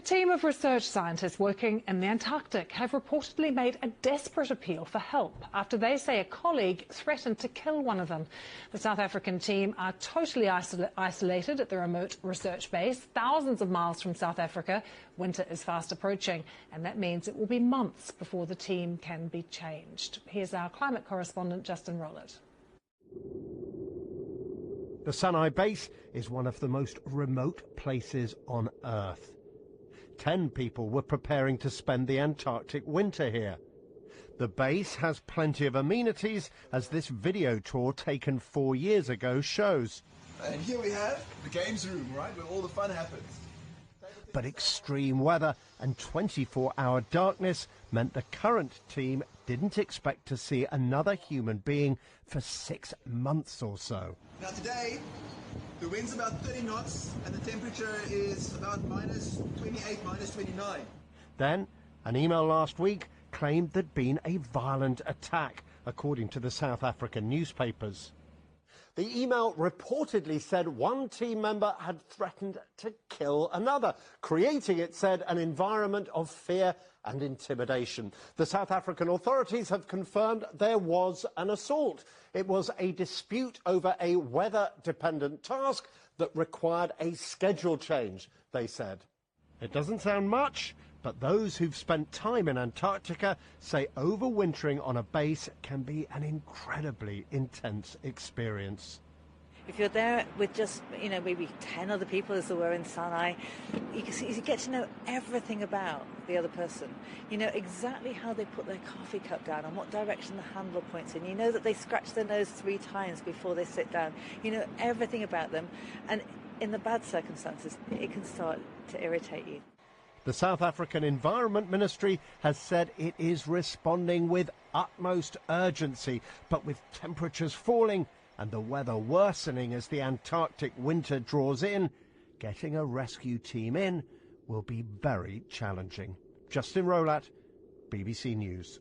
team of research scientists working in the Antarctic have reportedly made a desperate appeal for help after they say a colleague threatened to kill one of them. The South African team are totally isolated at the remote research base, thousands of miles from South Africa. Winter is fast approaching, and that means it will be months before the team can be changed. Here's our climate correspondent, Justin Rowlett. The Sanai base is one of the most remote places on Earth. 10 people were preparing to spend the Antarctic winter here. The base has plenty of amenities, as this video tour taken 4 years ago shows. And here we have the games room, right, where all the fun happens. But extreme weather and 24-hour darkness meant the current team didn't expect to see another human being for 6 months or so. Now today, the wind's about 30 knots and the temperature is about minus 28, minus 29. Then, an email last week claimed there'd been a violent attack, according to the South African newspapers. The email reportedly said one team member had threatened to kill another, creating, it said, an environment of fear and intimidation. The South African authorities have confirmed there was an assault. It was a dispute over a weather-dependent task that required a schedule change, they said. It doesn't sound much, but those who've spent time in Antarctica say overwintering on a base can be an incredibly intense experience. If you're there with just, maybe 10 other people as there were in Sanai, you get to know everything about the other person. You know exactly how they put their coffee cup down and what direction the handle points in. You know that they scratch their nose 3 times before they sit down. You know everything about them. And in the bad circumstances, it can start to irritate you. The South African Environment Ministry has said it is responding with utmost urgency, but with temperatures falling and the weather worsening as the Antarctic winter draws in, getting a rescue team in will be very challenging. Justin Rowlett, BBC News.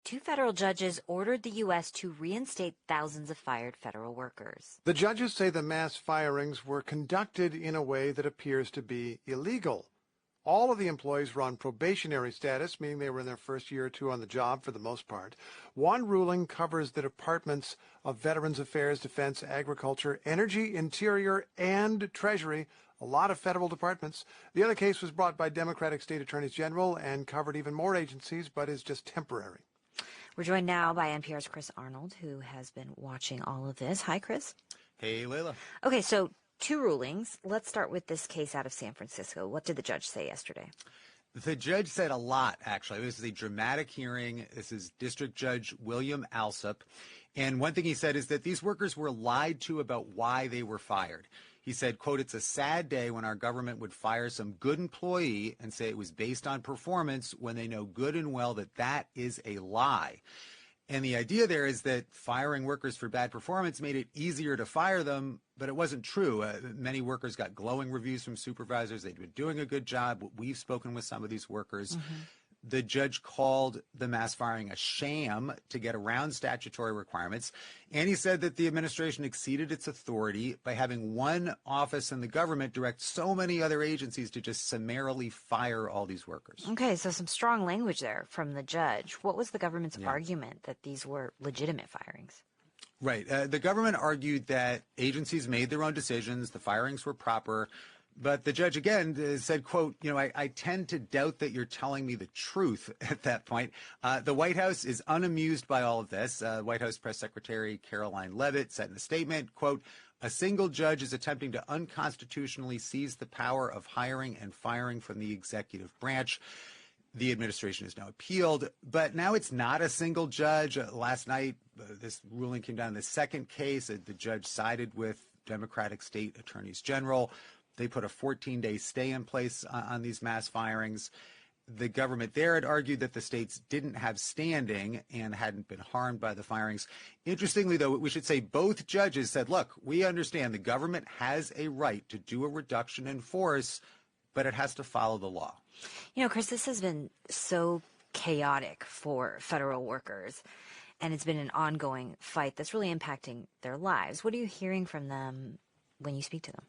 2 federal judges ordered the U.S. to reinstate thousands of fired federal workers. The judges say the mass firings were conducted in a way that appears to be illegal. All of the employees were on probationary status, meaning they were in their first year or 2 on the job for the most part. One ruling covers the departments of Veterans Affairs, Defense, Agriculture, Energy, Interior, and Treasury, a lot of federal departments. The other case was brought by Democratic state attorneys general and covered even more agencies, but is just temporary. We're joined now by NPR's Chris Arnold, who has been watching all of this. Hi, Chris. Hey, Layla. Okay, so 2 rulings. Let's start with this case out of San Francisco. What did the judge say yesterday? The judge said a lot, actually. This is a dramatic hearing. This is District Judge William Alsup. And one thing he said is that these workers were lied to about why they were fired. He said, quote, "It's a sad day when our government would fire some good employee and say it was based on performance when they know good and well that that is a lie." And the idea there is that firing workers for bad performance made it easier to fire them, but it wasn't true. Many workers got glowing reviews from supervisors. They'd been doing a good job. We've spoken with some of these workers. The judge called the mass firing a sham to get around statutory requirements. And he said that the administration exceeded its authority by having one office in the government direct so many other agencies to just summarily fire all these workers. Okay, so some strong language there from the judge. What was the government's argument that these were legitimate firings? Right. The government argued that agencies made their own decisions. The firings were proper. But the judge, again, said, quote, I tend to doubt that you're telling me the truth at that point. The White House is unamused by all of this. White House Press Secretary Caroline Leavitt said in a statement, quote, "A single judge is attempting to unconstitutionally seize the power of hiring and firing from the executive branch." The administration has now appealed, but now it's not a single judge. Last night, this ruling came down in the second case. The judge sided with Democratic state attorneys general. They put a 14-day stay in place on these mass firings. The government there had argued that the states didn't have standing and hadn't been harmed by the firings. Interestingly, though, we should say both judges said, look, we understand the government has a right to do a reduction in force, but it has to follow the law. Chris, this has been so chaotic for federal workers, and it's been an ongoing fight that's really impacting their lives. What are you hearing from them when you speak to them?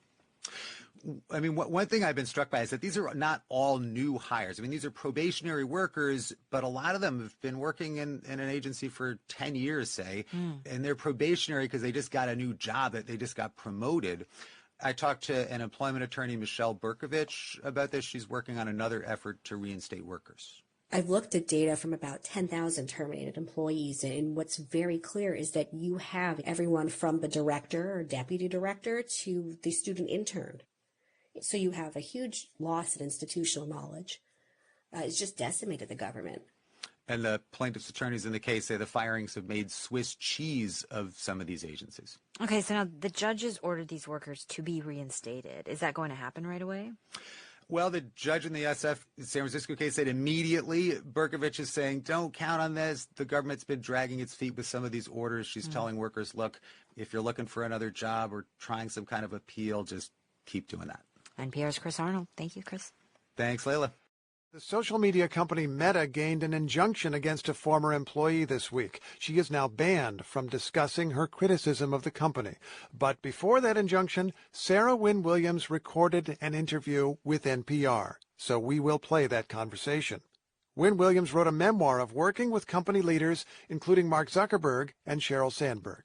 I mean, one thing I've been struck by is that these are not all new hires. I mean, these are probationary workers, but a lot of them have been working in an agency for 10 years, say, and they're probationary because they just got a new job, that they just got promoted. I talked to an employment attorney, Michelle Berkovich, about this. She's working on another effort to reinstate workers. I've looked at data from about 10,000 terminated employees, and what's very clear is that you have everyone from the director or deputy director to the student intern. So you have a huge loss in institutional knowledge. It's just decimated the government. And the plaintiff's attorneys in the case say the firings have made Swiss cheese of some of these agencies. Okay, so now the judges ordered these workers to be reinstated. Is that going to happen right away? Well, the judge in the San Francisco case said immediately. Berkovich is saying, don't count on this. The government's been dragging its feet with some of these orders. She's telling workers, look, if you're looking for another job or trying some kind of appeal, just keep doing that. NPR's Chris Arnold. Thank you, Chris. Thanks, Layla. The social media company Meta gained an injunction against a former employee this week. She is now banned from discussing her criticism of the company. But before that injunction, Sarah Wynne Williams recorded an interview with NPR. So we will play that conversation. Wynne Williams wrote a memoir of working with company leaders, including Mark Zuckerberg and Sheryl Sandberg.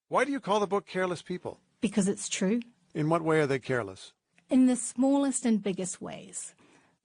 Why do you call the book Careless People? Because it's true. In what way are they careless? In the smallest and biggest ways.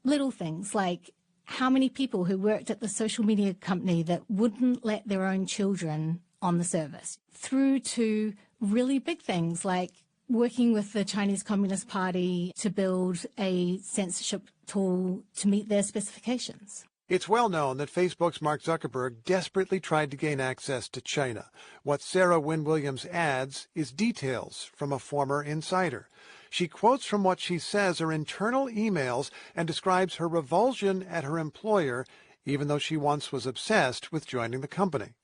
Little things like how many people who worked at the social media company that wouldn't let their own children on the service, through to really big things like working with the Chinese Communist Party to build a censorship tool to meet their specifications. It's well known that Facebook's Mark Zuckerberg desperately tried to gain access to China. What Sarah Wynne Williams adds is details from a former insider. She quotes from what she says are internal emails and describes her revulsion at her employer, even though she once was obsessed with joining the company.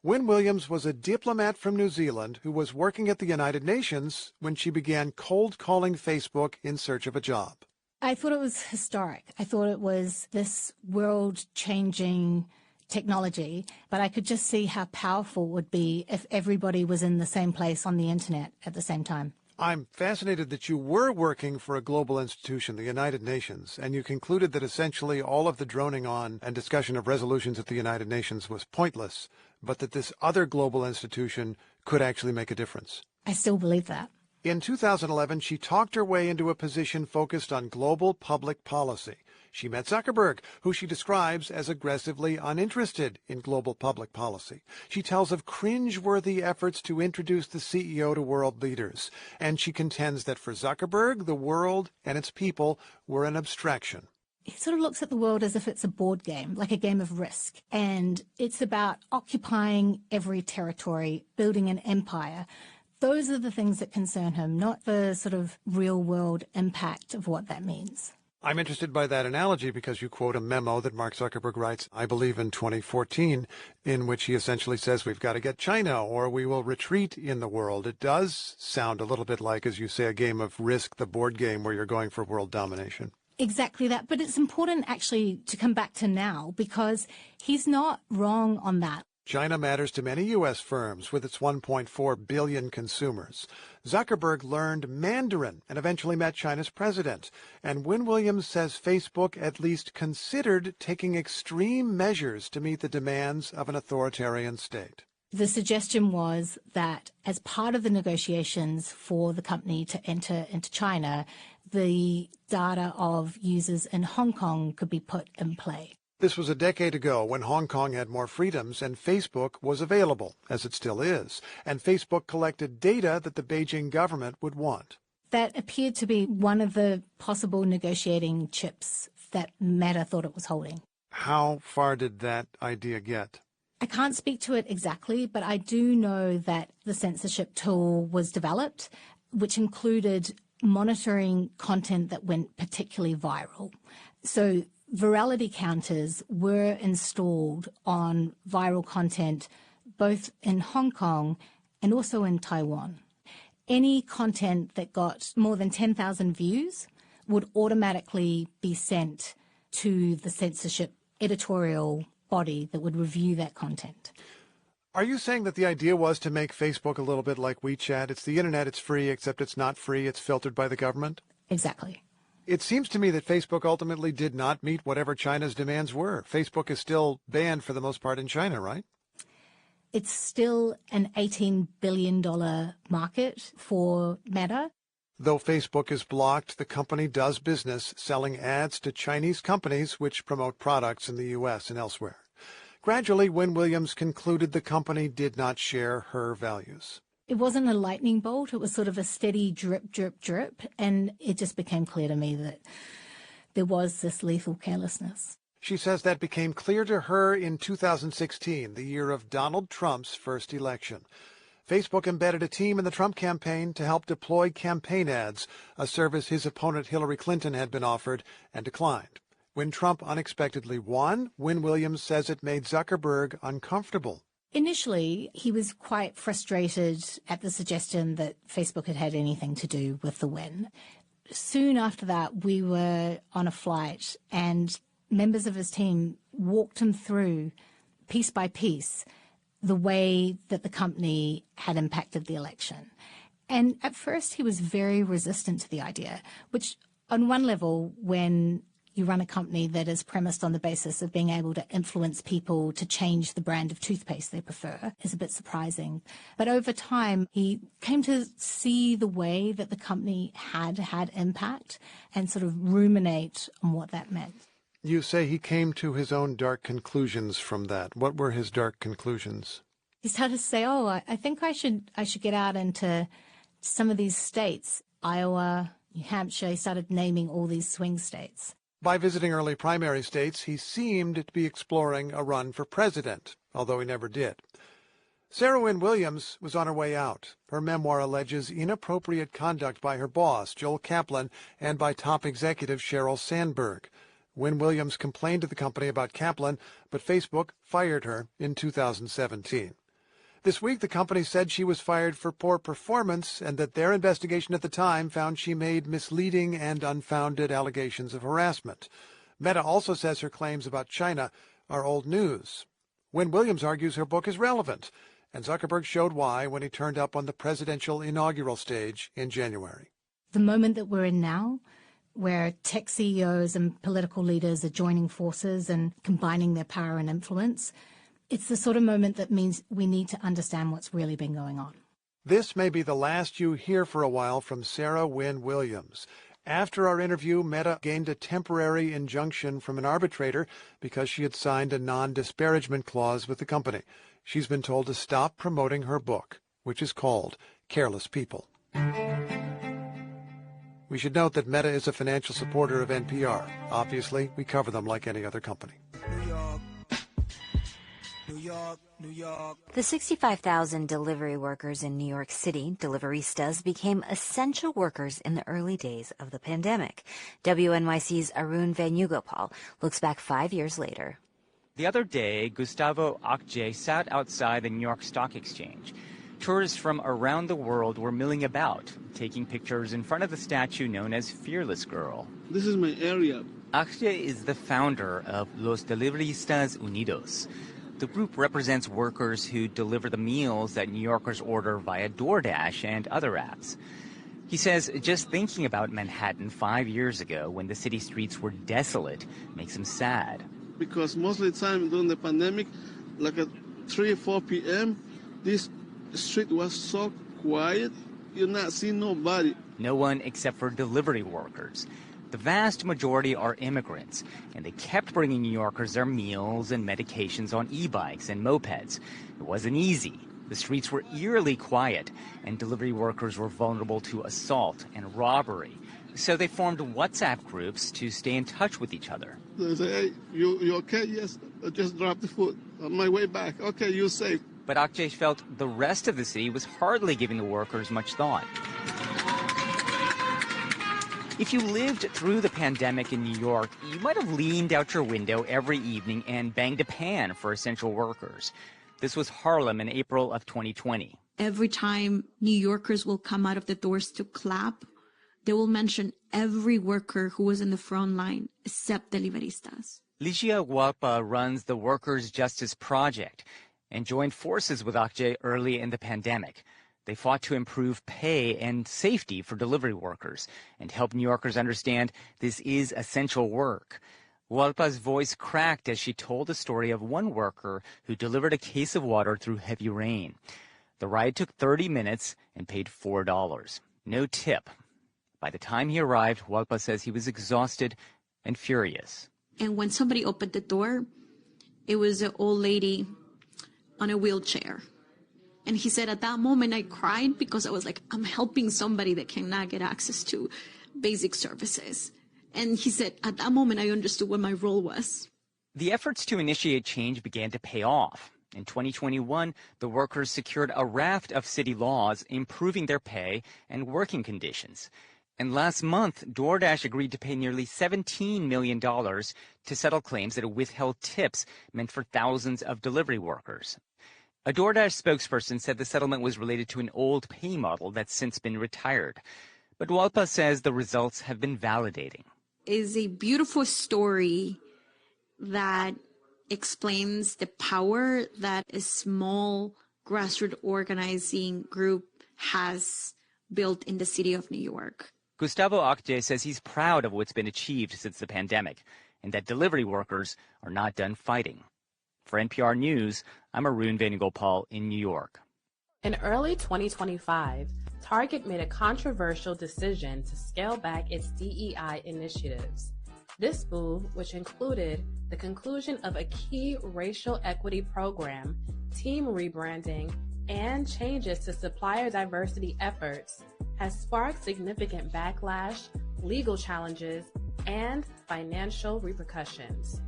Wynne Williams was a diplomat from New Zealand who was working at the United Nations when she began cold calling Facebook in search of a job. I thought it was historic. I thought it was this world-changing technology, but I could just see how powerful it would be if everybody was in the same place on the internet at the same time. I'm fascinated that you were working for a global institution, the United Nations, and you concluded that essentially all of the droning on and discussion of resolutions at the United Nations was pointless, but that this other global institution could actually make a difference. I still believe that. In 2011, she talked her way into a position focused on global public policy. She met Zuckerberg, who she describes as aggressively uninterested in global public policy. She tells of cringe-worthy efforts to introduce the CEO to world leaders, and she contends that for Zuckerberg, the world and its people were an abstraction. He sort of looks at the world as if it's a board game, like a game of Risk, and it's about occupying every territory, building an empire. Those are the things that concern him, not the sort of real-world impact of what that means. I'm interested by that analogy because you quote a memo that Mark Zuckerberg writes, I believe in 2014, in which he essentially says we've got to get China or we will retreat in the world. It does sound a little bit like, as you say, a game of Risk, the board game where you're going for world domination. Exactly that. But it's important actually to come back to now because he's not wrong on that. China matters to many U.S. firms with its 1.4 billion consumers. Zuckerberg learned Mandarin and eventually met China's president. And Wynne Williams says Facebook at least considered taking extreme measures to meet the demands of an authoritarian state. The suggestion was that as part of the negotiations for the company to enter into China, the data of users in Hong Kong could be put in play. This was a decade ago when Hong Kong had more freedoms and Facebook was available, as it still is, and Facebook collected data that the Beijing government would want. That appeared to be one of the possible negotiating chips that Meta thought it was holding. How far did that idea get? I can't speak to it exactly, but I do know that the censorship tool was developed, which included monitoring content that went particularly viral. So virality counters were installed on viral content both in Hong Kong and also in Taiwan. Any content that got more than 10,000 views would automatically be sent to the censorship editorial body that would review that content. Are you saying that the idea was to make Facebook a little bit like WeChat? It's the internet, it's free, except it's not free, it's filtered by the government? Exactly. It seems to me that Facebook ultimately did not meet whatever China's demands were. Facebook is still banned for the most part in China, right? It's still an $18 billion market for Meta. Though Facebook is blocked, the company does business selling ads to Chinese companies which promote products in the U.S. and elsewhere. Gradually, Wynne Williams concluded the company did not share her values. It wasn't a lightning bolt. It was sort of a steady drip, drip, drip. And it just became clear to me that there was this lethal carelessness. She says that became clear to her in 2016, the year of Donald Trump's first election. Facebook embedded a team in the Trump campaign to help deploy campaign ads, a service his opponent Hillary Clinton had been offered and declined. When Trump unexpectedly won, Wynne Williams says it made Zuckerberg uncomfortable. Initially, he was quite frustrated at the suggestion that Facebook had had anything to do with the win. Soon after that, we were on a flight and members of his team walked him through, piece by piece, the way that the company had impacted the election. And at first, he was very resistant to the idea, which on one level, when you run a company that is premised on the basis of being able to influence people to change the brand of toothpaste they prefer, is a bit surprising. But over time, he came to see the way that the company had impact and sort of ruminate on what that meant. You say he came to his own dark conclusions from that. What were his dark conclusions? He started to say, I think I should get out into some of these states, Iowa, New Hampshire. He started naming all these swing states. By visiting early primary states, he seemed to be exploring a run for president, although he never did. Sarah Wynne Williams was on her way out. Her memoir alleges inappropriate conduct by her boss, Joel Kaplan, and by top executive Sheryl Sandberg. Wynne Williams complained to the company about Kaplan, but Facebook fired her in 2017. This week, the company said she was fired for poor performance and that their investigation at the time found she made misleading and unfounded allegations of harassment. Meta also says her claims about China are old news. Wynne Williams argues her book is relevant, and Zuckerberg showed why when he turned up on the presidential inaugural stage in January. The moment that we're in now, where tech CEOs and political leaders are joining forces and combining their power and influence, it's the sort of moment that means we need to understand what's really been going on. This may be the last you hear for a while from Sarah Wynne Williams. After our interview, Meta gained a temporary injunction from an arbitrator because she had signed a non-disparagement clause with the company. She's been told to stop promoting her book, which is called Careless People. We should note that Meta is a financial supporter of NPR. Obviously, we cover them like any other company. New York. The 65,000 delivery workers in New York City, deliveristas, became essential workers in the early days of the pandemic. WNYC's Arun Venugopal looks back 5 years later. The other day, Gustavo Akje sat outside the New York Stock Exchange. Tourists from around the world were milling about, taking pictures in front of the statue known as Fearless Girl. This is my area. Akje is the founder of Los Deliveristas Unidos. The group represents workers who deliver the meals that New Yorkers order via DoorDash and other apps. He says just thinking about Manhattan 5 years ago when the city streets were desolate makes him sad. Because most of the time during the pandemic, like at 3 or 4 p.m., this street was so quiet, you're not seeing nobody. No one except for delivery workers. The vast majority are immigrants, and they kept bringing New Yorkers their meals and medications on e-bikes and mopeds. It wasn't easy. The streets were eerily quiet, and delivery workers were vulnerable to assault and robbery. So they formed WhatsApp groups to stay in touch with each other. They say, hey, you okay? Yes, I just dropped the food. On my way back. Okay, you're safe. But Akje felt the rest of the city was hardly giving the workers much thought. If you lived through the pandemic in New York, you might have leaned out your window every evening and banged a pan for essential workers. This was Harlem in April of 2020. Every time New Yorkers will come out of the doors to clap, they will mention every worker who was in the front line, except deliveristas. Ligia Guapa runs the Workers' Justice Project and joined forces with Akje early in the pandemic. They fought to improve pay and safety for delivery workers and help New Yorkers understand this is essential work. Hualpa's voice cracked as she told the story of one worker who delivered a case of water through heavy rain. The ride took 30 minutes and paid $4. No tip. By the time he arrived, Hualpa says he was exhausted and furious. And when somebody opened the door, it was an old lady on a wheelchair. And he said, at that moment, I cried because I was like, I'm helping somebody that cannot get access to basic services. And he said, at that moment, I understood what my role was. The efforts to initiate change began to pay off. In 2021, the workers secured a raft of city laws improving their pay and working conditions. And last month, DoorDash agreed to pay nearly $17 million to settle claims that it withheld tips meant for thousands of delivery workers. A DoorDash spokesperson said the settlement was related to an old pay model that's since been retired. But Hualpa says the results have been validating. It's a beautiful story that explains the power that a small grassroots organizing group has built in the city of New York. Gustavo Acte says he's proud of what's been achieved since the pandemic and that delivery workers are not done fighting. For NPR News, I'm Arun Venugopal in New York. In early 2025, Target made a controversial decision to scale back its DEI initiatives. This move, which included the conclusion of a key racial equity program, team rebranding, and changes to supplier diversity efforts, has sparked significant backlash, legal challenges, and financial repercussions.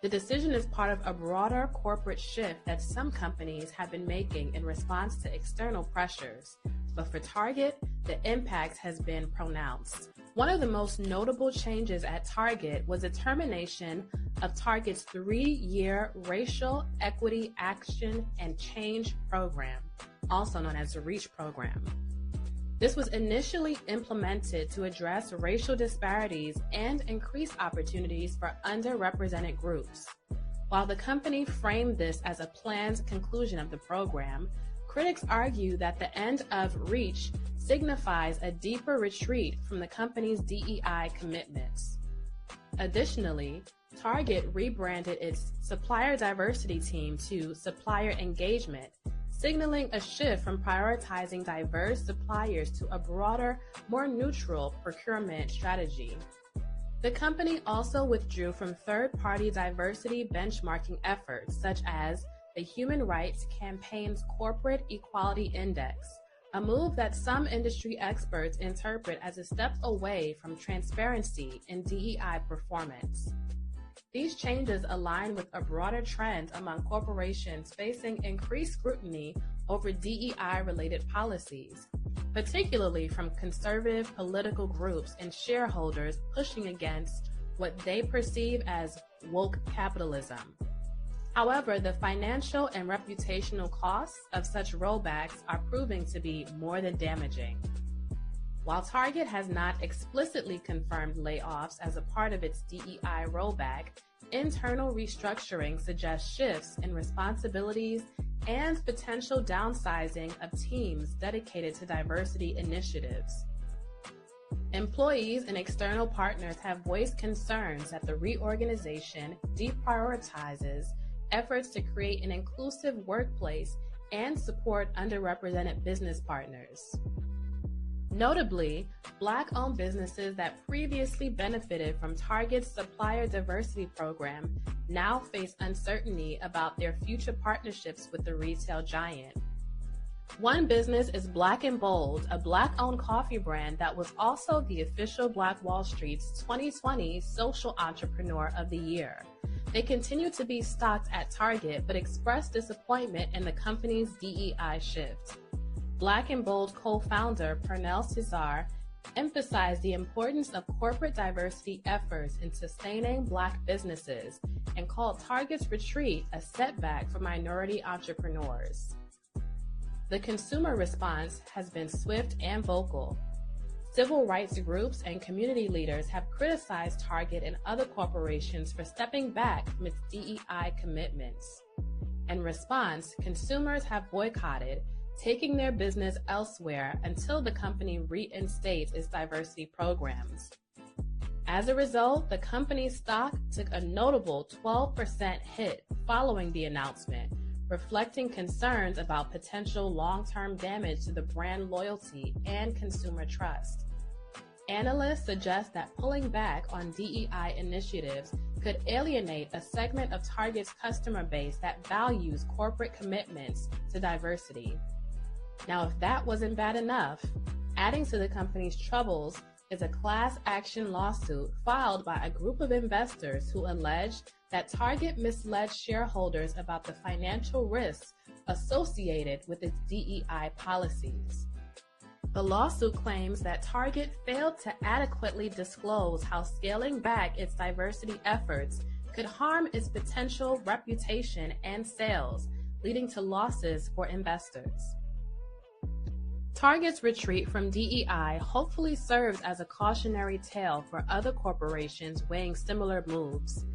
The decision is part of a broader corporate shift that some companies have been making in response to external pressures, but for Target, the impact has been pronounced. One of the most notable changes at Target was the termination of Target's 3-year Racial Equity Action and Change Program, also known as the REACH program. This was initially implemented to address racial disparities and increase opportunities for underrepresented groups. While the company framed this as a planned conclusion of the program, critics argue that the end of REACH signifies a deeper retreat from the company's DEI commitments. Additionally, Target rebranded its supplier diversity team to Supplier Engagement, signaling a shift from prioritizing diverse suppliers to a broader, more neutral procurement strategy. The company also withdrew from third-party diversity benchmarking efforts, such as the Human Rights Campaign's Corporate Equality Index, a move that some industry experts interpret as a step away from transparency in DEI performance. These changes align with a broader trend among corporations facing increased scrutiny over DEI-related policies, particularly from conservative political groups and shareholders pushing against what they perceive as woke capitalism. However, the financial and reputational costs of such rollbacks are proving to be more than damaging. While Target has not explicitly confirmed layoffs as a part of its DEI rollback, internal restructuring suggests shifts in responsibilities and potential downsizing of teams dedicated to diversity initiatives. Employees and external partners have voiced concerns that the reorganization deprioritizes efforts to create an inclusive workplace and support underrepresented business partners. Notably, Black-owned businesses that previously benefited from Target's supplier diversity program now face uncertainty about their future partnerships with the retail giant. One business is Black & Bold, a Black-owned coffee brand that was also the official Black Wall Street's 2020 Social Entrepreneur of the Year. They continue to be stocked at Target, but expressed disappointment in the company's DEI shift. Black & Bold co-founder Pernell Cesar emphasized the importance of corporate diversity efforts in sustaining Black businesses and called Target's retreat a setback for minority entrepreneurs. The consumer response has been swift and vocal. Civil rights groups and community leaders have criticized Target and other corporations for stepping back from its DEI commitments. In response, consumers have boycotted, taking their business elsewhere until the company reinstates its diversity programs. As a result, the company's stock took a notable 12% hit following the announcement, reflecting concerns about potential long-term damage to the brand loyalty and consumer trust. Analysts suggest that pulling back on DEI initiatives could alienate a segment of Target's customer base that values corporate commitments to diversity. Now, if that wasn't bad enough, adding to the company's troubles is a class action lawsuit filed by a group of investors who allege that Target misled shareholders about the financial risks associated with its DEI policies. The lawsuit claims that Target failed to adequately disclose how scaling back its diversity efforts could harm its potential reputation and sales, leading to losses for investors. Target's retreat from DEI hopefully serves as a cautionary tale for other corporations weighing similar moves.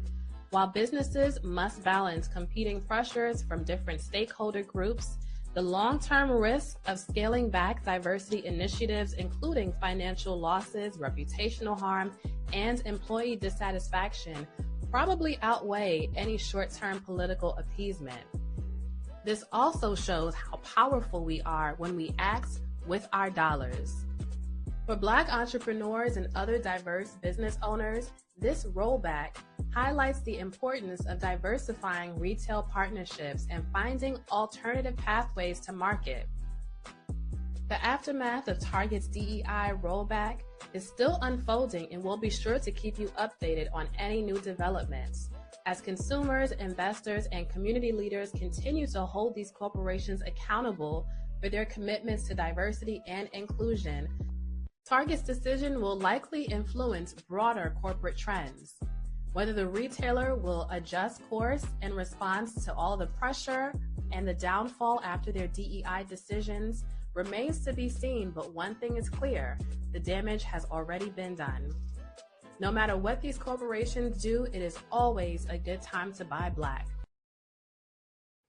While businesses must balance competing pressures from different stakeholder groups, the long-term risk of scaling back diversity initiatives, including financial losses, reputational harm, and employee dissatisfaction, probably outweigh any short-term political appeasement. This also shows how powerful we are when we act with our dollars. For Black entrepreneurs and other diverse business owners, this rollback highlights the importance of diversifying retail partnerships and finding alternative pathways to market. The aftermath of Target's DEI rollback is still unfolding, and we'll be sure to keep you updated on any new developments. As consumers, investors, and community leaders continue to hold these corporations accountable for their commitments to diversity and inclusion, Target's decision will likely influence broader corporate trends. Whether the retailer will adjust course in response to all the pressure and the downfall after their DEI decisions remains to be seen, but one thing is clear: the damage has already been done. No matter what these corporations do, it is always a good time to buy Black.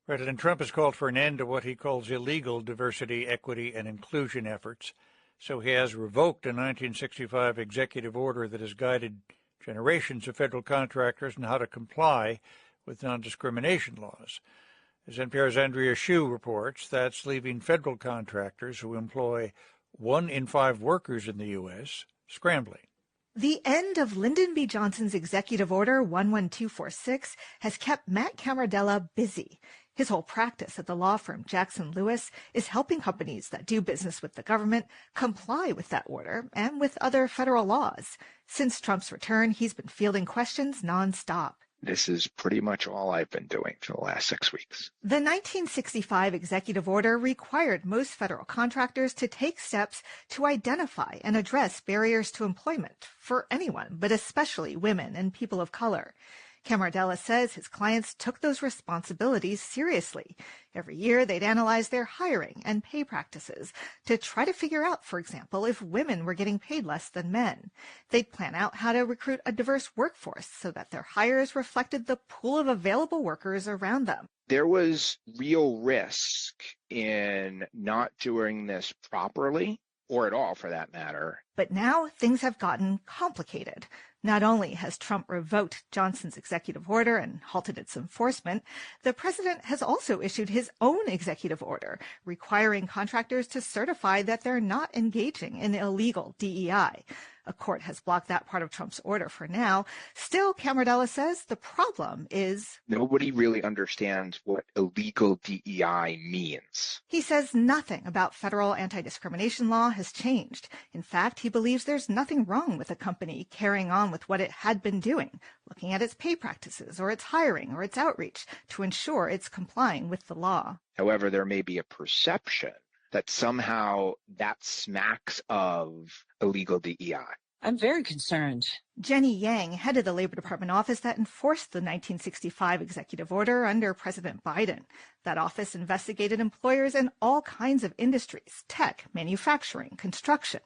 President Trump has called for an end to what he calls illegal diversity, equity, and inclusion efforts. So he has revoked a 1965 executive order that has guided generations of federal contractors in how to comply with non-discrimination laws. As NPR's Andrea Hsu reports, that's leaving federal contractors who employ 1 in 5 workers in the U.S. scrambling. The end of Lyndon B. Johnson's Executive Order 11246 has kept Matt Camardella busy. His whole practice at the law firm Jackson Lewis is helping companies that do business with the government comply with that order and with other federal laws. Since Trump's return, he's been fielding questions nonstop. This is pretty much all I've been doing for the last 6 weeks. The 1965 executive order required most federal contractors to take steps to identify and address barriers to employment for anyone, but especially women and people of color. Camardella says his clients took those responsibilities seriously. Every year, they'd analyze their hiring and pay practices to try to figure out, for example, if women were getting paid less than men. They'd plan out how to recruit a diverse workforce so that their hires reflected the pool of available workers around them. There was real risk in not doing this properly, or at all for that matter. But now things have gotten complicated. Not only has Trump revoked Johnson's executive order and halted its enforcement, the president has also issued his own executive order requiring contractors to certify that they're not engaging in illegal DEI. A court has blocked that part of Trump's order for now. Still, Camardella says the problem is nobody really understands what illegal DEI means. He says nothing about federal anti-discrimination law has changed. In fact, he believes there's nothing wrong with a company carrying on with what it had been doing, looking at its pay practices or its hiring or its outreach to ensure it's complying with the law. However, there may be a perception that somehow that smacks of illegal DEI. I'm very concerned. Jenny Yang headed the Labor Department office that enforced the 1965 executive order under President Biden. That office investigated employers in all kinds of industries: tech, manufacturing, construction.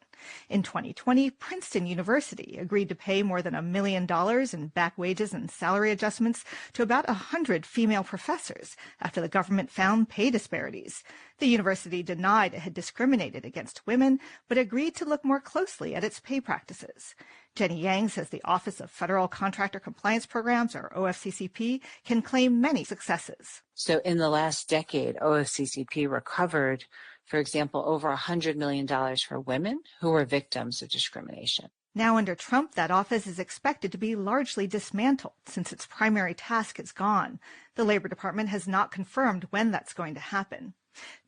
In 2020, Princeton University agreed to pay more than $1 million in back wages and salary adjustments to about 100 female professors after the government found pay disparities. The university denied it had discriminated against women, but agreed to look more closely at its pay practices. Jenny Yang says the Office of Federal Contractor Compliance Programs, or OFCCP, can claim many successes. So in the last decade, OFCCP recovered, for example, over $100 million for women who were victims of discrimination. Now under Trump, that office is expected to be largely dismantled since its primary task is gone. The Labor Department has not confirmed when that's going to happen.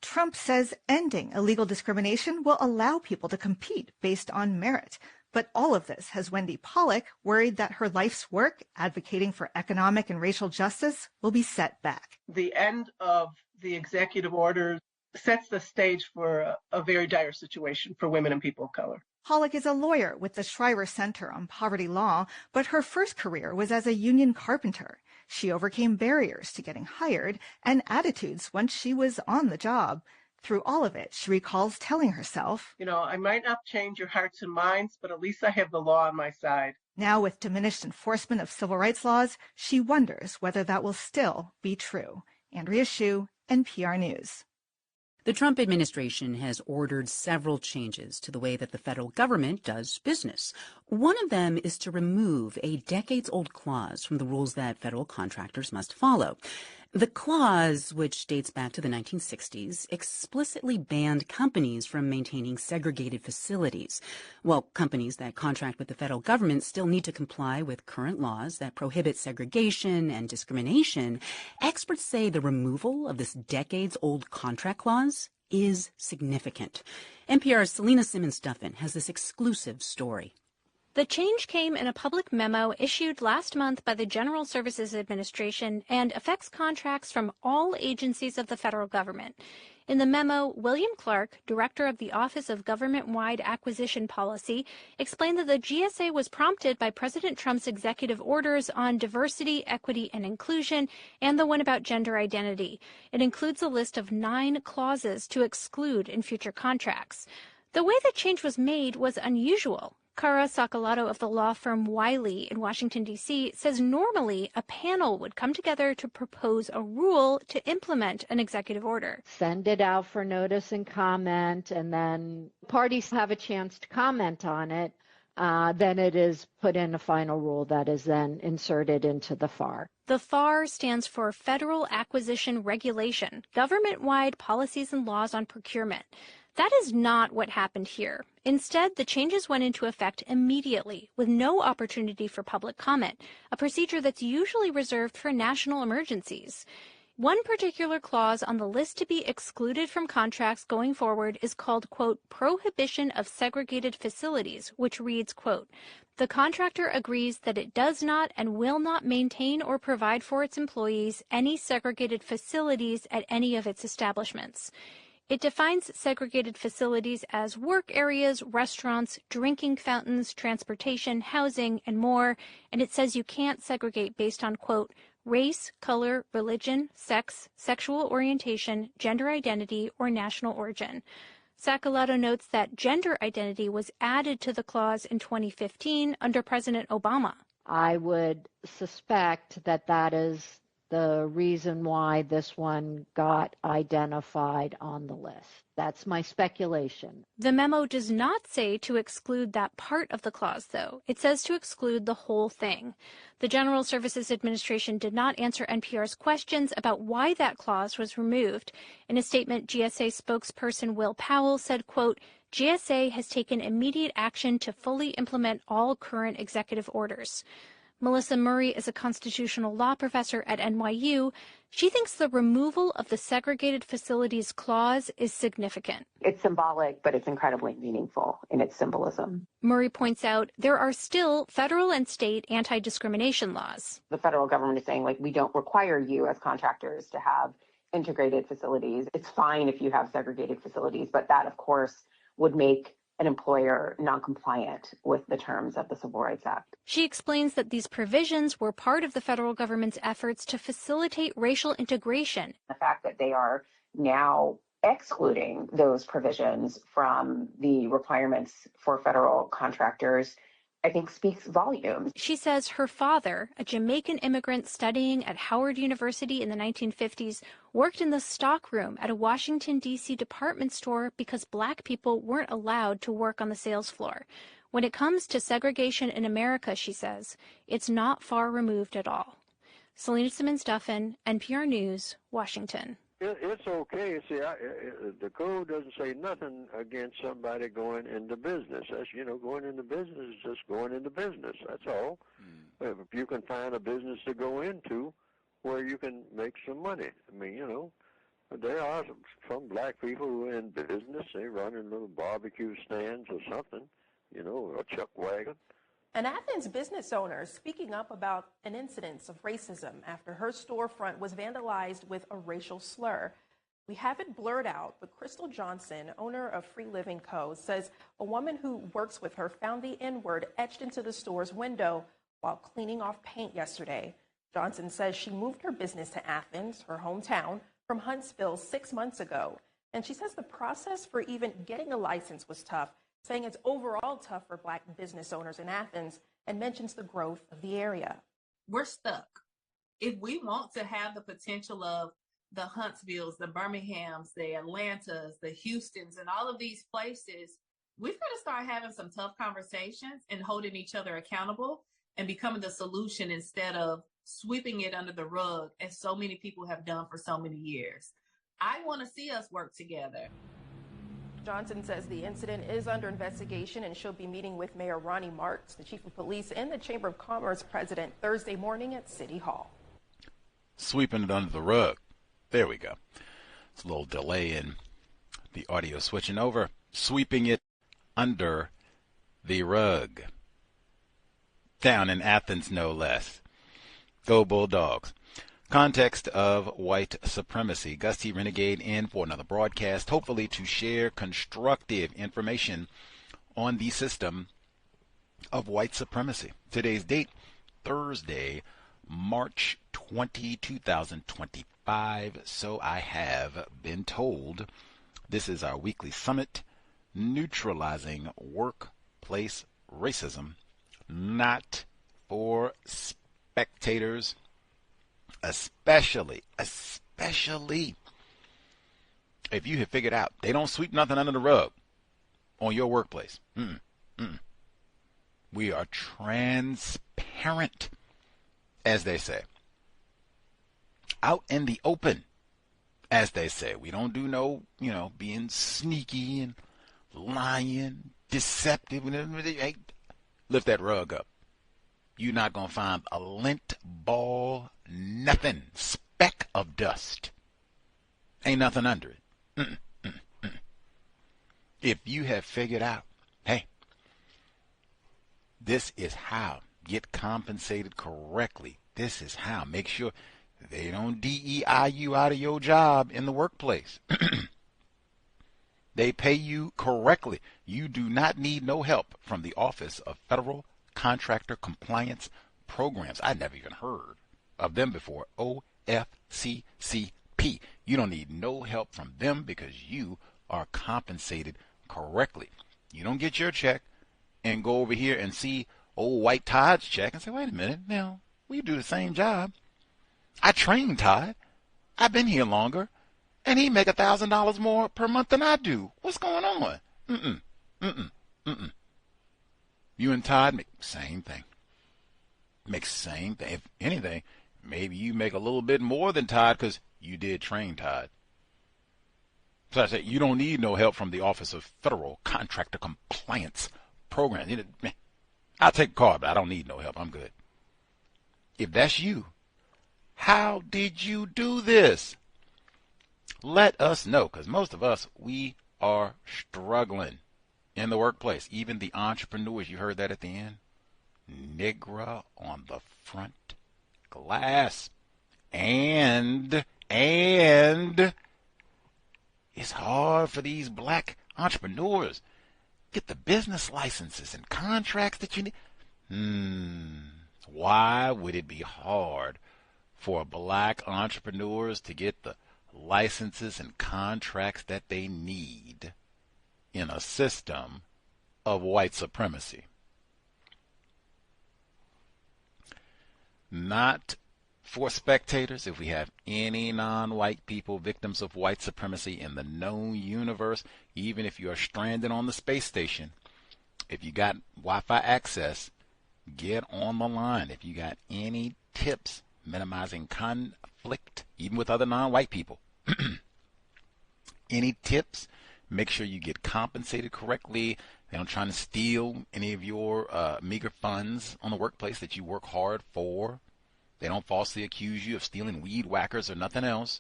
Trump says ending illegal discrimination will allow people to compete based on merit. But all of this has Wendy Pollock worried that her life's work advocating for economic and racial justice will be set back. The end of the executive order sets the stage for a very dire situation for women and people of color. Pollock is a lawyer with the Shriver Center on Poverty Law, but her first career was as a union carpenter. She overcame barriers to getting hired and attitudes once she was on the job. Through all of it, she recalls telling herself, I might not change your hearts and minds, but at least I have the law on my side. Now, with diminished enforcement of civil rights laws, she wonders whether that will still be true. Andrea Hsu, NPR News. The Trump administration has ordered several changes to the way that the federal government does business. One of them is to remove a decades-old clause from the rules that federal contractors must follow. The clause, which dates back to the 1960s, explicitly banned companies from maintaining segregated facilities. While companies that contract with the federal government still need to comply with current laws that prohibit segregation and discrimination, experts say the removal of this decades-old contract clause is significant. NPR's Selena Simmons-Duffin has this exclusive story. The change came in a public memo issued last month by the General Services Administration and affects contracts from all agencies of the federal government. In the memo, William Clark, director of the Office of Government-Wide Acquisition Policy, explained that the GSA was prompted by President Trump's executive orders on diversity, equity, and inclusion, and the one about gender identity. It includes a list of 9 clauses to exclude in future contracts. The way the change was made was unusual. Cara Sacalato of the law firm Wiley in Washington, D.C., says normally a panel would come together to propose a rule to implement an executive order. Send it out for notice and comment, and then parties have a chance to comment on it. Then it is put in a final rule that is then inserted into the FAR. The FAR stands for Federal Acquisition Regulation, government-wide policies and laws on procurement. That is not what happened here. Instead, the changes went into effect immediately, with no opportunity for public comment, a procedure that's usually reserved for national emergencies. One particular clause on the list to be excluded from contracts going forward is called, quote, prohibition of segregated facilities, which reads, quote, the contractor agrees that it does not and will not maintain or provide for its employees any segregated facilities at any of its establishments. It defines segregated facilities as work areas, restaurants, drinking fountains, transportation, housing, and more, and it says you can't segregate based on, quote, race, color, religion, sex, sexual orientation, gender identity, or national origin. Sacalato notes that gender identity was added to the clause in 2015 under President Obama. I would suspect that that is the reason why this one got identified on the list. That's my speculation. The memo does not say to exclude that part of the clause, though. It says to exclude the whole thing. The General Services Administration did not answer NPR's questions about why that clause was removed. In a statement, GSA spokesperson Will Powell said, quote, GSA has taken immediate action to fully implement all current executive orders. Melissa Murray is a constitutional law professor at NYU. She thinks the removal of the segregated facilities clause is significant. It's symbolic, but it's incredibly meaningful in its symbolism. Murray points out there are still federal and state anti-discrimination laws. The federal government is saying, we don't require you as contractors to have integrated facilities. It's fine if you have segregated facilities, but that, of course, would make an employer non-compliant with the terms of the Civil Rights Act. She explains that these provisions were part of the federal government's efforts to facilitate racial integration. The fact that they are now excluding those provisions from the requirements for federal contractors, I think speaks volumes. She says her father, a Jamaican immigrant studying at Howard University in the 1950s, worked in the stockroom at a Washington, D.C. department store because Black people weren't allowed to work on the sales floor. When it comes to segregation in America, she says, it's not far removed at all. Selena Simmons-Duffin, NPR News, Washington. It's okay. See, the code doesn't say nothing against somebody going into business. That's, going into business is just going into business. That's all. If you can find a business to go into where you can make some money. I mean, there are some Black people who are in business. They run in little barbecue stands or something, or a chuck wagon. An Athens business owner speaking up about an incidence of racism after her storefront was vandalized with a racial slur. We have it blurred out, but Crystal Johnson, owner of Free Living Co., says a woman who works with her found the N-word etched into the store's window while cleaning off paint yesterday. Johnson says she moved her business to Athens, her hometown, from Huntsville 6 months ago. And she says the process for even getting a license was tough, saying it's overall tough for Black business owners in Athens, and mentions the growth of the area. We're stuck. If we want to have the potential of the Huntsvilles, the Birminghams, the Atlantas, the Houstons, and all of these places, we've got to start having some tough conversations and holding each other accountable and becoming the solution instead of sweeping it under the rug, as so many people have done for so many years. I want to see us work together. Johnson says the incident is under investigation, and she'll be meeting with Mayor Ronnie Marks, the chief of police, and the Chamber of Commerce president Thursday morning at City Hall. Sweeping it under the rug. There we go. It's a little delay in the audio switching over. Sweeping it under the rug. Down in Athens, no less. Go Bulldogs. Context of white supremacy. Gus T. Renegade in for another broadcast, hopefully to share constructive information on the system of white supremacy. Today's date, Thursday, March 20, 2025. So I have been told. This is our weekly summit, Neutralizing Workplace Racism, not for spectators. Especially if you have figured out they don't sweep nothing under the rug on your workplace. We are transparent, as they say. Out in the open, as they say. We don't do no, being sneaky and lying, deceptive. Hey, lift that rug up. You're not going to find a lint ball, nothing, speck of dust. Ain't nothing under it. If you have figured out, hey, this is how, get compensated correctly. This is how. Make sure they don't DEI you out of your job in the workplace. They pay you correctly. You do not need no help from the Office of Federal Contractor Compliance Programs. I never even heard of them before. OFCCP. You don't need no help from them because you are compensated correctly. You don't get your check and go over here and see old white Todd's check and say, wait a minute, now we do the same job. I trained Todd. I've been here longer, and he make $1,000 more per month than I do. What's going on? You and Todd make the same thing. Make same thing. If anything, maybe you make a little bit more than Todd because you did train Todd. So I said, you don't need no help from the Office of Federal Contractor Compliance Programs. I'll take a call, but I don't need no help. I'm good. If that's you, how did you do this? Let us know, because most of us, we are struggling in the workplace. Even the entrepreneurs, you heard that at the end? Negra on the front glass. And it's hard for these black entrepreneurs. Get the business licenses and contracts that you need. Why would it be hard for black entrepreneurs to get the licenses and contracts that they need in a system of white supremacy. Not for spectators. If we have any non-white people victims of white supremacy in the known universe, even if you are stranded on the space station, if you got Wi-Fi access, get on the line. If you got any tips minimizing conflict, even with other non-white people, any tips, make sure you get compensated correctly. They don't try to steal any of your meager funds on the workplace that you work hard for. They don't falsely accuse you of stealing weed whackers or nothing else.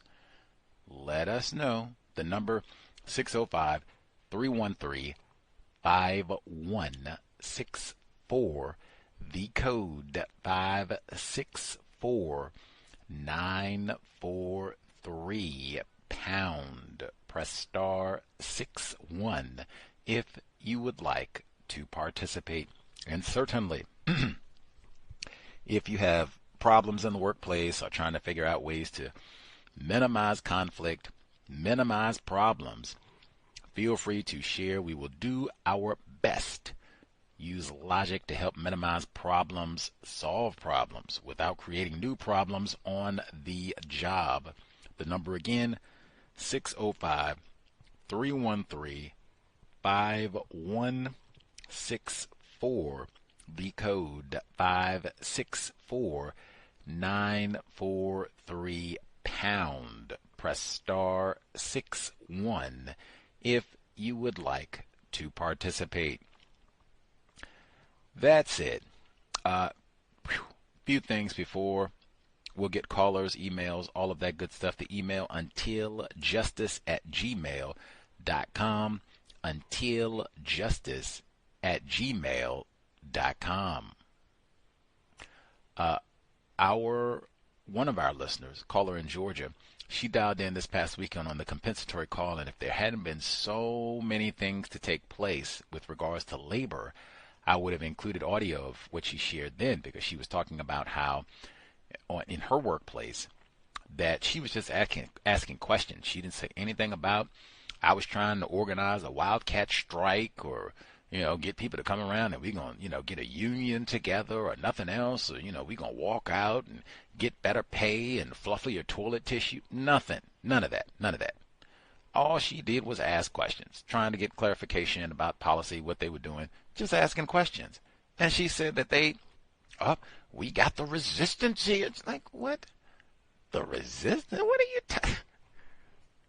Let us know. The number 605-313-5164. The code 564943 pound. Press star 61 if you would like to participate. And certainly, if you have problems in the workplace or trying to figure out ways to minimize conflict, minimize problems, feel free to share. We will do our best. Use logic to help minimize problems, solve problems without creating new problems on the job. The number again, 605-313-5164. The code 564943 pound. Press star 61 if you would like to participate. That's it. Few things before we'll get callers, emails, all of that good stuff. The email untiljustice@gmail.com. untiljustice@gmail.com. One of our listeners, caller in Georgia, she dialed in this past weekend on the compensatory call, and if there hadn't been so many things to take place with regards to labor, I would have included audio of what she shared then, because she was talking about how in her workplace that she was just asking questions. She didn't say anything about, I was trying to organize a wildcat strike or, get people to come around and we're going to, get a union together or nothing else. Or, we're going to walk out and get better pay and fluffier toilet tissue. Nothing. None of that. All she did was ask questions, trying to get clarification about policy, what they were doing, just asking questions. And she said that we got the resistance here. It's like, what? The resistance? What are you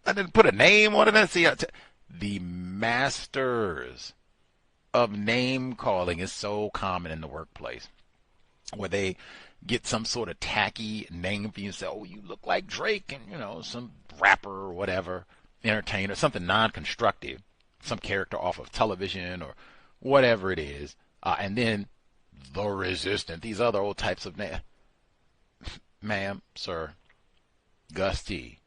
I didn't put a name on it. See, the masters of name calling is so common in the workplace, where they get some sort of tacky name for you and say, oh, you look like Drake, and, some rapper or whatever, entertainer, something non-constructive, some character off of television or whatever it is, and then the resistant, these other old types of names. Ma'am, sir, Gus T,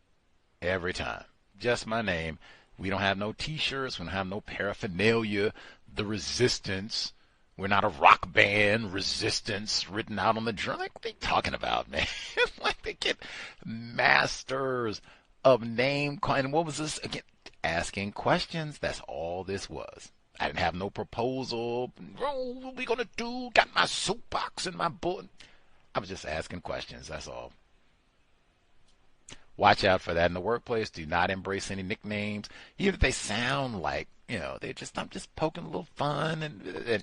every time. Just my name. We don't have no t-shirts. We don't have no paraphernalia. The resistance. We're not a rock band. Resistance written out on the drum. Like, what are they talking about, man? Like, they get masters of name calling. And what was this? Again, asking questions. That's all this was. I didn't have no proposal. Oh, what we going to do? Got my soapbox and my book. I was just asking questions. That's all. Watch out for that in the workplace. Do not embrace any nicknames, even if they sound like, I'm just poking a little fun and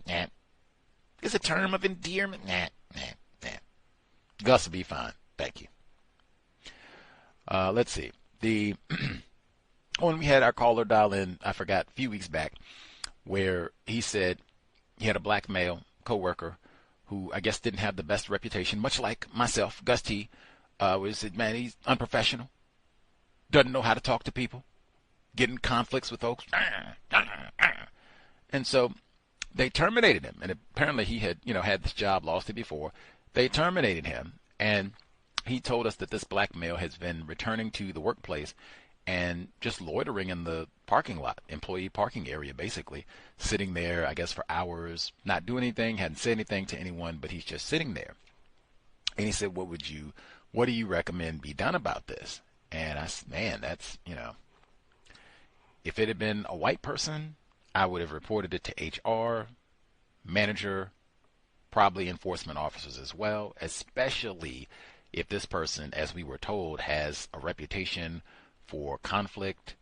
it's a term of endearment. Gus will be fine. Thank you. Let's see. When we had our caller dial in, I forgot, a few weeks back, where he said he had a black male coworker who I guess didn't have the best reputation, much like myself, Gus T. Man, he's unprofessional, doesn't know how to talk to people, getting conflicts with folks. And so they terminated him. And apparently he had, had this job, lost it before. They terminated him. And he told us that this black male has been returning to the workplace and just loitering in the parking lot, employee parking area, basically, sitting there, I guess, for hours, not doing anything, hadn't said anything to anyone, but he's just sitting there. And he said, what do you recommend be done about this? And man, that's, if it had been a white person, I would have reported it to HR, manager, probably enforcement officers as well, especially if this person, as we were told, has a reputation for conflict,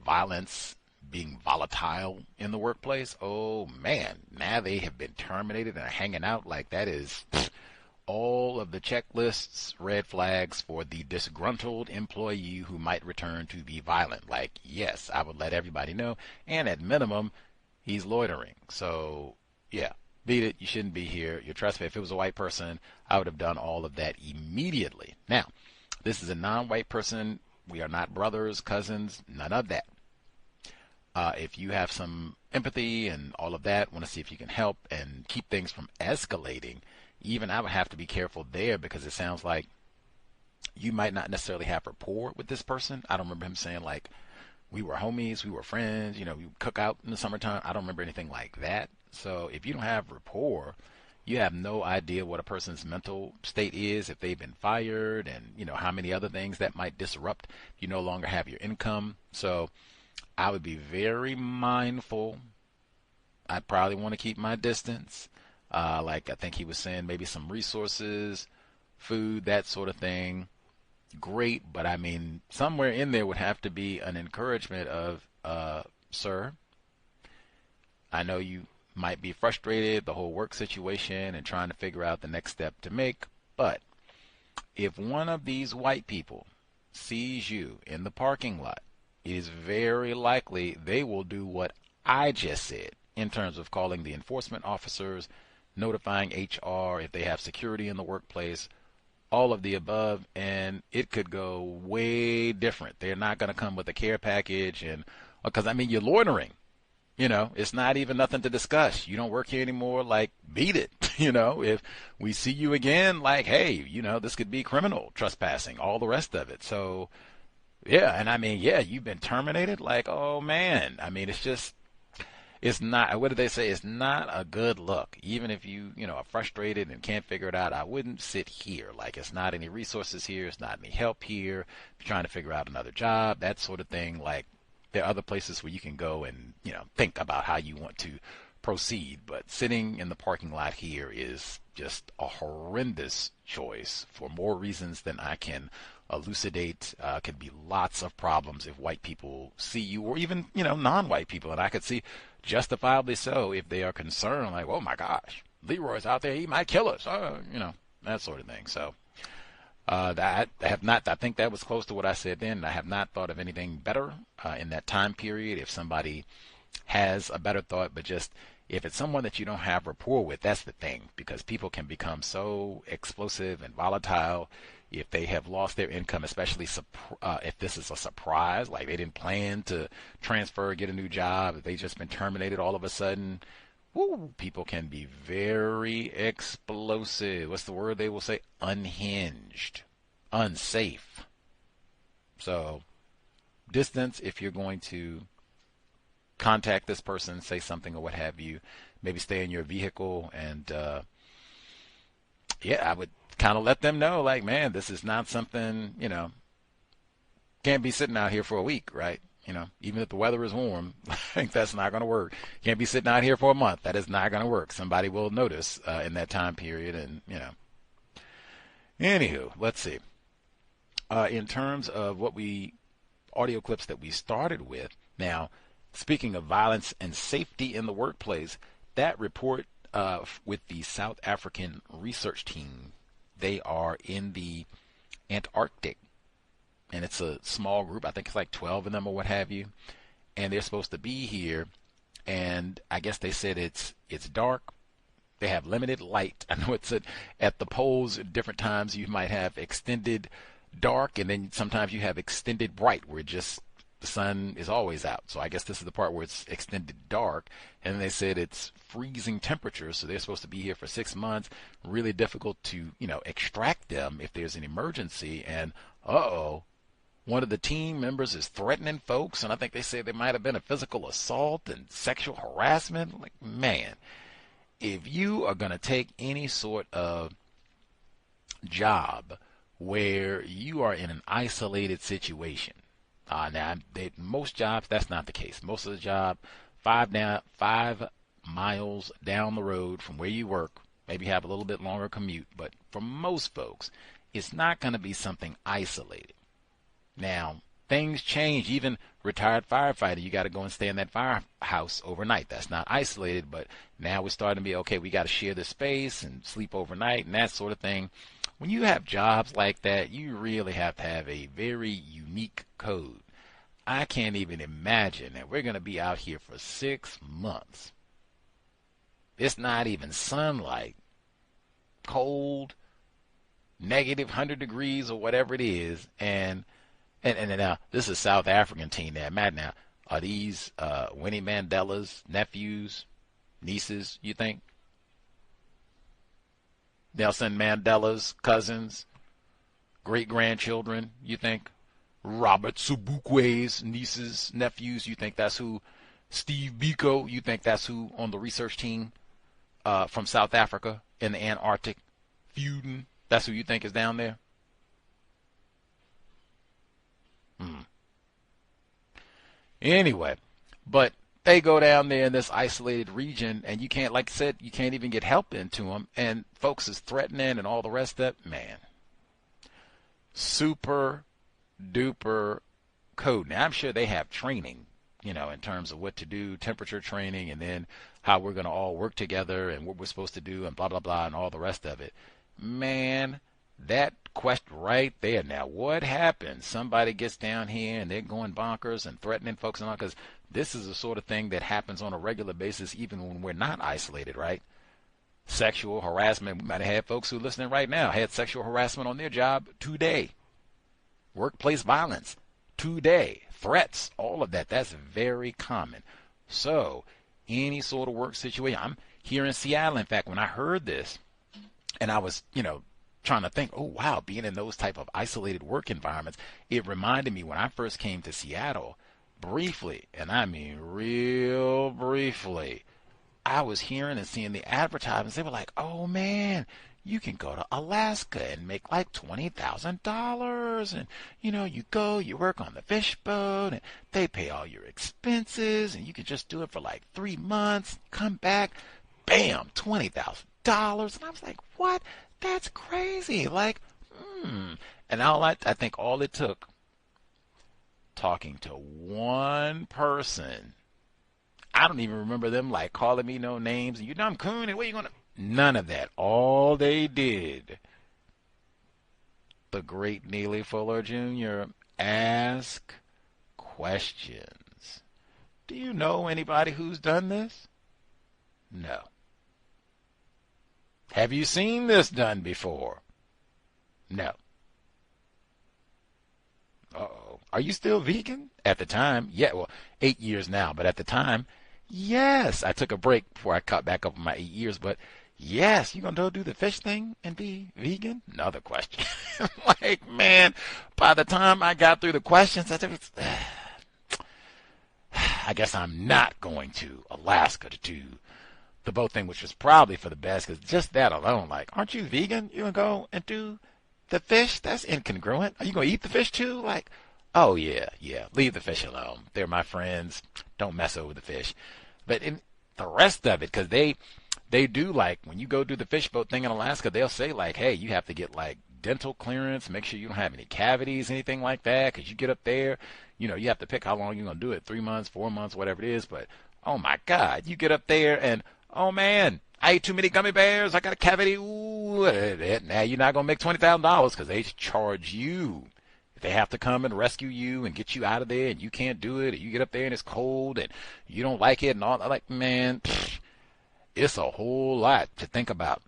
violence, being volatile in the workplace. Oh man, now they have been terminated and are hanging out. Like, that is all of the checklists, red flags for the disgruntled employee who might return to be violent. Like, yes, I would let everybody know. And at minimum, he's loitering. So yeah, beat it. You shouldn't be here. You're trespassing. If it was a white person, I would have done all of that immediately. Now, this is a non-white person. We are not brothers, cousins, none of that. If you have some empathy and all of that, want to see if you can help and keep things from escalating, even I would have to be careful there, because it sounds like you might not necessarily have rapport with this person. I don't remember him saying, like, we were homies, we were friends, we would cook out in the summertime. I don't remember anything like that. So if you don't have rapport, you have no idea what a person's mental state is, if they've been fired, and how many other things that might disrupt. You no longer have your income. So I would be very mindful. I'd probably want to keep my distance. Like I think he was saying, maybe some resources, food, that sort of thing. Great, but I mean, somewhere in there would have to be an encouragement of, sir, I know you might be frustrated, the whole work situation, and trying to figure out the next step to make, but if one of these white people sees you in the parking lot, it is very likely they will do what I just said in terms of calling the enforcement officers, notifying HR if they have security in the workplace, all of the above, and it could go way different. They're not going to come with a care package, and because I mean, you're loitering. It's not even nothing to discuss. You don't work here anymore. Like, beat it. If we see you again, like, hey, this could be criminal trespassing, all the rest of it. So yeah, and I mean, yeah, you've been terminated. Like, oh man, I mean, it's not, what did they say? It's not a good look. Even if you are frustrated and can't figure it out, I wouldn't sit here. Like, it's not any resources here. It's not any help here. If you're trying to figure out another job, that sort of thing. Like, there are other places where you can go and, think about how you want to proceed. But sitting in the parking lot here is just a horrendous choice for more reasons than I can elucidate. Could be lots of problems if white people see you, or even, non-white people. And I could see justifiably so if they are concerned, like, oh my gosh, Leroy's out there, he might kill us, that sort of thing. So I think that was close to what I said then. I have not thought of anything better in that time period. If somebody has a better thought, but just if it's someone that you don't have rapport with, that's the thing, because people can become so explosive and volatile if they have lost their income, especially if this is a surprise, like they didn't plan to transfer, get a new job, if they just been terminated all of a sudden. Woo, people can be very explosive. What's the word they will say? Unhinged, unsafe. So distance, if you're going to contact this person, say something or what have you, maybe stay in your vehicle, and I would kind of let them know, like, man, this is not something, can't be sitting out here for a week, right? Even if the weather is warm, I think that's not going to work. Can't be sitting out here for a month. That is not going to work. Somebody will notice in that time period, and, Anywho, let's see. In terms of audio clips that we started with, now, speaking of violence and safety in the workplace, that report with the South African research team, they are in the Antarctic, and it's a small group. I think it's like 12 of them or what have you, and they're supposed to be here, and I guess they said it's dark. They have limited light. I know it's at the poles at different times you might have extended dark, and then sometimes you have extended bright, where just the sun is always out. So I guess this is the part where it's extended dark. And they said it's freezing temperatures, so they're supposed to be here for 6 months. Really difficult to, extract them if there's an emergency. And one of the team members is threatening folks, and I think they say there might have been a physical assault and sexual harassment. Like, man, if you are going to take any sort of job where you are in an isolated situation. Now, most jobs, that's not the case. Most of the job, 5 miles down the road from where you work, maybe have a little bit longer commute, but for most folks, it's not going to be something isolated. Now, things change. Even retired firefighter, you got to go and stay in that firehouse overnight. That's not isolated, but now we're starting to be, okay, we got to share the space and sleep overnight and that sort of thing. When you have jobs like that, you really have to have a very unique code. I can't even imagine that we're going to be out here for 6 months. It's not even sunlight, cold, negative 100 degrees or whatever it is, and now this is a South African team there. Matt, now, are these Winnie Mandela's nephews, nieces, you think? Nelson Mandela's cousins, great-grandchildren, you think? Robert Sobukwe's nieces, nephews, you think that's who? Steve Biko, you think that's who on the research team from South Africa in the Antarctic feuding? That's who you think is down there? Anyway, but they go down there in this isolated region, and you can't, like I said, you can't even get help into them, and folks is threatening and all the rest of that. Man, super duper code. Now, I'm sure they have training, in terms of what to do, temperature training, and then how we're going to all work together and what we're supposed to do and blah, blah, blah, and all the rest of it. Man, that question right there. Now, what happens? Somebody gets down here and they're going bonkers and threatening folks and all, because this is the sort of thing that happens on a regular basis even when we're not isolated, right? Sexual harassment. We might have had folks who are listening right now had sexual harassment on their job today. Workplace violence today. Threats, all of that. That's very common. So any sort of work situation. I'm here in Seattle. In fact, when I heard this and I was, trying to think, oh, wow, being in those type of isolated work environments, it reminded me when I first came to Seattle, briefly, and I mean real briefly, I was hearing and seeing the advertisements. They were like, oh, man, you can go to Alaska and make like $20,000. And, you go, you work on the fish boat, and they pay all your expenses, and you can just do it for like 3 months, come back, bam, $20,000. And I was like, what? That's crazy. Like, And I think all it took, talking to one person, I don't even remember them like calling me no names. You dumb coon, and where you gonna? None of that. All they did, the great Neely Fuller Jr., ask questions. Do you know anybody who's done this? No. Have you seen this done before? No. Uh-oh. Are you still vegan? At the time, yeah, well, 8 years now, but at the time, yes. I took a break before I caught back up on my 8 years, but yes, you gonna do the fish thing and be vegan? Another question. Like, man, by the time I got through the questions, I guess I'm not going to Alaska to do the boat thing, which was probably for the best, because just that alone, like, aren't you vegan? You gonna go and do the fish? That's incongruent. Are you gonna eat the fish too? Like, oh yeah, leave the fish alone. They're my friends. Don't mess over the fish. But in the rest of it, because they do, like, when you go do the fish boat thing in Alaska, they'll say like, hey, you have to get like dental clearance, make sure you don't have any cavities, anything like that, because you get up there, you have to pick how long you're gonna do it, 3 months, 4 months, whatever it is. But oh my God, you get up there and, oh man, I ate too many gummy bears, I got a cavity. Ooh, now you're not going to make $20,000 because they charge you. If they have to come and rescue you and get you out of there and you can't do it, and you get up there and it's cold and you don't like it and all, like, man, it's a whole lot to think about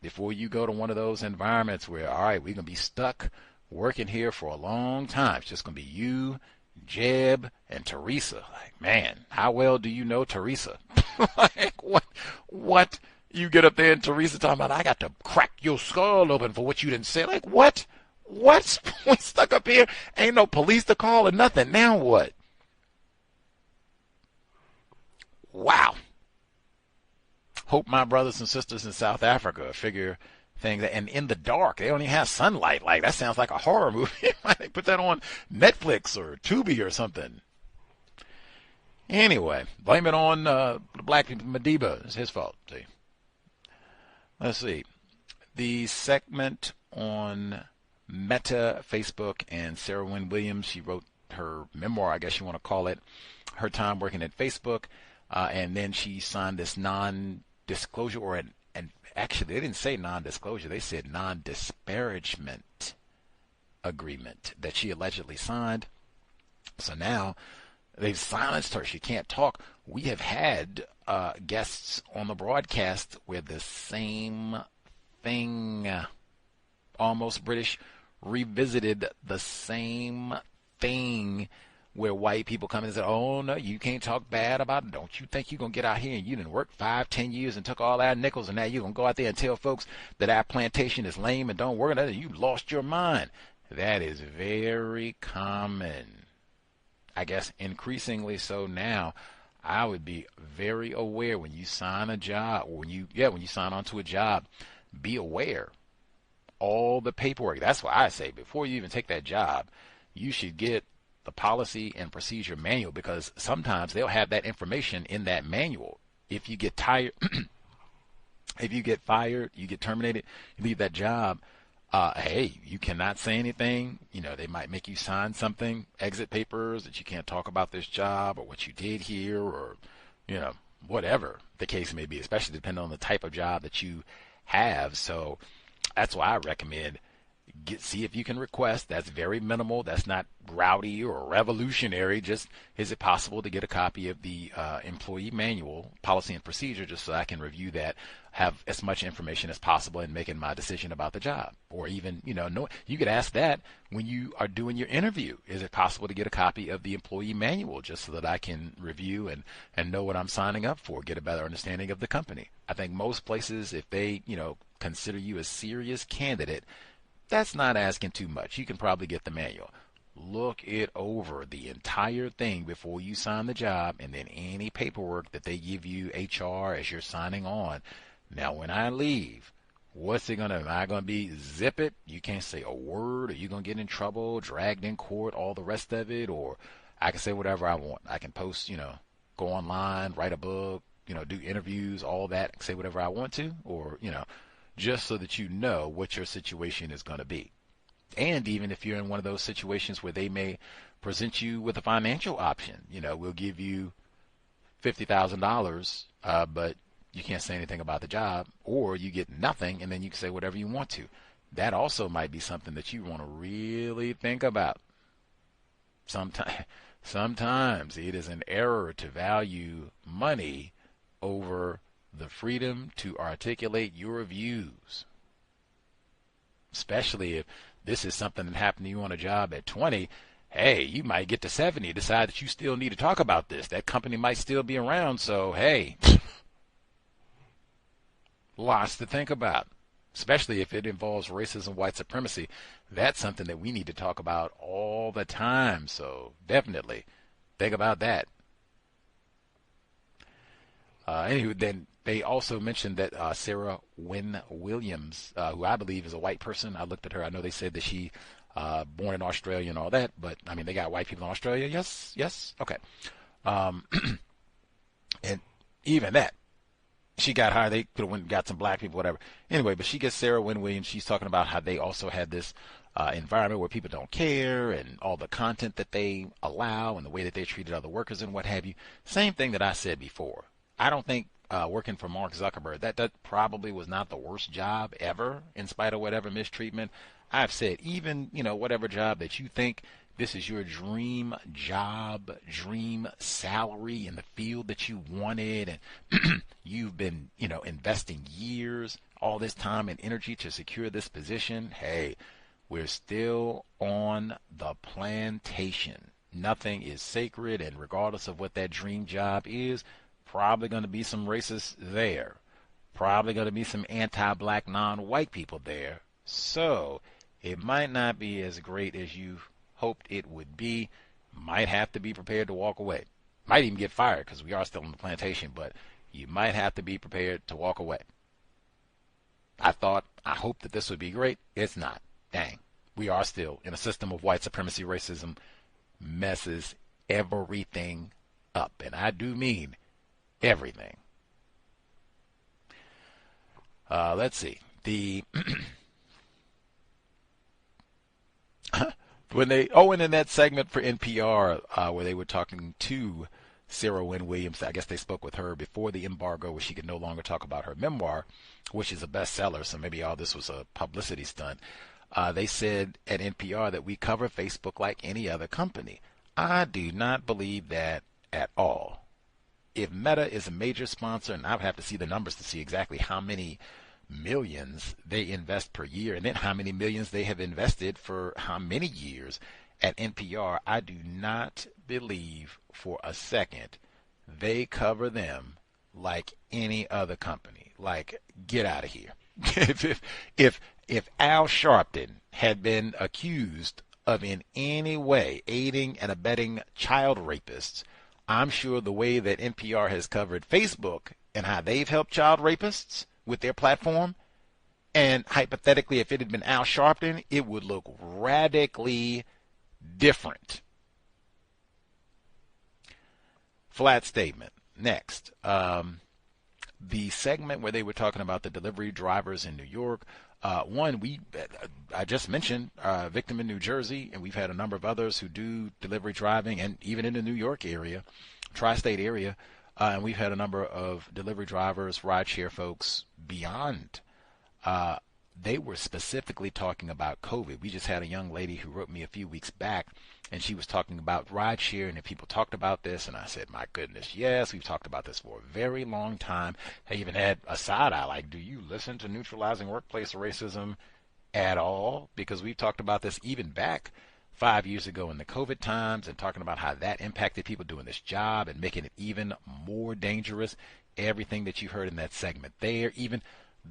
before you go to one of those environments where, all right, we're going to be stuck working here for a long time. It's just going to be you, Jeb, and Teresa. Like, man, how well do you know Teresa? Like, what? You get up there and Teresa talking about, I got to crack your skull open for what you didn't say. Like, what? What? We stuck up here? Ain't no police to call or nothing. Now what? Wow. Hope my brothers and sisters in South Africa figure thing, and in the dark. They don't even have sunlight. Like, that sounds like a horror movie. Why they put that on Netflix or Tubi or something? Anyway, blame it on the black people. Madiba. It's his fault. See. Let's see. The segment on Meta, Facebook, and Sarah Wynne Williams. She wrote her memoir, I guess you want to call it, her time working at Facebook, and then she signed this non-disclosure, and actually they didn't say non-disclosure, they said non-disparagement agreement that she allegedly signed. So now they've silenced her. She can't talk. We have had guests on the broadcast where the same thing, Almost British, revisited the same thing, where white people come in and say, oh, no, you can't talk bad about it. Don't you think you're going to get out here and you didn't work 5-10 years and took all our nickels, and now you're going to go out there and tell folks that our plantation is lame and don't work, and you lost your mind. That is very common. I guess increasingly so now. I would be very aware when you sign a job, or when you sign onto a job, be aware. All the paperwork. That's why I say before you even take that job, you should get the policy and procedure manual, because sometimes they'll have that information in that manual. If you get tired, if you get fired, you get terminated, you leave that job, hey, you cannot say anything. You know, they might make you sign something, exit papers, that you can't talk about this job or what you did here, or, you know, whatever the case may be, especially depending on the type of job that you have. So that's why I recommend see if you can request. That's very minimal. That's not rowdy or revolutionary. Just, is it possible to get a copy of the employee manual, policy and procedure, just so I can review that, have as much information as possible in making my decision about the job? Or even, you could ask that when you are doing your interview. Is it possible to get a copy of the employee manual, just so that I can review and know what I'm signing up for, get a better understanding of the company? I think most places, if they, consider you a serious candidate, that's not asking too much. You can probably get the manual. Look it over, the entire thing, before you sign the job, and then any paperwork that they give you, HR, as you're signing on. Now, when I leave, what's it am I gonna be zip it? You can't say a word, or you're gonna get in trouble, dragged in court, all the rest of it, or I can say whatever I want. I can post, go online, write a book, do interviews, all that, I can say whatever I want to, or, just so that you know what your situation is going to be. And even if you're in one of those situations where they may present you with a financial option, we'll give you $50,000, but you can't say anything about the job, or you get nothing and then you can say whatever you want to. That also might be something that you want to really think about. Sometimes it is an error to value money over the freedom to articulate your views, especially if this is something that happened to you on a job at 20. Hey, you might get to 70, decide that you still need to talk about this. That company might still be around, so hey, lots to think about, especially if it involves racism, white supremacy. That's something that we need to talk about all the time, so definitely think about that. Anywho, then they also mentioned that Sarah Wynne Williams, who I believe is a white person. I looked at her. I know they said that she born in Australia and all that, but I mean, they got white people in Australia. Yes. Okay. And even that, she got hired. They could have went and got some black people, whatever. Anyway, but she gets Sarah Wynne Williams. She's talking about how they also had this environment where people don't care, and all the content that they allow, and the way that they treated other workers and what have you. Same thing that I said before. I don't think working for Mark Zuckerberg, that probably was not the worst job ever, in spite of whatever mistreatment. I've said, even, whatever job that you think this is your dream job, dream salary in the field that you wanted, and you've been, investing years, all this time and energy to secure this position. Hey, we're still on the plantation. Nothing is sacred, and regardless of what that dream job is, probably going to be some racists there. Probably going to be some anti-black, non-white people there. So it might not be as great as you hoped it would be. Might have to be prepared to walk away. Might even get fired, because we are still on the plantation, but you might have to be prepared to walk away. I hope that this would be great. It's not. Dang. We are still in a system of white supremacy. Racism messes everything up. And I do mean everything. Let's see. And in that segment for NPR where they were talking to Sarah Wynne Williams, I guess they spoke with her before the embargo where she could no longer talk about her memoir, which is a bestseller, so maybe all this was a publicity stunt. They said at NPR that we cover Facebook like any other company. I do not believe that at all. If Meta is a major sponsor, and I would have to see the numbers to see exactly how many millions they invest per year and then how many millions they have invested for how many years at NPR, I do not believe for a second they cover them like any other company. Like, get out of here. If Al Sharpton had been accused of in any way aiding and abetting child rapists, I'm sure the way that NPR has covered Facebook and how they've helped child rapists with their platform, and hypothetically, if it had been Al Sharpton, it would look radically different. Flat statement. Next, the segment where they were talking about the delivery drivers in New York. I just mentioned a victim in New Jersey, and we've had a number of others who do delivery driving, and even in the New York area, tri-state area, and we've had a number of delivery drivers, rideshare folks beyond. They were specifically talking about COVID. We just had a young lady who wrote me a few weeks back, and she was talking about rideshare, and if people talked about this, and I said, my goodness, yes, we've talked about this for a very long time. I even had a side eye, like, do you listen to Neutralizing Workplace Racism at all? Because we've talked about this even back 5 years ago in the COVID times, and talking about how that impacted people doing this job and making it even more dangerous. Everything that you heard in that segment there, even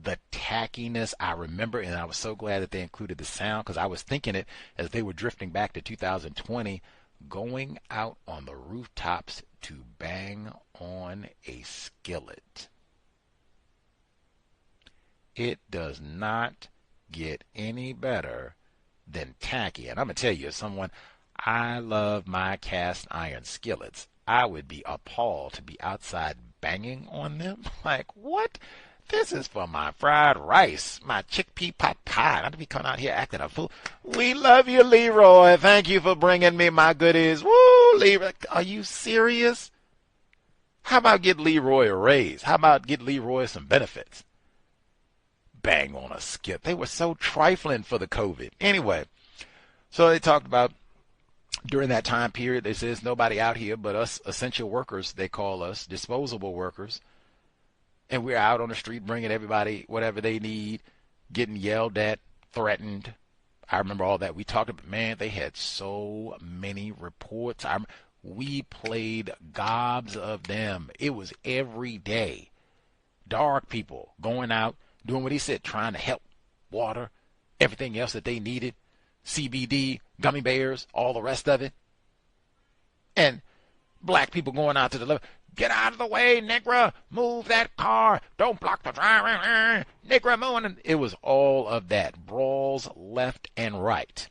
the tackiness, I remember, and I was so glad that they included the sound, because I was thinking it as they were drifting back to 2020, going out on the rooftops to bang on a skillet. It does not get any better than tacky. And I'm going to tell you, as someone, I love my cast iron skillets. I would be appalled to be outside banging on them. Like, what? This is for my fried rice, my chickpea pot pie. Not to be coming out here acting a fool. We love you, Leroy. Thank you for bringing me my goodies. Woo, Leroy. Are you serious? How about get Leroy a raise? How about get Leroy some benefits? Bang on a skip. They were so trifling for the COVID. Anyway, so they talked about during that time period, there says nobody out here but us essential workers, they call us, disposable workers. And we're out on the street bringing everybody whatever they need, getting yelled at, threatened. I remember all that. We talked about, man, they had so many reports. We played gobs of them. It was every day. Dark people going out, doing what he said, trying to help, water, everything else that they needed, CBD, gummy bears, all the rest of it. And black people going out to deliver. Get out of the way, nigger. Move that car. Don't block the drive. Nigger, moving. It was all of that. Brawls left and right.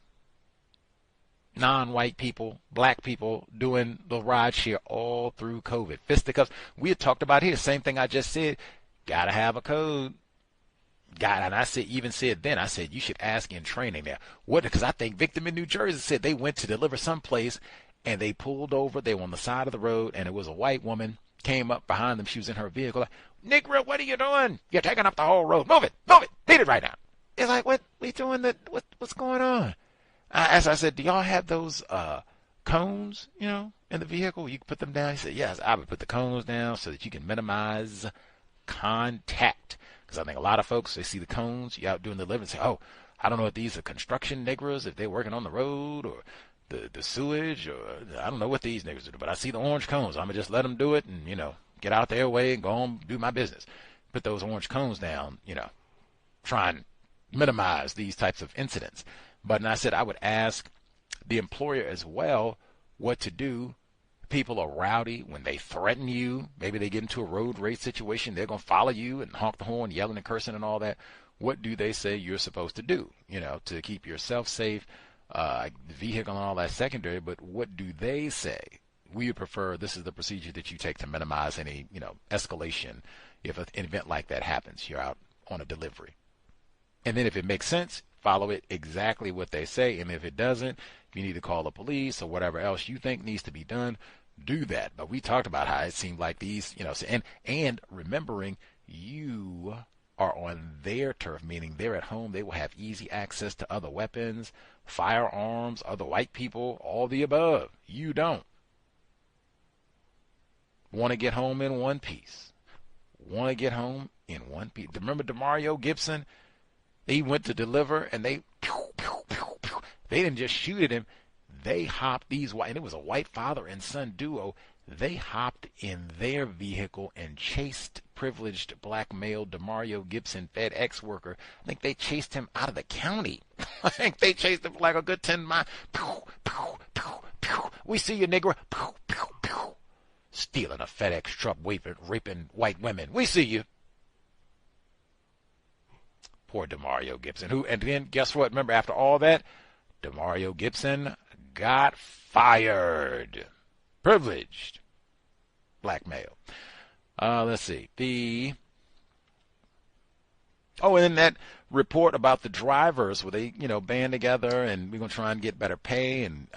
Non-white people, black people doing the ride share all through COVID. Fisticuffs. We had talked about here, same thing I just said. Got to have a code. And I said, you should ask in training there. What? Because I think victim in New Jersey said they went to deliver someplace, and they pulled over. They were on the side of the road, and it was a white woman came up behind them. She was in her vehicle. Like, Negro, what are you doing? You're taking up the whole road. Move it. Beat it right now. It's like, what? We doing that? What's going on? As I said, do y'all have those cones, in the vehicle? You can put them down. He said, yes, I would put the cones down so that you can minimize contact. Because I think a lot of folks, they see the cones, you out doing the living, and say, oh, I don't know if these are construction niggers, if they're working on the road, or the sewage, or I don't know what these niggers do, but I see the orange cones. I'm going to just let them do it and, get out their way and go on do my business. Put those orange cones down, try and minimize these types of incidents. But I said I would ask the employer as well what to do. People are rowdy when they threaten you. Maybe they get into a road rage situation. They're going to follow you and honk the horn, yelling and cursing and all that. What do they say you're supposed to do, to keep yourself safe, the vehicle and all that secondary, but what do they say? We would prefer this is the procedure that you take to minimize any, escalation if an event like that happens. You're out on a delivery. And then if it makes sense, follow it exactly what they say. And if it doesn't, if you need to call the police or whatever else you think needs to be done, do that. But we talked about how it seemed like these, and remembering you are on their turf, meaning they're at home, they will have easy access to other weapons, firearms, other white people, all the above. You don't. Want to get home in one piece. Want to get home in one piece. Remember DeMario Gibson? He went to deliver, and they didn't just shoot at him. They hopped these white, and it was a white father and son duo. They hopped in their vehicle and chased privileged black male DeMario Gibson FedEx worker. I think they chased him out of the county. I think they chased him for like a good 10 miles. We see you, nigger. Stealing a FedEx truck, raping white women. We see you. Poor DeMario Gibson. And then guess what? Remember, after all that, DeMario Gibson got fired. Privileged black male. Let's see. And then that report about the drivers where they, band together and we're going to try and get better pay and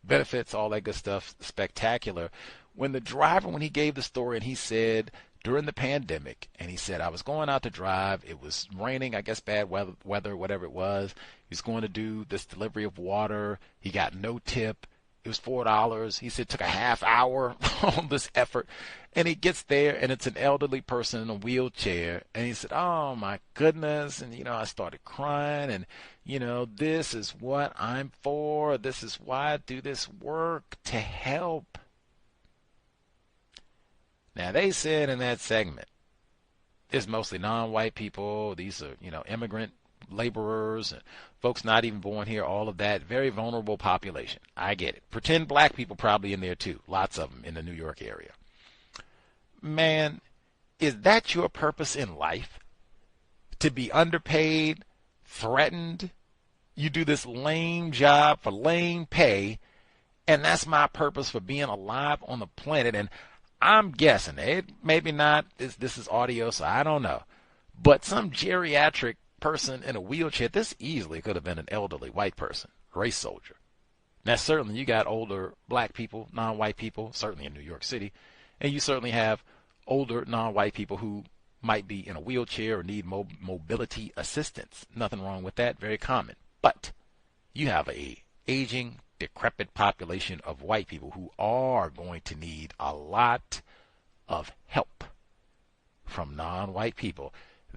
benefits, all that good stuff. Spectacular. When he gave the story and he said during the pandemic, and he said, I was going out to drive. It was raining, I guess bad weather, whatever it was. He was going to do this delivery of water. He got no tip. It was $4. He said it took a half hour on this effort. And he gets there, and it's an elderly person in a wheelchair. And he said, oh, my goodness. And, I started crying. And, this is what I'm for. This is why I do this work, to help. Now, they said in that segment, it's mostly non-white people. These are, immigrant laborers and folks not even born here, all of that. Very vulnerable population. I get it. Pretend black people probably in there too. Lots of them in the New York area. Man, is that your purpose in life? To be underpaid, threatened? You do this lame job for lame pay, and that's my purpose for being alive on the planet. And I'm guessing, maybe not, this is audio, so I don't know, but some geriatric person in a wheelchair, this easily could have been an elderly white person, race soldier. Now, certainly you got older black people, non-white people, certainly in New York City, and you certainly have older non-white people who might be in a wheelchair or need mobility assistance. Nothing wrong with that, very common. But you have a aging, decrepit population of white people who are going to need a lot of help from non-white people.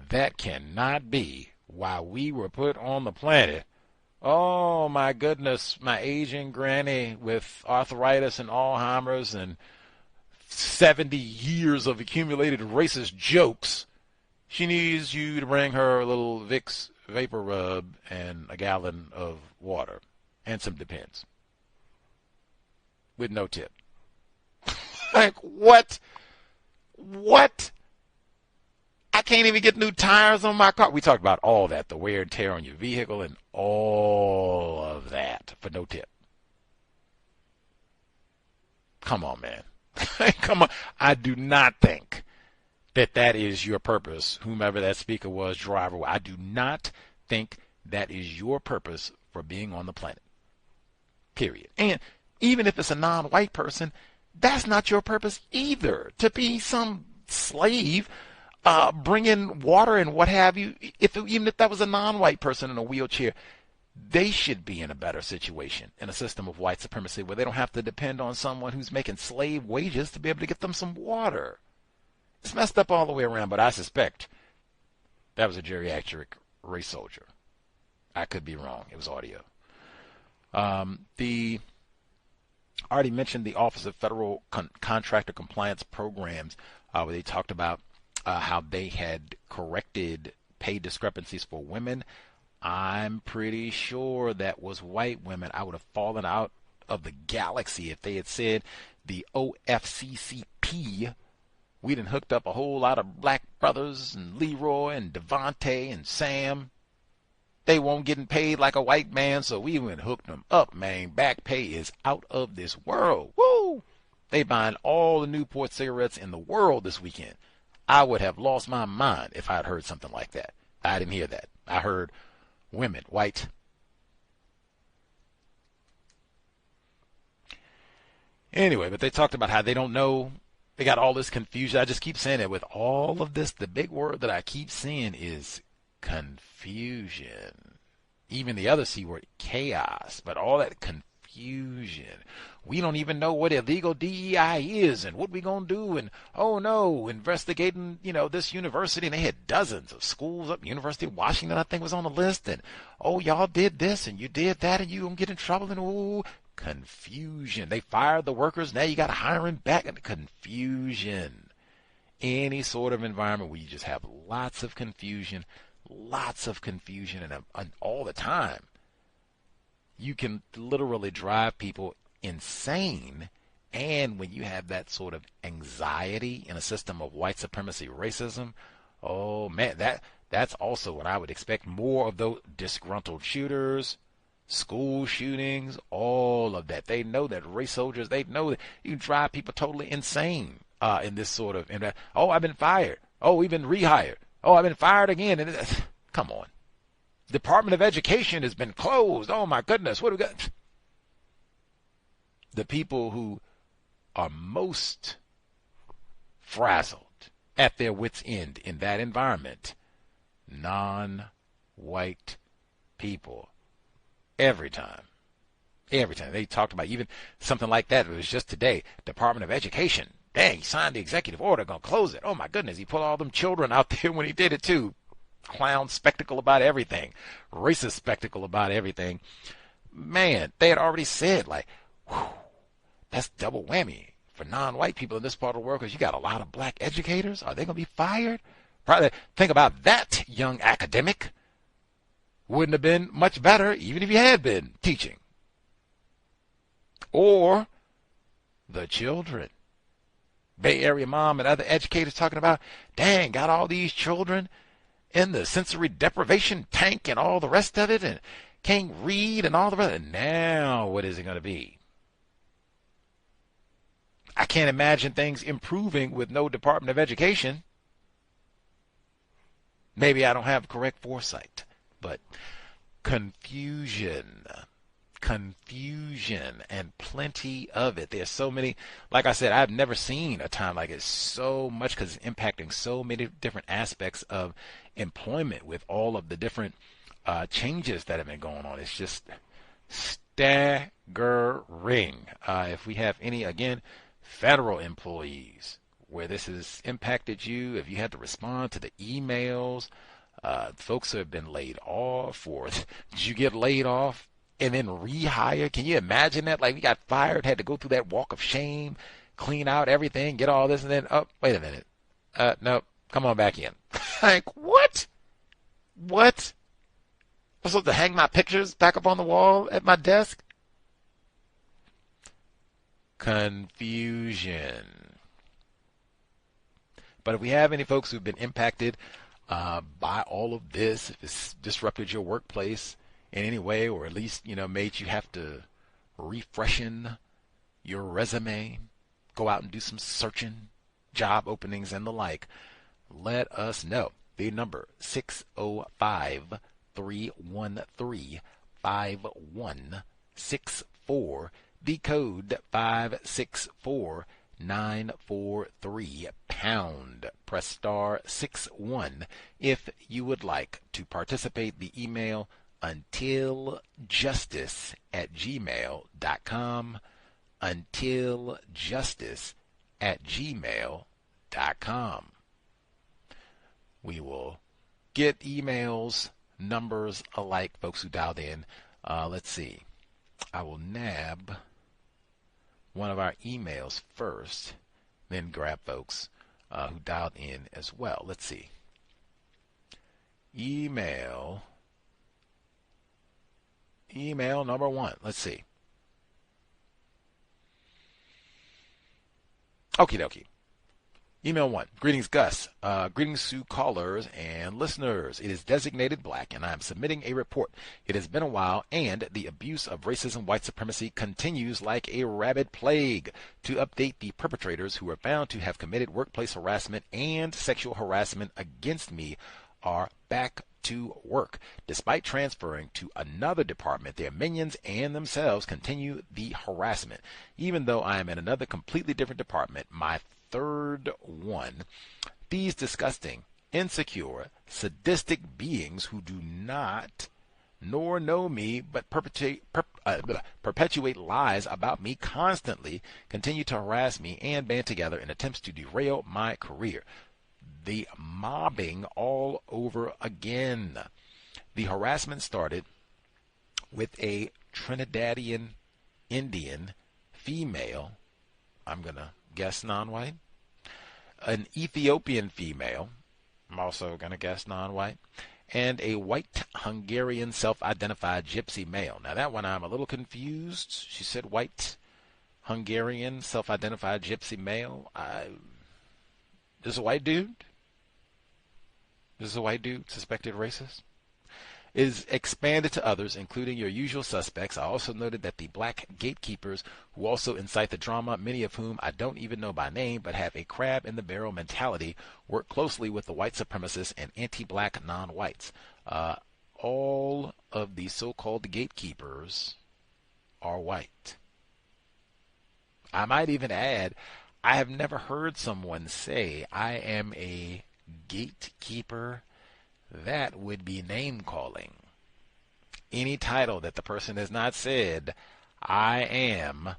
That cannot be why we were put on the planet. Oh my goodness, my aging granny with arthritis and Alzheimer's and 70 years of accumulated racist jokes. She needs you to bring her a little Vicks Vapor Rub and a gallon of water and some Depends. With no tip. Like, what? What? I can't even get new tires on my car. We talked about all that, the wear and tear on your vehicle and all of that for no tip. Come on, man. Come on. I do not think that is your purpose, whomever that speaker was, driver. I do not think that is your purpose for being on the planet. Period. And even if it's a non-white person, that's not your purpose either. To be some slave, bringing water and what have you, even if that was a non-white person in a wheelchair, they should be in a better situation in a system of white supremacy where they don't have to depend on someone who's making slave wages to be able to get them some water. It's messed up all the way around, but I suspect that was a geriatric race soldier. I could be wrong. It was audio. I already mentioned the Office of Federal Contractor Compliance Programs, where they talked about how they had corrected pay discrepancies for women. I'm pretty sure that was white women. I would have fallen out of the galaxy if they had said the OFCCP We done hooked up a whole lot of black brothers and Leroy and Devontae and Sam. They won't getting paid like a white man, so we went hooked them up, man. Back pay is out of this world. Woo! They buying all the Newport cigarettes in the world this weekend. I would have lost my mind if I'd heard something like that. I didn't hear that. I heard women, white. Anyway, but they talked about how they don't know. They got all this confusion. I just keep saying it with all of this. The big word that I keep seeing is confusion. Even the other C word, chaos. But all that confusion. We don't even know what illegal DEI is and what we going to do. And, oh, no, investigating, this university. And they had dozens of schools up. University of Washington, I think, was on the list. And, oh, y'all did this and you did that and you going to get in trouble. And, oh, confusion. They fired the workers. Now you got to hire them back. And confusion. Any sort of environment where you just have lots of confusion and all the time. You can literally drive people insane. And when you have that sort of anxiety in a system of white supremacy racism, oh man, that's also what I would expect. More of those disgruntled shooters, school shootings, all of that. They know that race soldiers, they know that you can drive people totally insane in this sort of, oh, I've been fired. Oh, we've been rehired. Oh, I've been fired again. And come on. Department of Education has been closed. Oh, my goodness. What do we got? The people who are most frazzled, at their wits' end in that environment, non-white people. Every time. They talked about even something like that. It was just today. Department of Education. Dang, he signed the executive order, gonna close it. Oh my goodness, he put all them children out there when he did it too. Clown spectacle about everything. Racist spectacle about everything. Man, they had already said, like, whew, that's double whammy for non-white people in this part of the world because you got a lot of black educators. Are they gonna be fired? Probably think about that, young academic. Wouldn't have been much better even if you had been teaching. Or the children. Bay Area mom and other educators talking about, dang, got all these children in the sensory deprivation tank and all the rest of it and can't read and all the rest. And now what is it going to be? I can't imagine things improving with no Department of Education. Maybe I don't have correct foresight, but confusion and plenty of it. There's so many, like I said, I've never seen a time like it so much because it's impacting so many different aspects of employment with all of the different changes that have been going on. It's just staggering. If we have any, again, federal employees where this has impacted you, if you had to respond to the emails, folks who have been laid off, or did you get laid off and then rehire? Can you imagine that? Like, we got fired, had to go through that walk of shame, clean out everything, get all this, and then, oh, wait a minute. No, come on back in. Like, what? What? I'm supposed to hang my pictures back up on the wall at my desk? Confusion. But if we have any folks who've been impacted by all of this, if it's disrupted your workplace in any way, or at least, made you have to refreshen your resume, go out and do some searching, job openings and the like, let us know. The number 605-313-5164. The code 564943 pound. Press star 61 if you would like to participate. The email untiljustice@gmail.com. untiljustice@gmail.com. We will get emails, numbers alike, folks who dialed in. Let's see. I will nab one of our emails first, then grab folks who dialed in as well. Let's see. Email number one. Let's see. Okie dokie. Email 1. Greetings, Gus. Greetings to callers and listeners. It is designated black, and I am submitting a report. It has been a while, and the abuse of racism, white supremacy continues like a rabid plague. To update the perpetrators who are found to have committed workplace harassment and sexual harassment against me are back to work. Despite transferring to another department, their minions and themselves continue the harassment. Even though I am in another completely different department, my third one, these disgusting, insecure, sadistic beings who do not nor know me but perpetuate lies about me constantly continue to harass me and band together in attempts to derail my career. The mobbing all over again. The harassment started with a Trinidadian Indian female, I'm going to guess non-white, an Ethiopian female, I'm also going to guess non-white, and a white Hungarian self-identified gypsy male. Now that one I'm a little confused. She said white Hungarian self-identified gypsy male. This is a white dude? This is a white dude suspected racist? Is expanded to others, including your usual suspects. I also noted that the black gatekeepers who also incite the drama, many of whom I don't even know by name, but have a crab-in-the-barrel mentality, work closely with the white supremacists and anti-black non-whites. All of the so-called gatekeepers are white. I might even add, I have never heard someone say, I am a gatekeeper. That would be name calling. Any title that the person has not said, I am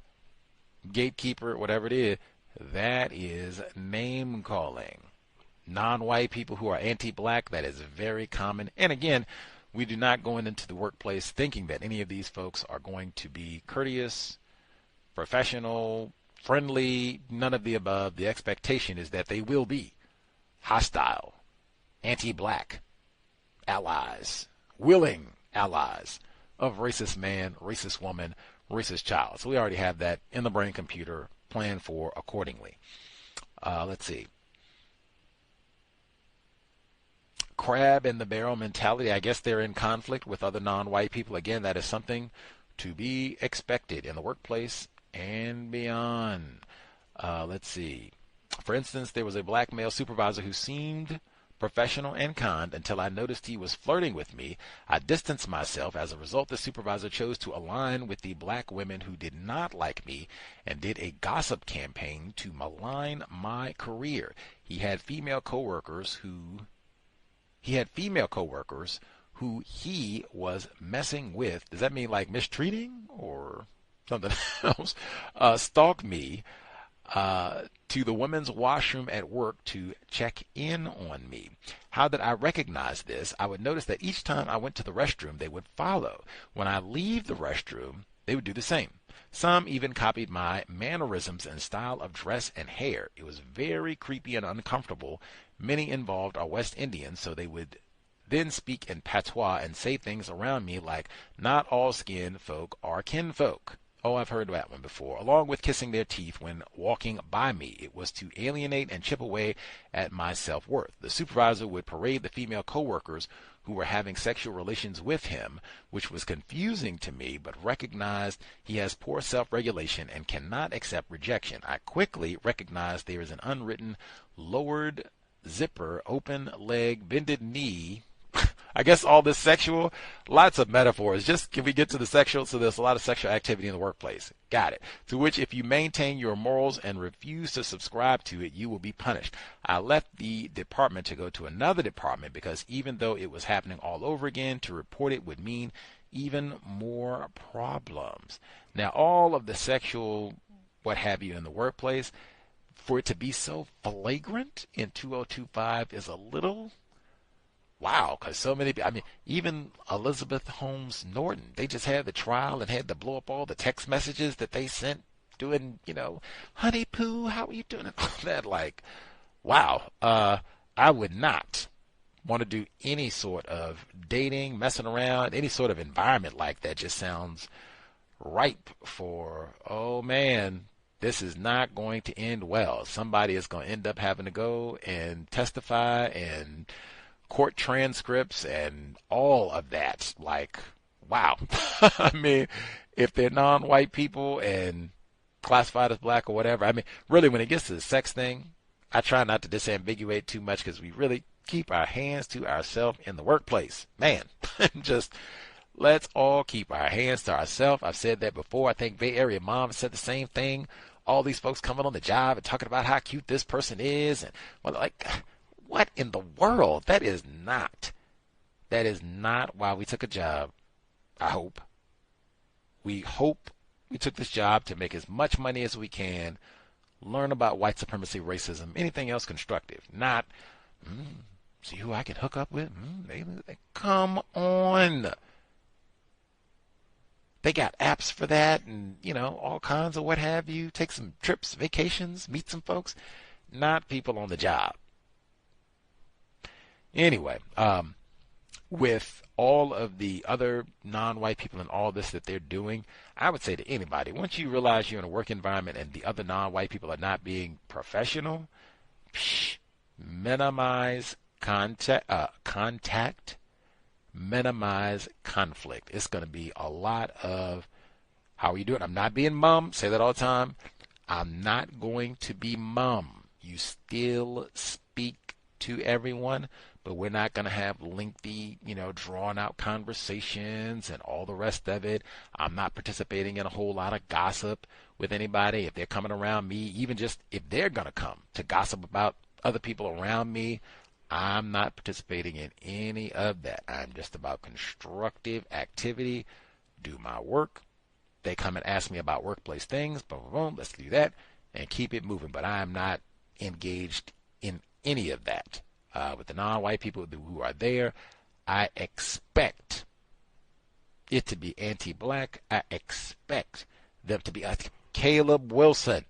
gatekeeper, whatever it is, that is name calling. Non-white people who are anti-black, that is very common. And again, we do not go into the workplace thinking that any of these folks are going to be courteous, professional, friendly, none of the above. The expectation is that they will be hostile, anti-black allies, willing allies of racist man, racist woman, racist child. So we already have that in the brain computer planned for accordingly. Let's see. Crab in the barrel mentality. I guess they're in conflict with other non-white people. Again, that is something to be expected in the workplace and beyond. Let's see. For instance, there was a black male supervisor who seemed professional and kind until I noticed he was flirting with me. I distanced myself. As a result, the supervisor chose to align with the black women who did not like me and did a gossip campaign to malign my career. He had female coworkers who he was messing with. Does that mean like mistreating or something else? Stalked me to the women's washroom at work to check in on me. How did I recognize this? I would notice that each time I went to the restroom, they would follow. When I leave the restroom, they would do the same. Some even copied my mannerisms and style of dress and hair. It was very creepy and uncomfortable. Many involved are West Indians, so they would then speak in patois and say things around me like, not all skin folk are kinfolk. Oh, I've heard that one before. Along with kissing their teeth when walking by me. It was to alienate and chip away at my self-worth. The supervisor would parade the female coworkers who were having sexual relations with him, which was confusing to me, but recognized he has poor self-regulation and cannot accept rejection. I quickly recognized there is an unwritten lowered zipper, open leg, bended knee. I guess all this sexual, lots of metaphors. Just can we get to the sexual? So there's a lot of sexual activity in the workplace. Got it. To which if you maintain your morals and refuse to subscribe to it, you will be punished. I left the department to go to another department because even though it was happening all over again, to report it would mean even more problems. Now, all of the sexual what have you in the workplace, for it to be so flagrant in 2025 is a little... wow, because so many, I mean, even Elizabeth Holmes Norton, they just had the trial and had to blow up all the text messages that they sent doing, honey poo, how are you doing? And all that, like, wow. I would not want to do any sort of dating, messing around, any sort of environment like that. Just sounds ripe for, oh man, this is not going to end well. Somebody is going to end up having to go and testify and court transcripts and all of that. Like, wow. I mean, if they're non-white people and classified as black or whatever, I mean, really, when it gets to the sex thing, I try not to disambiguate too much because we really keep our hands to ourselves in the workplace. Man, just let's all keep our hands to ourselves. I've said that before. I think Bay Area Mom said the same thing. All these folks coming on the job and talking about how cute this person is. And, well, like, what in the world? That is not why we took a job, I hope. We hope we took this job to make as much money as we can, learn about white supremacy, racism, anything else constructive. Not, see who I can hook up with? Come on. They got apps for that and, all kinds of what have you. Take some trips, vacations, meet some folks. Not people on the job. Anyway, with all of the other non-white people and all this that they're doing, I would say to anybody, once you realize you're in a work environment and the other non-white people are not being professional, minimize contact, minimize conflict. It's going to be a lot of, how are you doing? I'm not being mum. Say that all the time. I'm not going to be mum. You still speak to everyone, but we're not going to have lengthy, drawn out conversations and all the rest of it. I'm not participating in a whole lot of gossip with anybody. If they're coming around me, even just if they're going to come to gossip about other people around me, I'm not participating in any of that. I'm just about constructive activity, do my work. They come and ask me about workplace things, boom, boom, boom, let's do that, and keep it moving. But I'm not engaged in any of that. With the non-white people who are there, I expect it to be anti-black. I expect them to be Caleb Wilson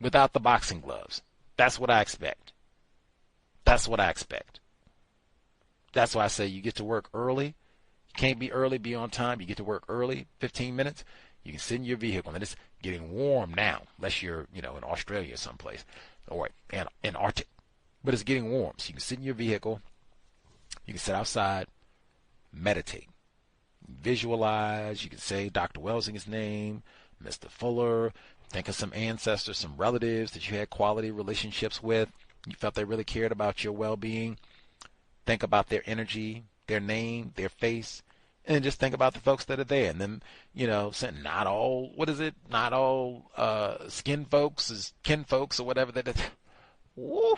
without the boxing gloves. That's what I expect. That's what I expect. That's why I say you get to work early. You can't be early, be on time. You get to work early, 15 minutes. You can sit in your vehicle, and it's getting warm now, unless you're, in Australia or someplace, or in Arctic. But it's getting warm, so you can sit in your vehicle. You can sit outside, meditate, visualize. You can say Dr. Welsing's name, Mr. Fuller. Think of some ancestors, some relatives that you had quality relationships with. You felt they really cared about your well-being. Think about their energy, their name, their face, and just think about the folks that are there. And then, not all skin folks is kin folks or whatever that is. Woo,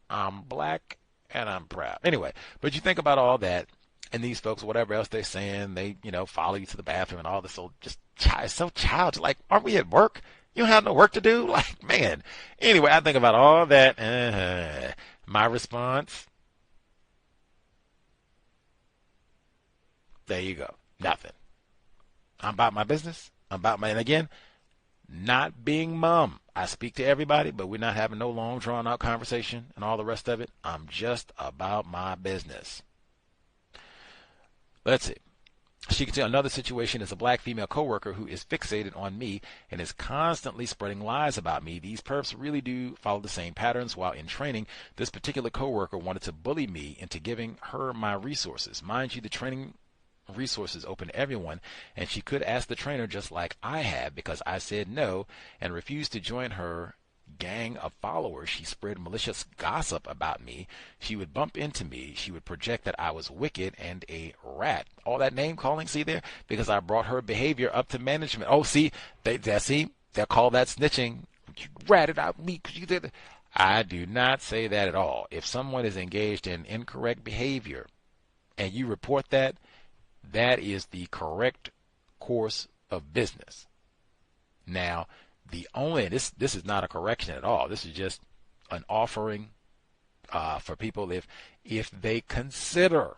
I'm black and I'm proud. Anyway, but you think about all that, and these folks, whatever else they're saying, they, follow you to the bathroom and all this. So just so childish. Like, aren't we at work? You don't have no work to do? Like, man. Anyway, I think about all that. My response, there you go. Nothing. I'm about my business. And again, not being mum. I speak to everybody, but we're not having no long, drawn-out conversation and all the rest of it. I'm just about my business. Let's see. She can tell another situation is a black female coworker who is fixated on me and is constantly spreading lies about me. These perps really do follow the same patterns. While in training, this particular coworker wanted to bully me into giving her my resources. Mind you, the training resources open to everyone, and she could ask the trainer just like I have, because I said no and refused to join her gang of followers. She spread malicious gossip about me. She would bump into me. She would project that I was wicked and a rat. All that name calling, see there? Because I brought her behavior up to management. Oh, see, they'll call that snitching. You ratted out me because you did it. I do not say that at all. If someone is engaged in incorrect behavior and you report that, that is the correct course of business. Now, this is not a correction at all. This is just an offering for people if they consider,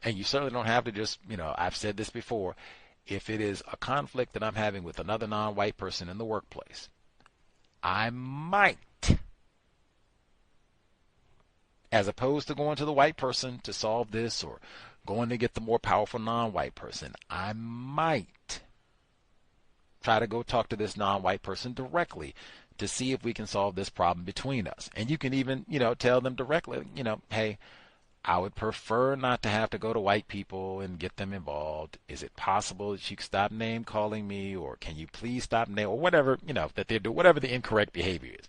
and you certainly don't have to just, I've said this before, if it is a conflict that I'm having with another non-white person in the workplace, I might, as opposed to going to the white person to solve this or going to get the more powerful non-white person, I might try to go talk to this non-white person directly to see if we can solve this problem between us. And you can even, tell them directly, hey, I would prefer not to have to go to white people and get them involved. Is it possible that you could stop name calling me, or can you please stop name, or whatever, that they're doing, whatever the incorrect behavior is.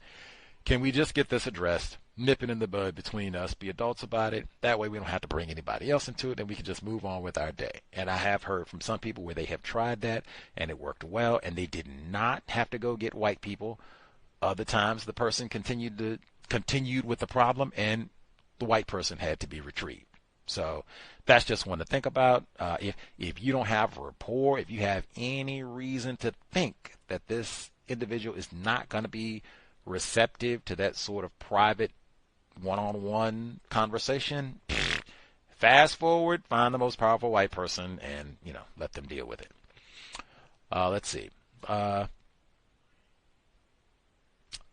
Can we just get this addressed, nip it in the bud between us, be adults about it? That way we don't have to bring anybody else into it, and we can just move on with our day. And I have heard from some people where they have tried that, and it worked well, and they did not have to go get white people. Other times the person continued with the problem, and the white person had to be retrieved. So that's just one to think about. If you don't have rapport, if you have any reason to think that this individual is not going to be receptive to that sort of private one-on-one conversation, fast forward, find the most powerful white person and, let them deal with it. Let's see.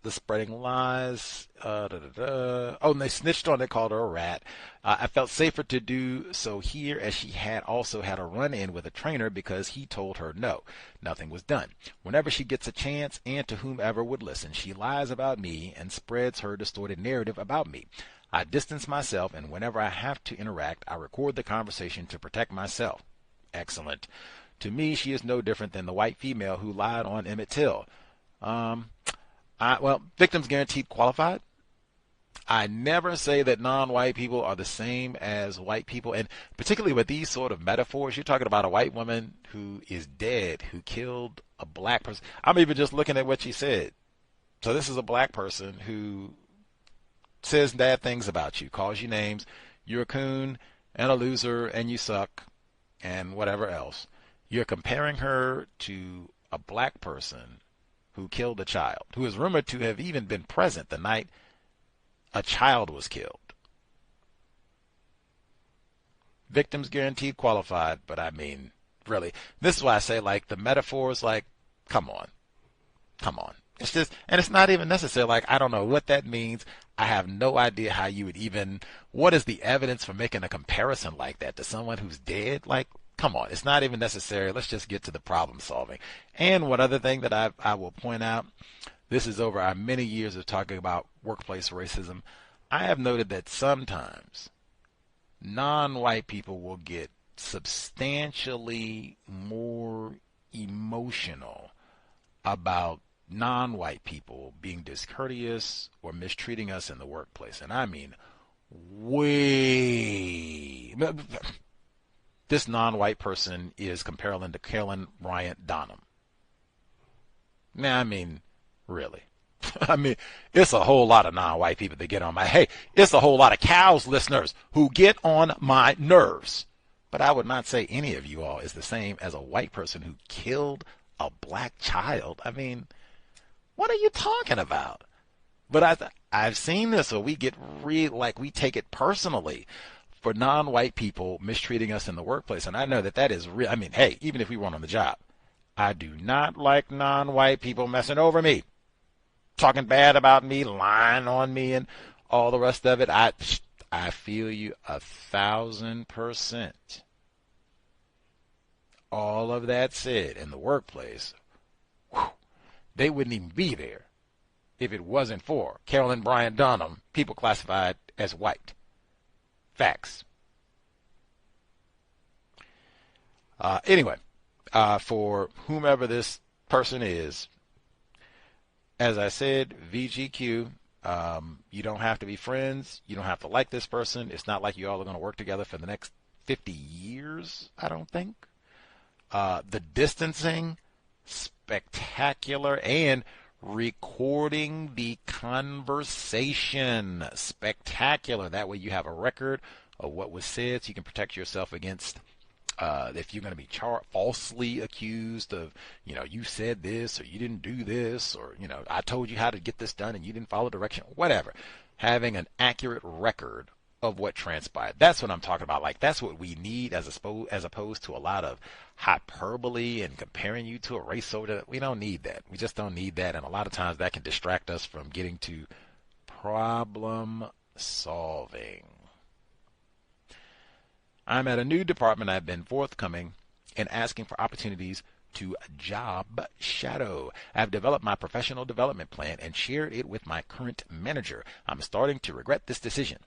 The spreading lies. Oh, and they snitched on it, called her a rat. I felt safer to do so here, as she had also had a run-in with a trainer because he told her no. Nothing was done. Whenever she gets a chance, and to whomever would listen, she lies about me and spreads her distorted narrative about me. I distance myself, and whenever I have to interact, I record the conversation to protect myself. Excellent. To me, she is no different than the white female who lied on Emmett Till. Victims guaranteed qualified. I never say that non-white people are the same as white people, and particularly with these sort of metaphors, you're talking about a white woman who is dead, who killed a black person. I'm even just looking at what she said. So this is a black person who says bad things about you, calls you names, you're a coon and a loser and you suck and whatever else. You're comparing her to a black person who killed a child, who is rumored to have even been present the night a child was killed. Victims guaranteed qualified, but I mean, really, this is why I say, the metaphors, come on. It's just, and it's not even necessary. I don't know what that means. I have no idea how you would even, what is the evidence for making a comparison like that to someone who's dead? Come on, it's not even necessary. Let's just get to the problem solving. And one other thing that I will point out, this is over our many years of talking about workplace racism. I have noted that sometimes non-white people will get substantially more emotional about non-white people being discourteous or mistreating us in the workplace. And I mean, way. This non-white person is comparing to Carolyn Bryant Donham. Now, I mean, really. I mean, it's a whole lot of non-white people that get on my, hey, it's a whole lot of cows listeners who get on my nerves. But I would not say any of you all is the same as a white person who killed a black child. I mean, what are you talking about? But I've seen this, so we get we take it personally for non-white people mistreating us in the workplace. And I know that is real. I mean, hey, even if we weren't on the job, I do not like non-white people messing over me, talking bad about me, lying on me, and all the rest of it. I feel you 1,000%. All of that said, in the workplace, they wouldn't even be there if it wasn't for Carolyn Bryant Donham, people classified as white. Facts. Anyway, for whomever this person is, as I said, VGQ, you don't have to be friends. You don't have to like this person. It's not like you all are going to work together for the next 50 years, I don't think. The distancing, spectacular, and recording the conversation, spectacular. That way you have a record of what was said, so you can protect yourself against if you're going to be falsely accused of, you said this, or you didn't do this, or, I told you how to get this done and you didn't follow direction, whatever. Having an accurate record of what transpired. That's what I'm talking about. That's what we need as opposed to a lot of hyperbole and comparing you to a race soldier. We don't need that. We just don't need that. And a lot of times that can distract us from getting to problem solving. I'm at a new department. I've been forthcoming in asking for opportunities to job shadow. I've developed my professional development plan and shared it with my current manager. I'm starting to regret this decision.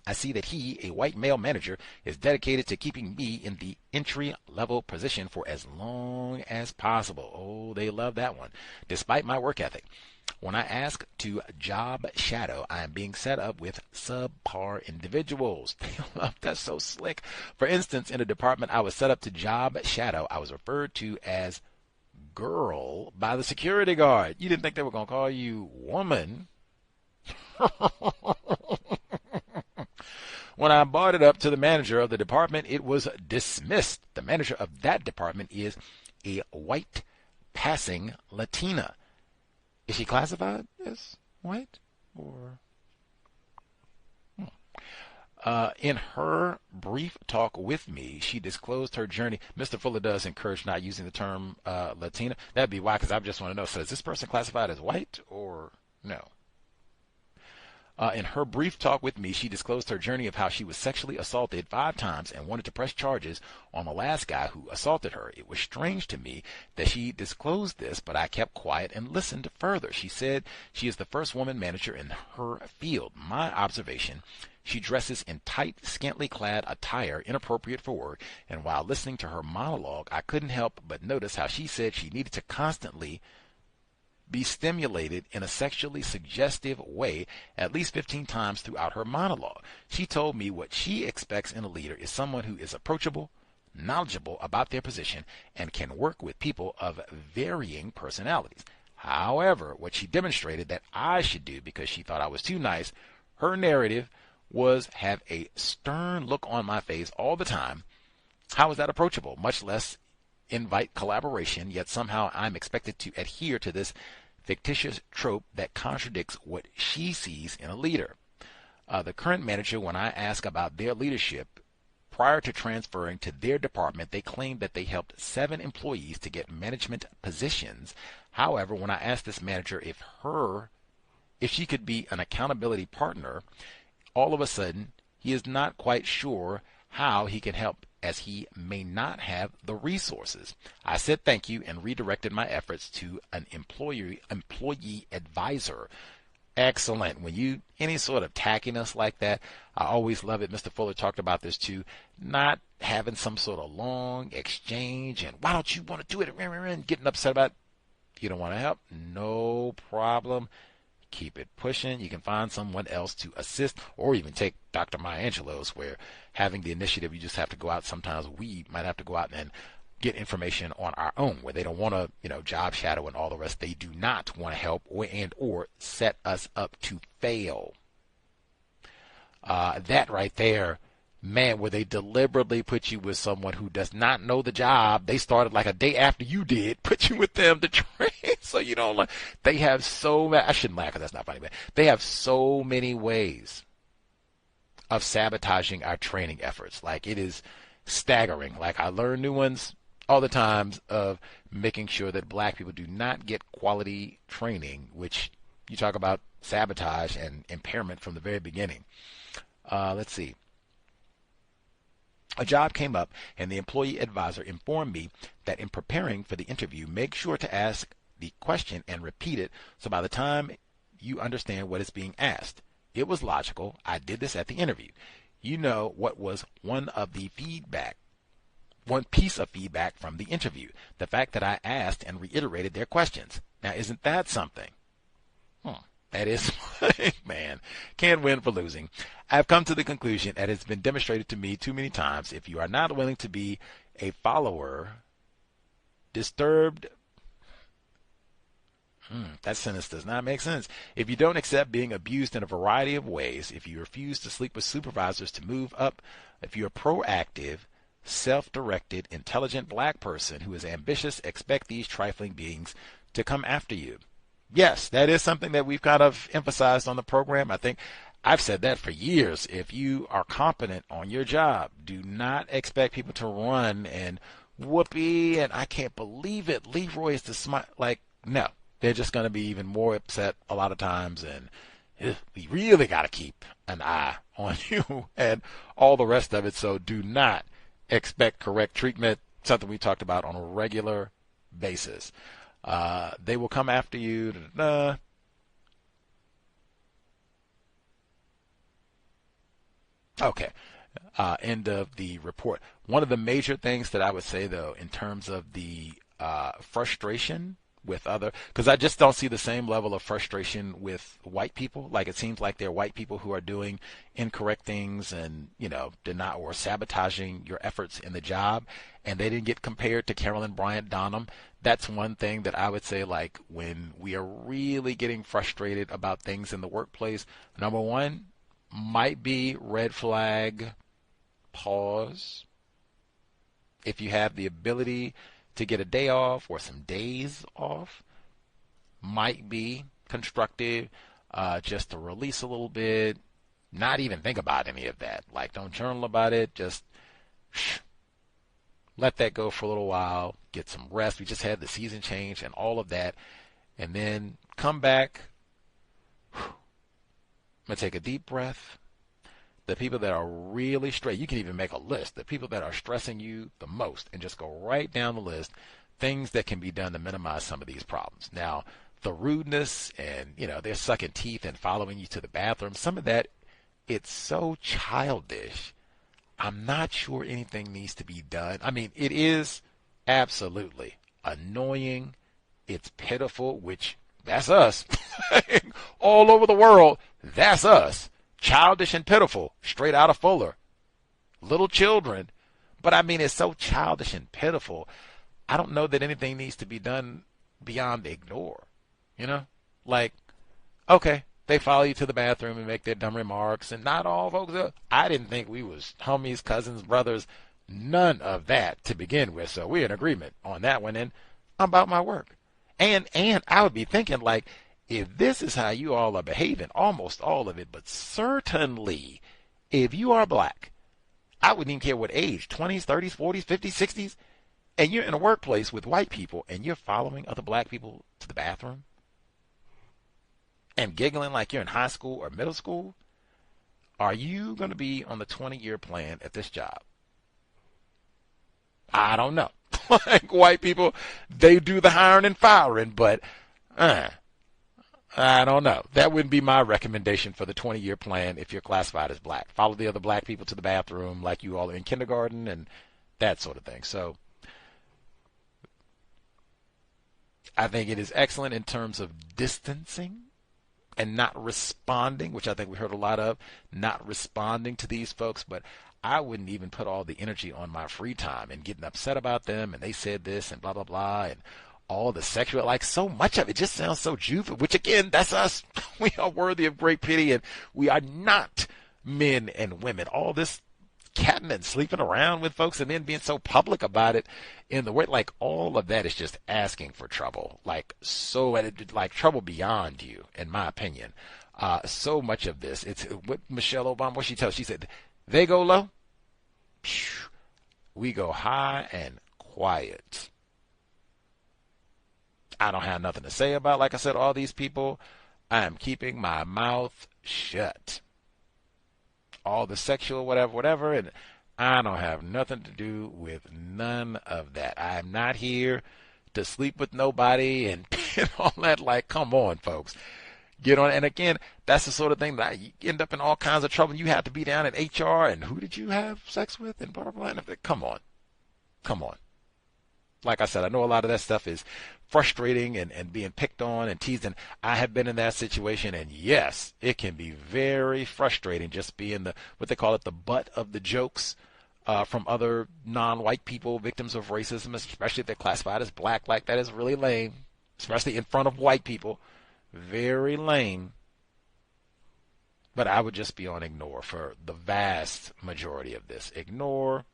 I see that he, a white male manager, is dedicated to keeping me in the entry-level position for as long as possible. Oh, they love that one. Despite my work ethic. When I ask to job shadow, I am being set up with subpar individuals. They love that, so slick. For instance, in a department I was set up to job shadow, I was referred to as girl by the security guard. You didn't think they were going to call you woman. When I brought it up to the manager of the department, it was dismissed. The manager of that department is a white passing Latina. Is she classified as white? Or in her brief talk with me, she disclosed her journey. Mr. Fuller does encourage not using the term Latina. That'd be why, because I just want to know, so is this person classified as white or no? In her brief talk with me, she disclosed her journey of how she was sexually assaulted 5 times and wanted to press charges on the last guy who assaulted her. It was strange to me that she disclosed this, but I kept quiet and listened further. She said she is the first woman manager in her field. My observation, she dresses in tight, scantily clad attire inappropriate for work, and while listening to her monologue, I couldn't help but notice how she said she needed to constantly be stimulated in a sexually suggestive way at least 15 times throughout her monologue. She told me what she expects in a leader is someone who is approachable, knowledgeable about their position, and can work with people of varying personalities. However, what she demonstrated that I should do because she thought I was too nice, her narrative was have a stern look on my face all the time. How is that approachable? Much less invite collaboration, yet somehow I'm expected to adhere to this fictitious trope that contradicts what she sees in a leader. The current manager, when I ask about their leadership, prior to transferring to their department, they claimed that they helped 7 employees to get management positions. However, when I asked this manager if she could be an accountability partner, all of a sudden, he is not quite sure how he can help, as he may not have the resources. I said thank you and redirected my efforts to an employee advisor. Excellent. When you any sort of tackiness like that, I always love it. Mr. Fuller talked about this too. Not having some sort of long exchange and why don't you want to do it and getting upset about it. You don't want to help? No problem. Keep it pushing. You can find someone else to assist, or even take Dr. Maya Angelou's, where having the initiative, you just have to go out. Sometimes we might have to go out and get information on our own, where they don't want to, job shadow and all the rest. They do not want to help or set us up to fail. That right there, man, where they deliberately put you with someone who does not know the job. They started like a day after you did, put you with them to train. So you don't like, they have so many, I shouldn't laugh because that's not funny, but they have so many ways of sabotaging our training efforts. Like, it is staggering. Like, I learn new ones all the times of making sure that black people do not get quality training, which you talk about sabotage and impairment from the very beginning. Let's see. A job came up, and the employee advisor informed me that in preparing for the interview, make sure to ask the question and repeat it so by the time you understand what is being asked. It was logical. I did this at the interview. You know what was one piece of feedback from the interview? The fact that I asked and reiterated their questions. Now, isn't that something? That is, man, can't win for losing. I've come to the conclusion that it's been demonstrated to me too many times. If you are not willing to be a follower, disturbed, that sentence does not make sense. If you don't accept being abused in a variety of ways, if you refuse to sleep with supervisors to move up, if you're a proactive, self-directed, intelligent black person who is ambitious, expect these trifling beings to come after you. Yes, that is something that we've kind of emphasized on the program. I think I've said that for years. If you are competent on your job, do not expect people to run and whoopee and I can't believe it, Leroy is the smart. Like, no, they're just going to be even more upset a lot of times, and we really got to keep an eye on you and all the rest of it. So do not expect correct treatment, something we talked about on a regular basis. They will come after you. Okay. End of the report. One of the major things that I would say, though, in terms of the frustration with other, because I just don't see the same level of frustration with white people. Like, it seems like they're white people who are doing incorrect things and, deny or sabotaging your efforts in the job, and they didn't get compared to Carolyn Bryant Donham. That's one thing that I would say, like, when we are really getting frustrated about things in the workplace, number one might be red flag, pause. If you have the ability to get a day off or some days off, might be constructive, just to release a little bit, not even think about any of that. Like, don't journal about it, just let that go for a little while, get some rest. We just had the season change and all of that, and then come back. I'm going to take a deep breath. The people that are really you can even make a list. The people that are stressing you the most, and just go right down the list, things that can be done to minimize some of these problems. Now, the rudeness and, they're sucking teeth and following you to the bathroom, some of that, it's so childish. I'm not sure anything needs to be done. I mean, it is absolutely annoying. It's pitiful, which that's us. All over the world, that's us. Childish and pitiful, straight out of Fuller. Little children. But I mean, it's so childish and pitiful. I don't know that anything needs to be done beyond ignore. Like, okay, they follow you to the bathroom and make their dumb remarks, and not all folks I didn't think we was homies, cousins, brothers, none of that to begin with. So we're in agreement on that one, and I'm about my work. And I would be thinking, like, if this is how you all are behaving, almost all of it, but certainly if you are black, I wouldn't even care what age, 20s, 30s, 40s, 50s, 60s, and you're in a workplace with white people and you're following other black people to the bathroom and giggling like you're in high school or middle school, are you going to be on the 20-year plan at this job? I don't know. Like, white people, they do the hiring and firing, but I don't know. That wouldn't be my recommendation for the 20-year plan if you're classified as black. Follow the other black people to the bathroom like you all are in kindergarten and that sort of thing. So I think it is excellent in terms of distancing and not responding, which I think we heard a lot of, not responding to these folks. But I wouldn't even put all the energy on my free time and getting upset about them and they said this and blah, blah, blah, and all the sexual, like, so much of it just sounds so juvenile, which again, that's us. We are worthy of great pity, and we are not men and women. All this catting and sleeping around with folks and then being so public about it in the way, like, all of that is just asking for trouble. Like, like trouble beyond you, in my opinion. So much of this, it's what Michelle Obama, what she tells, she said, they go low, we go high and quiet. I don't have nothing to say about, like I said, all these people. I am keeping my mouth shut. All the sexual whatever, and I don't have nothing to do with none of that. I am not here to sleep with nobody and all that. Like, come on, folks. Get on. And again, that's the sort of thing that you end up in all kinds of trouble. You have to be down in HR, and who did you have sex with, and blah, blah, blah. And come on. Like I said, I know a lot of that stuff is frustrating and being picked on and teased, and I have been in that situation, and yes, it can be very frustrating just being what they call it, the butt of the jokes from other non-white people, victims of racism, especially if they're classified as black. Like, that is really lame, especially in front of white people. Very lame. But I would just be on ignore for the vast majority of this. Ignore,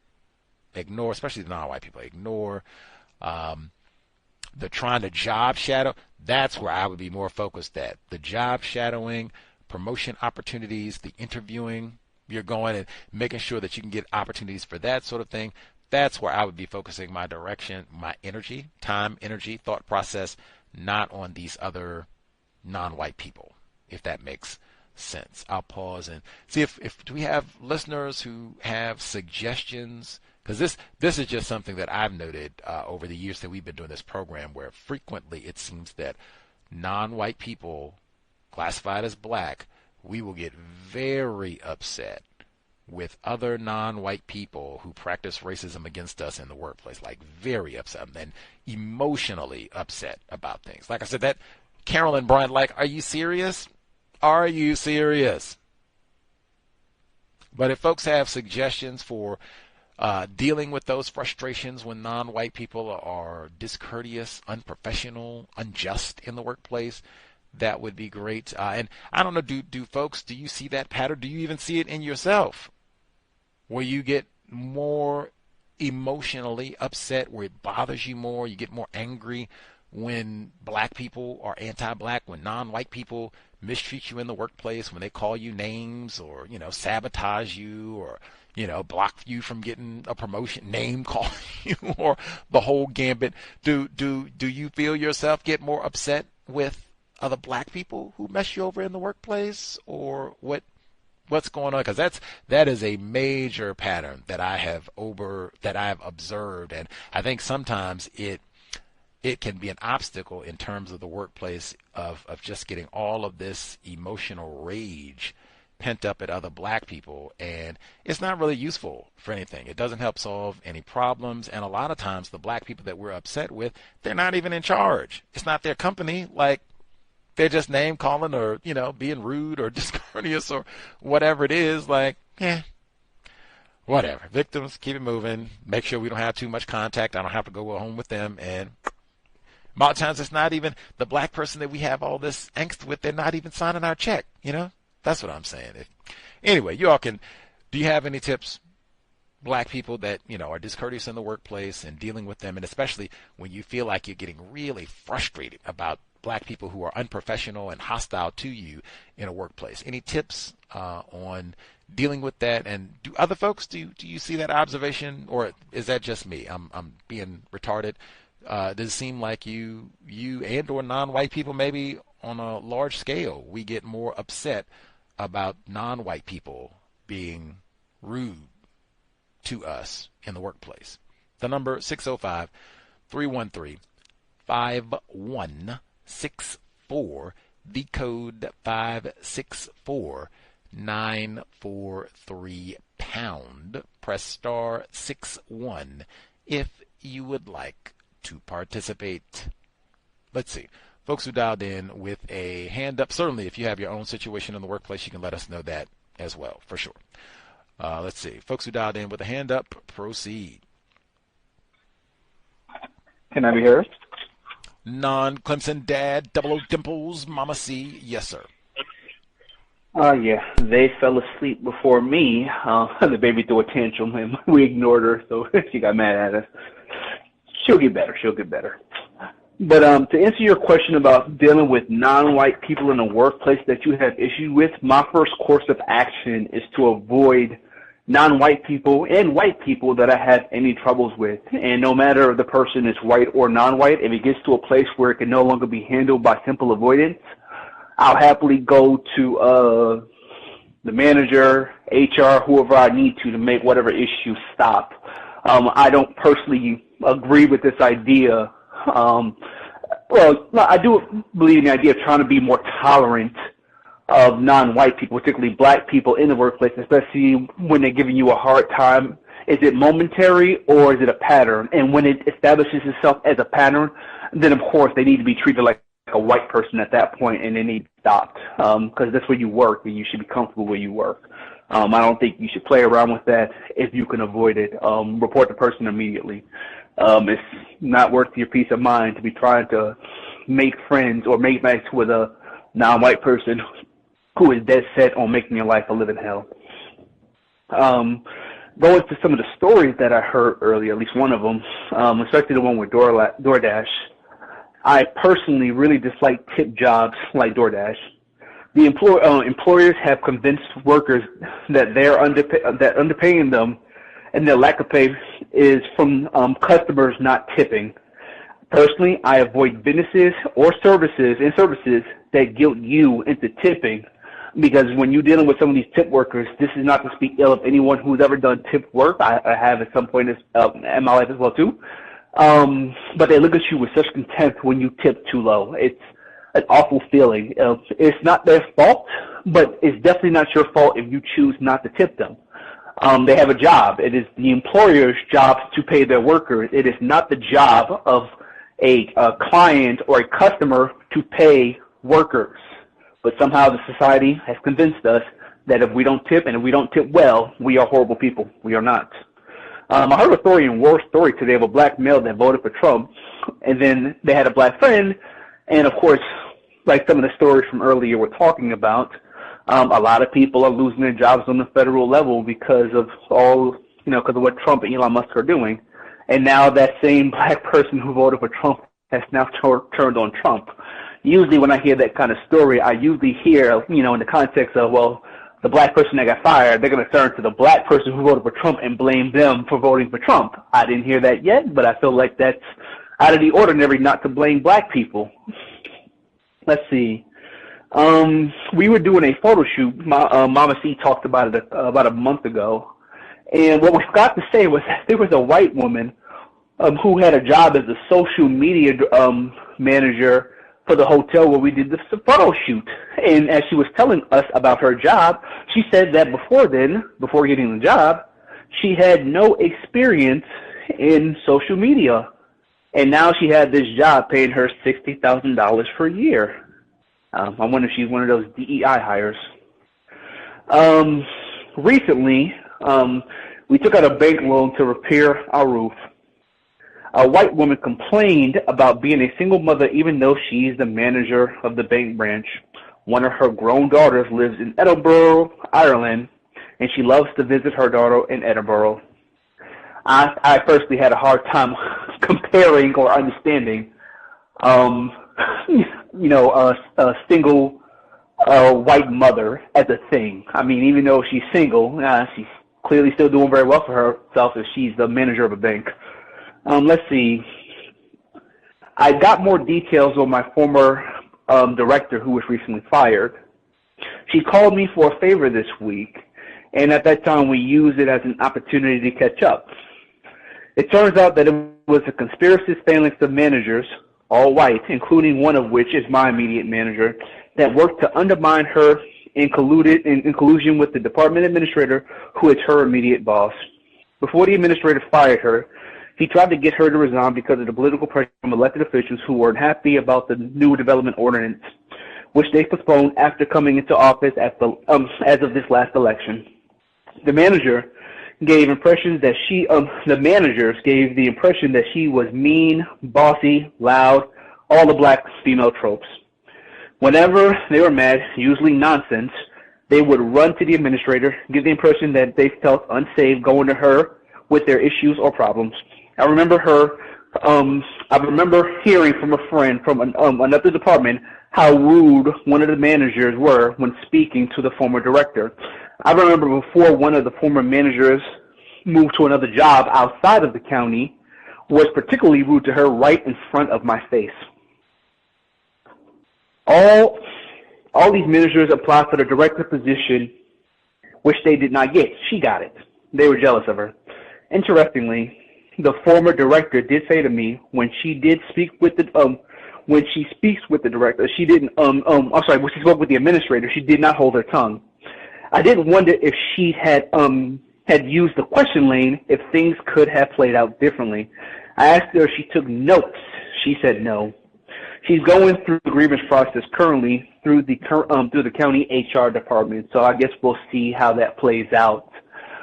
especially the non-white people. Ignore. The trying to job shadow, that's where I would be more focused at. The job shadowing, promotion opportunities, the interviewing, you're going and making sure that you can get opportunities for that sort of thing. That's where I would be focusing my direction, my energy, time, energy, thought process, not on these other non-white people, if that makes sense. I'll pause and see if do we have listeners who have suggestions, Because this is just something that I've noted over the years that we've been doing this program, where frequently it seems that non-white people classified as black, we will get very upset with other non-white people who practice racism against us in the workplace, like very upset and emotionally upset about things. Like I said, that Carolyn Bryant, like, are you serious? Are you serious? But if folks have suggestions for dealing with those frustrations when non-white people are discourteous, unprofessional, unjust in the workplace, that would be great. And I don't know, do folks, do you see that pattern? Do you even see it in yourself, where you get more emotionally upset, where it bothers you more, you get more angry when black people are anti-black, when non-white people mistreat you in the workplace, when they call you names or, sabotage you or, block you from getting a promotion, name call you, or the whole gambit? Do you feel yourself get more upset with other black people who mess you over in the workplace, or what's going on? Because that is a major pattern that I have observed, and I think sometimes it can be an obstacle in terms of the workplace of just getting all of this emotional rage pent up at other black people, and it's not really useful for anything. It doesn't help solve any problems, and a lot of times the black people that we're upset with, they're not even in charge. It's not their company. Like, they're just name calling or, being rude or discourteous or whatever it is. Like, whatever. Victims, keep it moving. Make sure we don't have too much contact. I don't have to go home with them. And a lot of times it's not even the black person that we have all this angst with. They're not even signing our check. That's what I'm saying. Anyway, you all can, do you have any tips? Black people that, are discourteous in the workplace and dealing with them, and especially when you feel like you're getting really frustrated about black people who are unprofessional and hostile to you in a workplace. Any tips on dealing with that? And do other folks, do you see that observation, or is that just me? I'm being retarded. Does it seem like you and or non-white people, maybe on a large scale, we get more upset about non-white people being rude to us in the workplace? The number 605-313-5164, the code 564-943#. Press star 61 if you would like to participate. Let's see. Folks who dialed in with a hand up, certainly if you have your own situation in the workplace, you can let us know that as well, for sure. Let's see. Folks who dialed in with a hand up, proceed. Can I be heard? Non-Clemson dad, double O dimples, Mama C. Yes, sir. Yeah. They fell asleep before me. The baby threw a tantrum, and we ignored her, so she got mad at us. She'll get better. But to answer your question about dealing with non-white people in the workplace that you have issues with, my first course of action is to avoid non-white people and white people that I have any troubles with. And no matter if the person is white or non-white, if it gets to a place where it can no longer be handled by simple avoidance, I'll happily go to the manager, HR, whoever I need to make whatever issue stop. I don't personally agree with this idea. Well, I do believe in the idea of trying to be more tolerant of non-white people, particularly black people in the workplace, especially when they're giving you a hard time. Is it momentary or is it a pattern? And when it establishes itself as a pattern, then of course they need to be treated like a white person at that point, and they need to stop, because that's where you work and you should be comfortable where you work. I don't think you should play around with that if you can avoid it. Report the person immediately. It's not worth your peace of mind to be trying to make friends or make mates with a non-white person who is dead set on making your life a living hell. Going to some of the stories that I heard earlier, at least one of them, especially the one with DoorDash. I personally really dislike tip jobs like DoorDash. The employers have convinced workers that they're underpaying them, and their lack of pay is from customers not tipping. Personally, I avoid businesses or services that guilt you into tipping, because when you're dealing with some of these tip workers, this is not to speak ill of anyone who's ever done tip work. I have at some point in my life as well too. But they look at you with such contempt when you tip too low. It's an awful feeling. It's not their fault, but it's definitely not your fault if you choose not to tip them. They have a job. It is the employer's job to pay their workers. It is not the job of a client or a customer to pay workers. But somehow the society has convinced us that if we don't tip and if we don't tip well, we are horrible people. We are not. I heard a war story today of a black male that voted for Trump, and then they had a black friend, and of course, like some of the stories from earlier we're talking about, a lot of people are losing their jobs on the federal level because of because of what Trump and Elon Musk are doing. And now that same black person who voted for Trump has now turned on Trump. Usually when I hear that kind of story, I usually hear, in the context of, well, the black person that got fired, they're going to turn to the black person who voted for Trump and blame them for voting for Trump. I didn't hear that yet, but I feel like that's out of the ordinary not to blame black people. Let's see. We were doing a photo shoot. Mama C talked about it about a month ago. And what we forgot to say was that there was a white woman who had a job as a social media manager for the hotel where we did the photo shoot. And as she was telling us about her job, she said that before getting the job, she had no experience in social media. And now she had this job paying her $60,000 per year. I wonder if she's one of those DEI hires. Recently, we took out a bank loan to repair our roof. A white woman complained about being a single mother even though she's the manager of the bank branch. One of her grown daughters lives in Edinburgh, Ireland, and she loves to visit her daughter in Edinburgh. I personally had a hard time comparing or understanding, a single white mother as a thing. I mean, even though she's single, she's clearly still doing very well for herself if she's the manager of a bank. Let's see. I got more details on my former director who was recently fired. She called me for a favor this week, and at that time we used it as an opportunity to catch up. It turns out that it was a conspiracy phalanx of managers, all white, including one of which is my immediate manager, that worked to undermine her in collusion with the department administrator, who is her immediate boss. Before the administrator fired her, he tried to get her to resign because of the political pressure from elected officials who weren't happy about the new development ordinance, which they postponed after coming into office as of this last election. The managers gave the impression that she was mean, bossy, loud, all the black female tropes. Whenever they were mad, usually nonsense, they would run to the administrator, give the impression that they felt unsafe going to her with their issues or problems. I remember hearing from a friend from another department how rude one of the managers were when speaking to the former director. I remember before one of the former managers moved to another job outside of the county, was particularly rude to her right in front of my face. All these managers applied for the director position, which they did not get. She got it. They were jealous of her. Interestingly, the former director did say to me when she spoke with the director, she didn't when she spoke with the administrator, she did not hold her tongue. I did wonder if she had used the question lane, if things could have played out differently. I asked her if she took notes. She said no. She's going through the grievance process currently through the county HR department, so I guess we'll see how that plays out.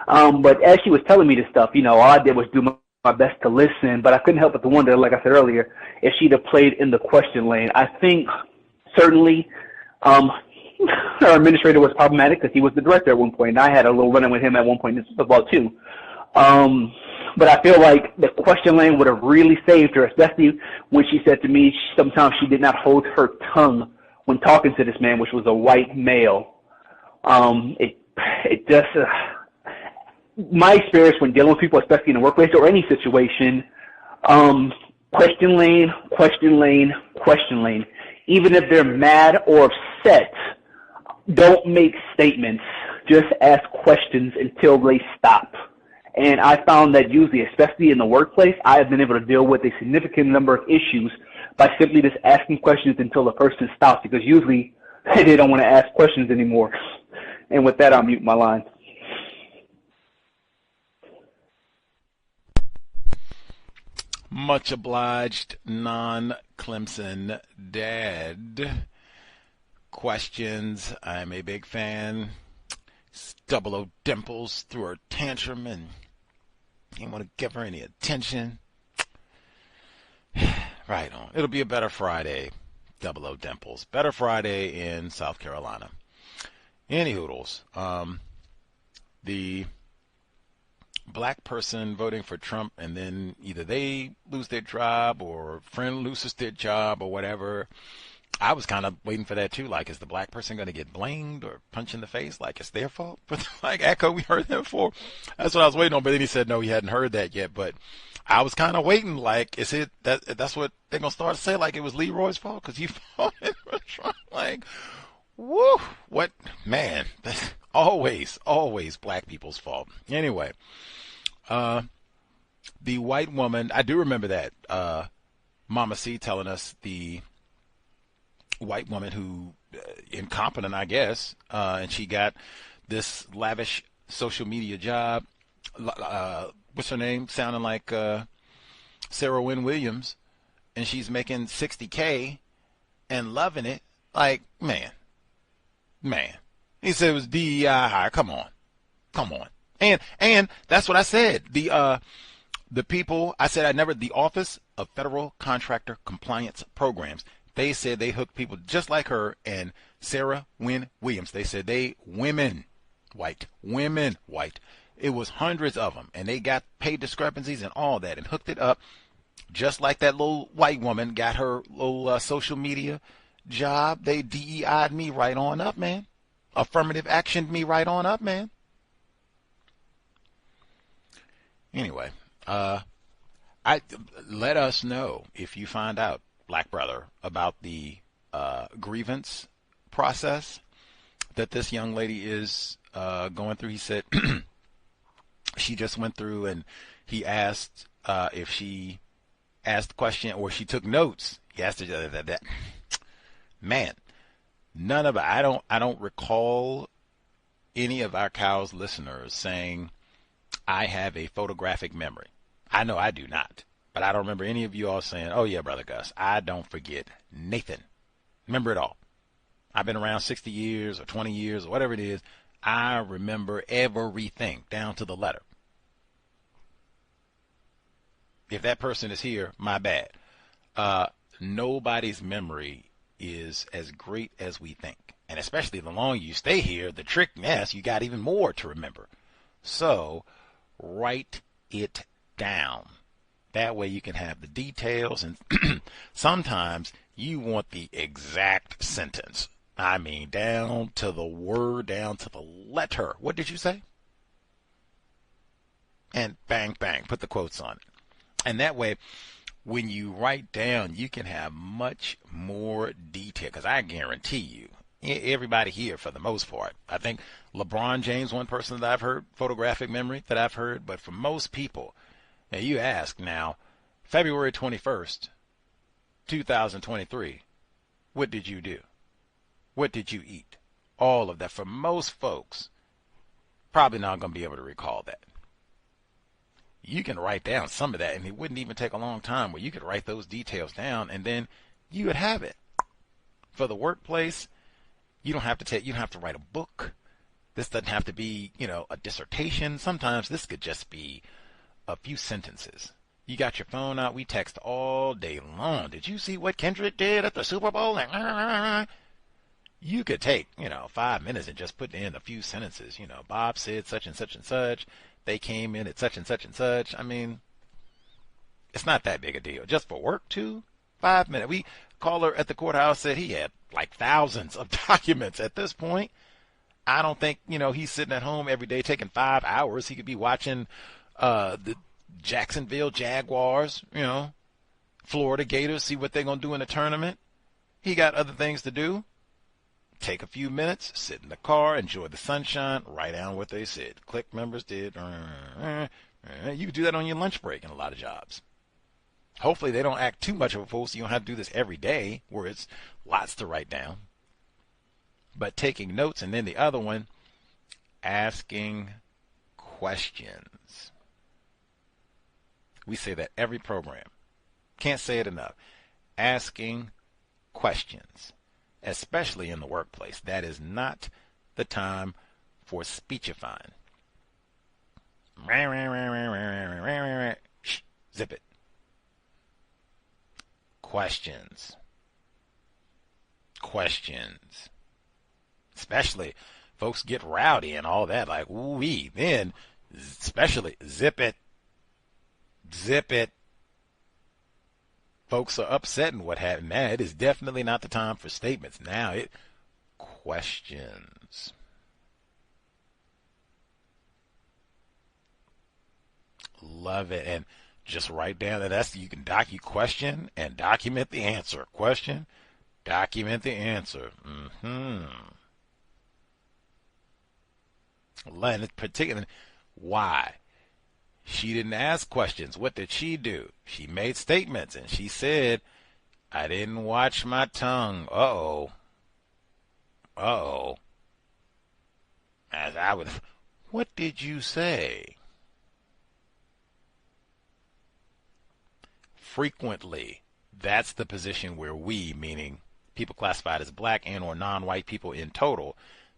But as she was telling me this stuff, all I did was do my best to listen, but I couldn't help but to wonder, like I said earlier, if she'd have played in the question lane. I think certainly her administrator was problematic because he was the director at one point, and I had a little run-in with him at one point as well too. But I feel like the question lane would have really saved her, especially when she said to me sometimes she did not hold her tongue when talking to this man, which was a white male. It just my experience when dealing with people, especially in the workplace or any situation, question lane. Even if they're mad or upset, don't make statements. Just ask questions until they stop. And I found that usually, especially in the workplace, I have been able to deal with a significant number of issues by simply just asking questions until the person stops, because usually they don't want to ask questions anymore. And with that, I'll mute my line. Much obliged, non-Clemson dad. Questions. I'm a big fan. 00 Dimples threw her tantrum and didn't want to give her any attention. Right on. It'll be a better Friday. 00 Dimples. Better Friday in South Carolina. Any hoodles. The black person voting for Trump, and then either they lose their job or a friend loses their job or whatever. I was kind of waiting for that too. Like, is the black person going to get blamed or punched in the face? Like, it's their fault? But like, Echo, we heard that before. That's what I was waiting on. But then he said, no, he hadn't heard that yet. But I was kind of waiting. Like, is it that's what they're going to start to say? Like, it was Leroy's fault because he voted for Trump. Like, woo, what, man, that's always black people's fault. Anyway, the white woman, I do remember that, Mama C telling us the white woman who, incompetent, I guess, and she got this lavish social media job, what's her name, sounding like Sarah Wynn Williams, and she's making $60K and loving it. Like, man, he said it was DEI hire. Come on, and that's what I said. The people, I said the Office of Federal Contractor Compliance Programs, they said they hooked people just like her and Sarah Wynn Williams. They said women, white. It was hundreds of them, and they got pay discrepancies and all that and hooked it up just like that little white woman got her little social media job. They DEI'd me right on up, man. Affirmative actioned me right on up, man. Anyway, let us know if you find out, black brother, about the grievance process that this young lady is going through. He said she just went through and he asked if she asked the question or she took notes. He asked her that. Man, none of it. I don't recall any of our Cows listeners saying, I have a photographic memory. I know I do not. But I don't remember any of you all saying, oh, yeah, Brother Gus, I don't forget Nathan. Remember it all. I've been around 60 years or 20 years or whatever it is. I remember everything down to the letter. If that person is here, my bad. Nobody's memory is as great as we think. And especially the longer you stay here, the trick, yes, you got even more to remember. So write it down. That way you can have the details, and sometimes you want the exact sentence. I mean, down to the word, down to the letter. What did you say? And bang, bang, put the quotes on it. And that way, when you write down, you can have much more detail, because I guarantee you, everybody here, for the most part, I think LeBron James, one person that I've heard, photographic memory that I've heard, but for most people, now you ask now, February 21st, 2023, what did you do? What did you eat? All of that. For most folks, probably not going to be able to recall that. You can write down some of that, and it wouldn't even take a long time where you could write those details down, and then you would have it. For the workplace, you don't have to write a book. This doesn't have to be, a dissertation. Sometimes this could just be a few sentences. You got your phone out. We text all day long. Did you see what Kendrick did at the Super Bowl? You could take, 5 minutes and just put in a few sentences. Bob said such and such and such. They came in at such and such and such. I mean, it's not that big a deal. Just for work, too. 5 minutes. We caller at the courthouse said he had like thousands of documents at this point. I don't think, he's sitting at home every day taking 5 hours. He could be watching the Jacksonville Jaguars, Florida Gators, see what they're going to do in the tournament. He got other things to do. take a few minutes, sit in the car, enjoy the sunshine, write down what they said. Click members did. You can do that on your lunch break in a lot of jobs. Hopefully they don't act too much of a fool so you don't have to do this every day where it's lots to write down. But taking notes, and then the other one, asking questions. We say that every program. Can't say it enough. Asking questions, especially in the workplace. That is not the time for speechifying. Shh, zip it. Questions. Questions. Especially folks get rowdy and all that, like, ooh-wee. Then, especially, zip it. Zip it. Folks are upset and what have you. Now, it is definitely not the time for statements. Now, questions. Love it. And just write down that you can question and document the answer. Question, document the answer. And particularly, why? She didn't ask questions. What did she do? She made statements, and she said, I didn't watch my tongue. Uh-oh. Uh-oh. As I would, what did you say? Frequently, that's the position where we, meaning people classified as black and or non-white people in total,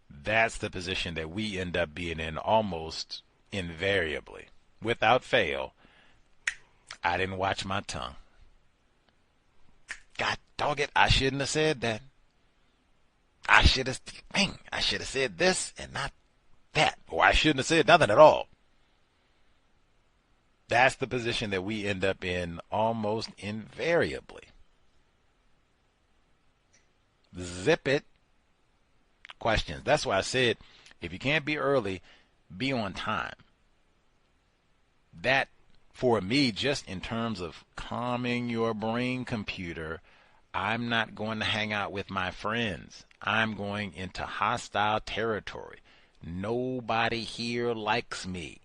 that's the position that we end up being in almost invariably. Without fail, I didn't watch my tongue. God dog it, I shouldn't have said that. I should have said this and not that. Or I shouldn't have said nothing at all. That's the position that we end up in almost invariably. Zip it. Questions. That's why I said, if you can't be early, be on time. That, for me, just in terms of calming your brain computer, I'm not going to hang out with my friends. I'm going into hostile territory. Nobody here likes me.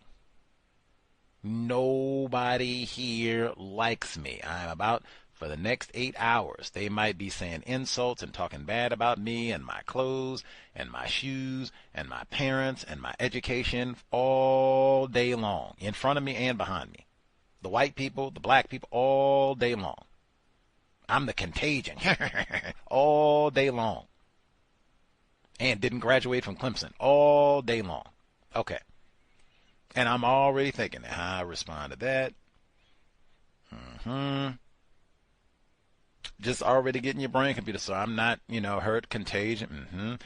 Nobody here likes me. I'm about, for the next 8 hours, they might be saying insults and talking bad about me and my clothes and my shoes and my parents and my education all day long, in front of me and behind me. The white people, the black people, all day long. I'm the contagion all day long. And didn't graduate from Clemson all day long. Okay. And I'm already thinking how I respond to that. Just already getting your brain computer, so I'm not, hurt. Contagion.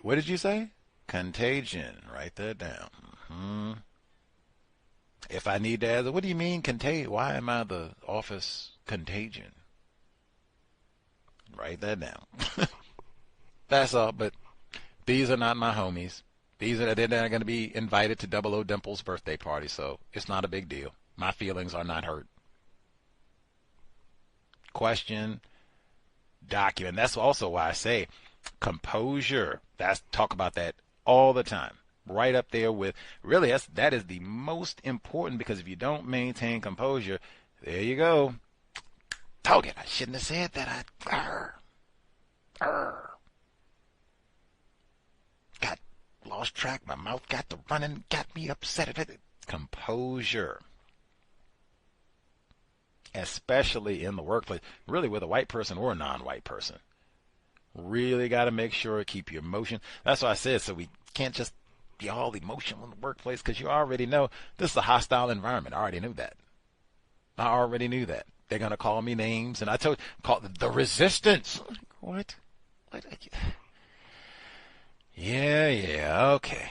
What did you say? Contagion. Write that down. If I need to ask, what do you mean contagion? Why am I the office contagion? Write that down. That's all, but these are not my homies. They're not going to be invited to Double O Dimple's birthday party, so it's not a big deal. My feelings are not hurt. Question, document. That's also why I say composure. Talk about that all the time. Right up there with, really, that is the most important, because if you don't maintain composure, there you go. Dog it, I shouldn't have said that. Lost track, my mouth got to running, got me upset. Composure. Especially in the workplace, really with a white person or a non-white person. Really got to make sure, keep your emotion. That's why I said, so we can't just be all emotional in the workplace, because you already know this is a hostile environment. I already knew that. They're going to call me names, and I told you, call the resistance. What? Yeah, okay.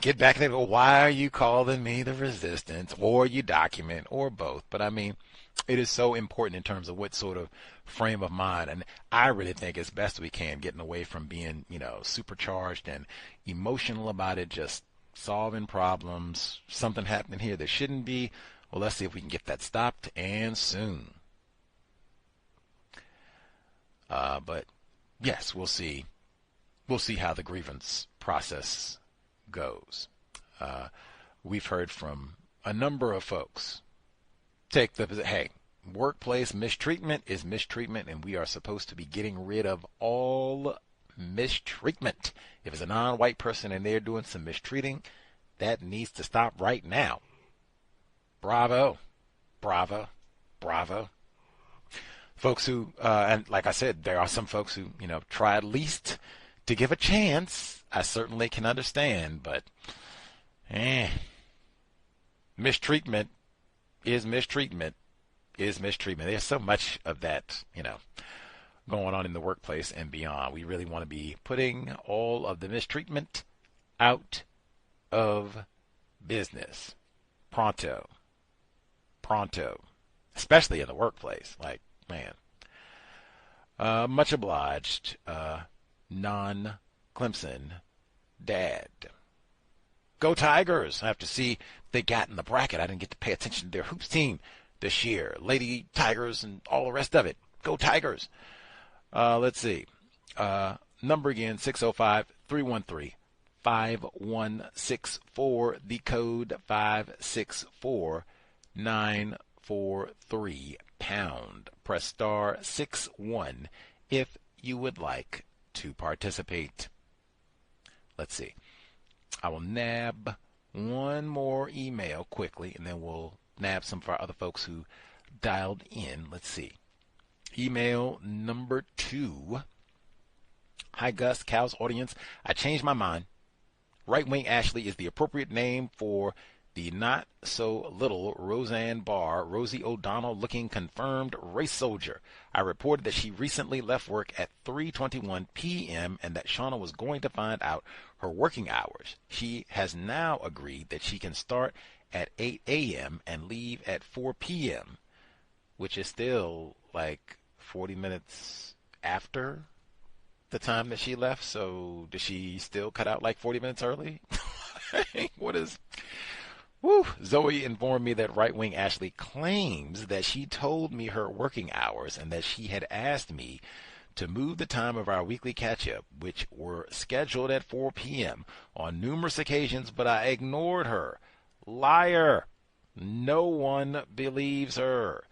Get back there. Why are you calling me the resistance? Or you document, or both. But I mean, it is so important in terms of what sort of frame of mind. And I really think it's best we can, getting away from being, supercharged and emotional about it, just solving problems. Something happening here that shouldn't be. Well, let's see if we can get that stopped, and soon. But yes, we'll see we'll see how the grievance process goes. We've heard from a number of folks take the position, hey, workplace mistreatment is mistreatment, and we are supposed to be getting rid of all mistreatment. If it's a non-white person and they're doing some mistreating, that needs to stop right now. Bravo, bravo, bravo. Folks who, and like I said, there are some folks who, try at least to give a chance. I certainly can understand, but mistreatment is mistreatment is mistreatment. There's so much of that, going on in the workplace and beyond. We really want to be putting all of the mistreatment out of business. Pronto. Especially in the workplace. Like, man. Much obliged, non-Clemson dad. Go Tigers. I have to see if they got in the bracket. I didn't get to pay attention to their hoops team this year. Lady Tigers and all the rest of it. Go Tigers. Let's see. Number again, 605-313-5164. The code 564943 pound. Press star 61 if you would like to participate. Let's see. I will nab one more email quickly, and then we'll nab some of our other folks who dialed in. Let's see. Email number 2. Hi, Gus, Cal's audience. I changed my mind. Right Wing Ashley is the appropriate name for the not-so-little Roseanne Barr, Rosie O'Donnell-looking confirmed race soldier. I reported that she recently left work at 3:21 p.m. and that Shauna was going to find out her working hours. She has now agreed that she can start at 8 a.m. and leave at 4 p.m., which is still like 40 minutes after the time that she left. So does she still cut out like 40 minutes early? What is... Woo. Zoe informed me that Right Wing Ashley claims that she told me her working hours and that she had asked me to move the time of our weekly catch-up, which were scheduled at 4 p.m. on numerous occasions, but I ignored her. Liar. No one believes her.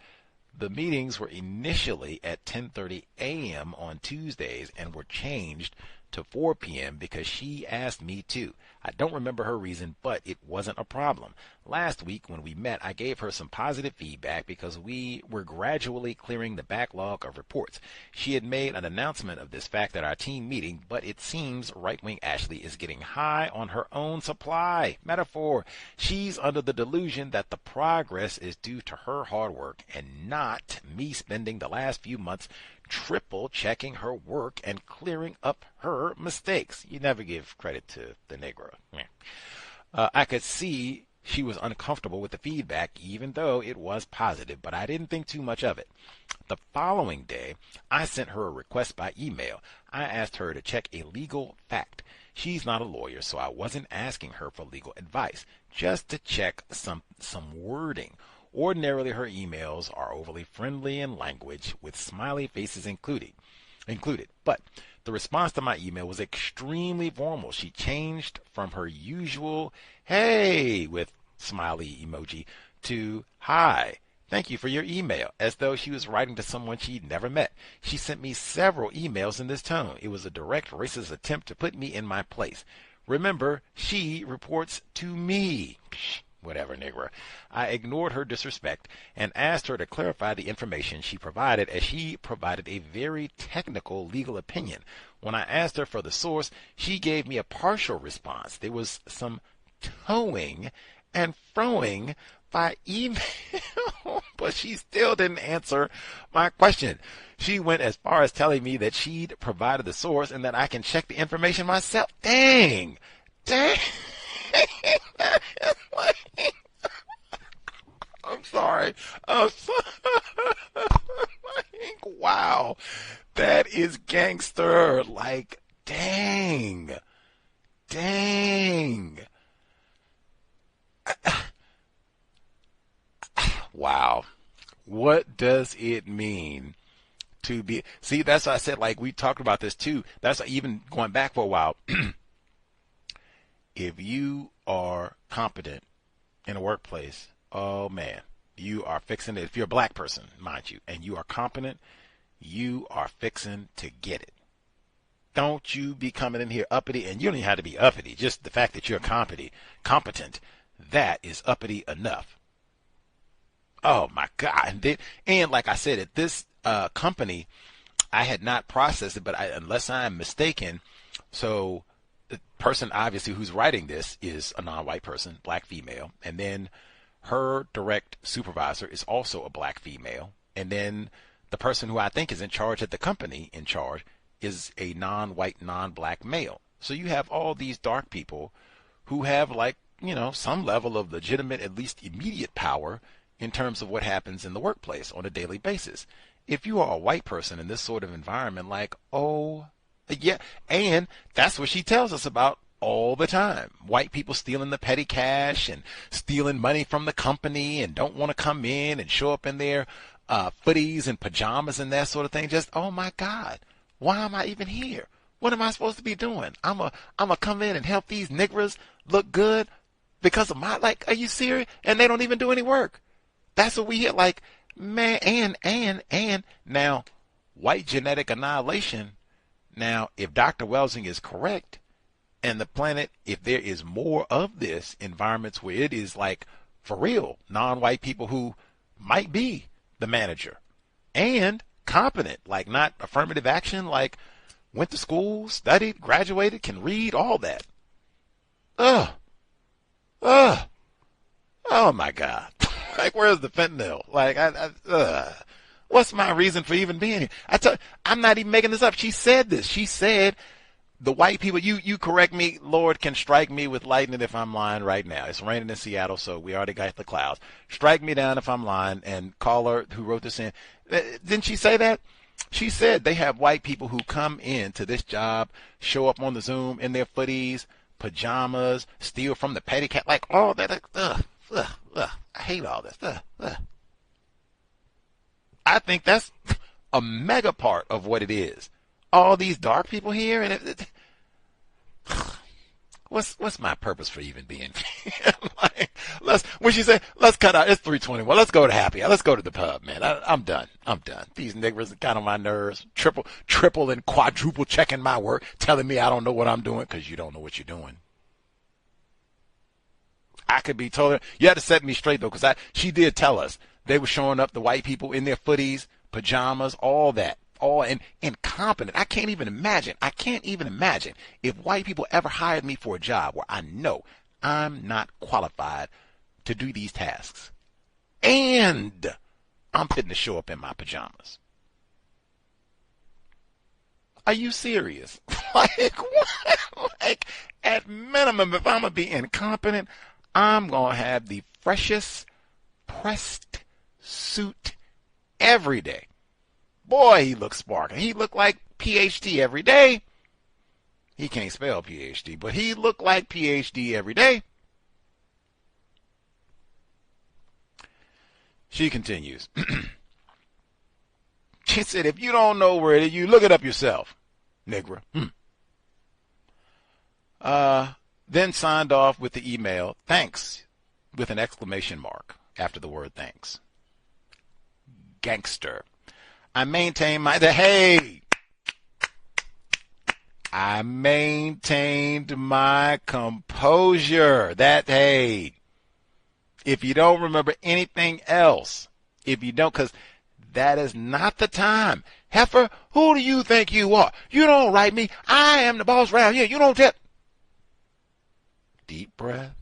The meetings were initially at 10:30 a.m. on Tuesdays and were changed to 4 p.m. because she asked me to. I don't remember her reason, but it wasn't a problem. Last week when we met, I gave her some positive feedback because we were gradually clearing the backlog of reports. She had made an announcement of this fact at our team meeting, but it seems Right Wing Ashley is getting high on her own supply. Metaphor. She's under the delusion that the progress is due to her hard work and not me spending the last few months triple checking her work and clearing up her mistakes. You never give credit to the Negro. I could see she was uncomfortable with the feedback, even though it was positive, but I didn't think too much of it. The following day, I sent her a request by email. I asked her to check a legal fact. She's not a lawyer, so I wasn't asking her for legal advice, just to check some wording. Ordinarily, her emails are overly friendly in language, with smiley faces included. But the response to my email was extremely formal. She changed from her usual, hey, with smiley emoji, to hi, thank you for your email, as though she was writing to someone she'd never met. She sent me several emails in this tone. It was a direct racist attempt to put me in my place. Remember, she reports to me. Whatever, nigger. I ignored her disrespect and asked her to clarify the information she provided, as she provided a very technical legal opinion. When I asked her for the source, she gave me a partial response. There was some toing and froing by email, but she still didn't answer my question. She went as far as telling me that she'd provided the source and that I can check the information myself. Dang. I'm sorry. Wow. That is gangster. Like, dang. Wow. What does it mean to be. See, that's why I said, like, we talked about this too. That's even going back for a while. If you are competent in a workplace, oh man, you are fixing it. If you're a black person, mind you, and you are competent, you are fixing to get it. Don't you be coming in here uppity, and you don't even have to be uppity. Just the fact that you're competent, that is uppity enough. Oh my God. And like I said, at this company, I had not processed it, but unless I'm mistaken, so the person obviously who's writing this is a non-white person, black female, and then her direct supervisor is also a black female, and then the person who I think is in charge at the company is a non-white, non-black male. So you have all these dark people who have, like, you know, some level of legitimate, at least immediate power in terms of what happens in the workplace on a daily basis. If you are a white person in this sort of environment, like, oh, yeah, and that's what she tells us about all the time. White people stealing the petty cash and stealing money from the company and don't want to come in and show up in their footies and pajamas and that sort of thing. Just, oh my God, why am I even here? What am I supposed to be doing? I'm a come in and help these niggers look good because of my, like, are you serious? And they don't even do any work. That's what we hear. Like, man, and now white genetic annihilation. Now, if Dr. Welsing is correct, and the planet, if there is more of this, environments where it is like, for real, non-white people who might be the manager and competent, like not affirmative action, like went to school, studied, graduated, can read, all that. Oh my God. Like, where's the fentanyl? Like, what's my reason for even being here? I'm not even making this up. She said this. She said, the white people, you correct me, Lord can strike me with lightning if I'm lying right now. It's raining in Seattle, so we already got the clouds. Strike me down if I'm lying, and caller who wrote this in. Didn't she say that? She said they have white people who come into this job, show up on the Zoom in their footies, pajamas, steal from the petty cat, like all that. I hate all this. I think that's a mega part of what it is. All these dark people here, and what's my purpose for even being here? Like, when she said, let's cut out, it's 3:21, let's go to happy hour, let's go to the pub, man. I'm done. These niggers got on my nerves, triple and quadruple checking my work, telling me I don't know what I'm doing, because you don't know what you're doing. I could be told, you had to set me straight though, because she did tell us they were showing up, the white people in their footies, pajamas, all that. All incompetent. I can't even imagine if white people ever hired me for a job where I know I'm not qualified to do these tasks. And I'm fitting to show up in my pajamas. Are you serious? Like, what? Like, at minimum, if I'm going to be incompetent, I'm going to have the freshest pressed suit every day. Boy, he looks sparkling. He looked like PhD every day. He can't spell PhD, but he looked like PhD every day. She continues. She said, if you don't know where it is, you look it up yourself, nigger. Then signed off with the email, thanks, with an exclamation mark after the word thanks. Gangster. I maintained I maintained my composure. If you don't remember anything else, because that is not the time. Heifer, who do you think you are? You don't write me. I am the boss around here. You don't tell. Deep breath.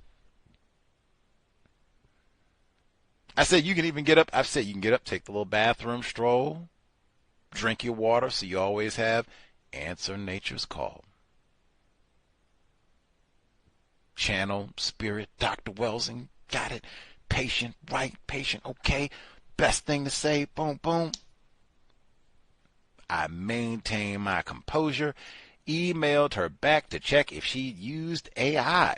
I said you can even get up. I've said you can get up, take the little bathroom stroll, drink your water, so you always have answer nature's call. Channel, spirit, Dr. Welsing, got it. Patient, right, patient, okay. Best thing to say, boom, boom. I maintained my composure, emailed her back to check if she used AI.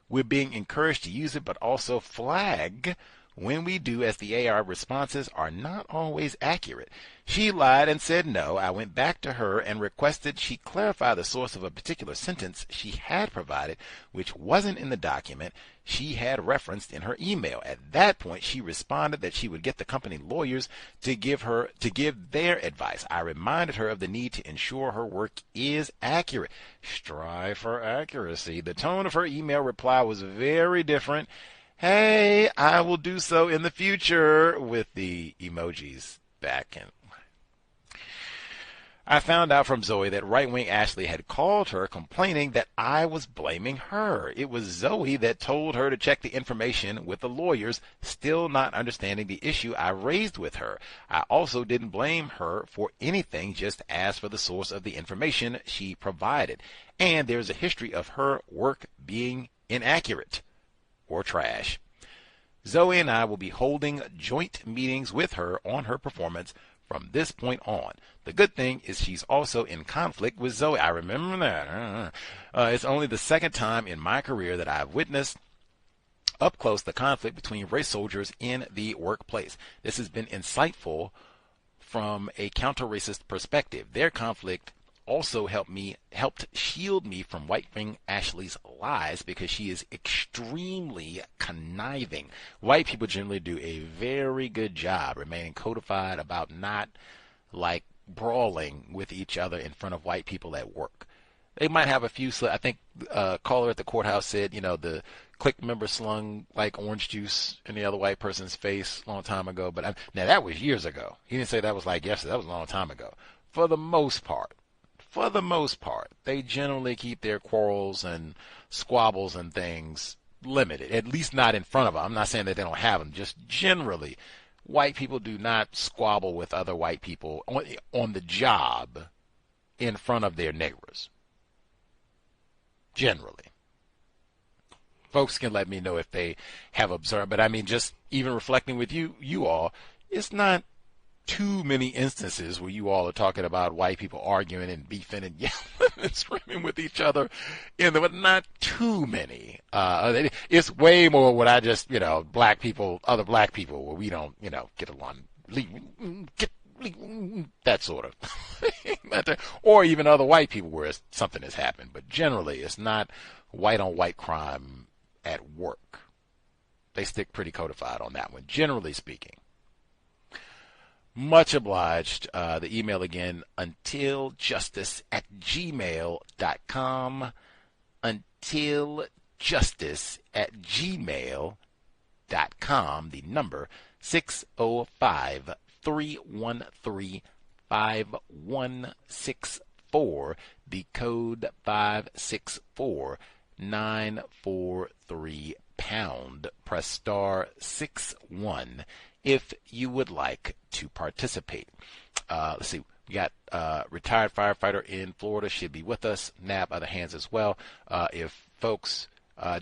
We're being encouraged to use it, but also flag when we do, as the AR responses are not always accurate. She lied and said no. I went back to her and requested she clarify the source of a particular sentence she had provided, which wasn't in the document she had referenced in her email. At that point, she responded that she would get the company lawyers to give their advice. I reminded her of the need to ensure her work is accurate. Strive for accuracy. The tone of her email reply was very different. Hey, I will do so in the future, with the emojis back. And I found out from Zoe that right-wing Ashley had called her complaining that I was blaming her. It was Zoe that told her to check the information with the lawyers, still not understanding the issue I raised with her. I also didn't blame her for anything, just asked for the source of the information she provided. And there's a history of her work being inaccurate or trash. Zoe and I will be holding joint meetings with her on her performance from this point on. The good thing is she's also in conflict with Zoe. I remember that. It's only the second time in my career that I've witnessed up close the conflict between race soldiers in the workplace. This has been insightful from a counter-racist perspective. Their conflict also helped shield me from white-wing Ashley's lies, because she is extremely conniving. White people generally do a very good job remaining codified about not like brawling with each other in front of white people at work. They might have a few. I think a caller at the courthouse said, the clique member slung like orange juice in the other white person's face a long time ago. But now that was years ago. He didn't say that was like yesterday. That was a long time ago. For the most part, they generally keep their quarrels and squabbles and things limited, at least not in front of them. I'm not saying that they don't have them. Just generally, white people do not squabble with other white people on the job in front of their neighbors. Generally. Folks can let me know if they have observed, but I mean, just even reflecting with you all, it's not too many instances where you all are talking about white people arguing and beefing and yelling and screaming with each other, but not too many. It's way more what I just, black people, other black people, where we don't, get along, that sort of, or even other white people where something has happened. But generally, it's not white on white crime at work. They stick pretty codified on that one, generally speaking. Much obliged. The email again, untiljustice@gmail.com. Untiljustice@gmail.com. The number 605-313-5164. The code 564943 #. Press star 61 if you would like to participate. Let's see. We got retired firefighter in Florida should be with us. Nab other hands as well. If folks,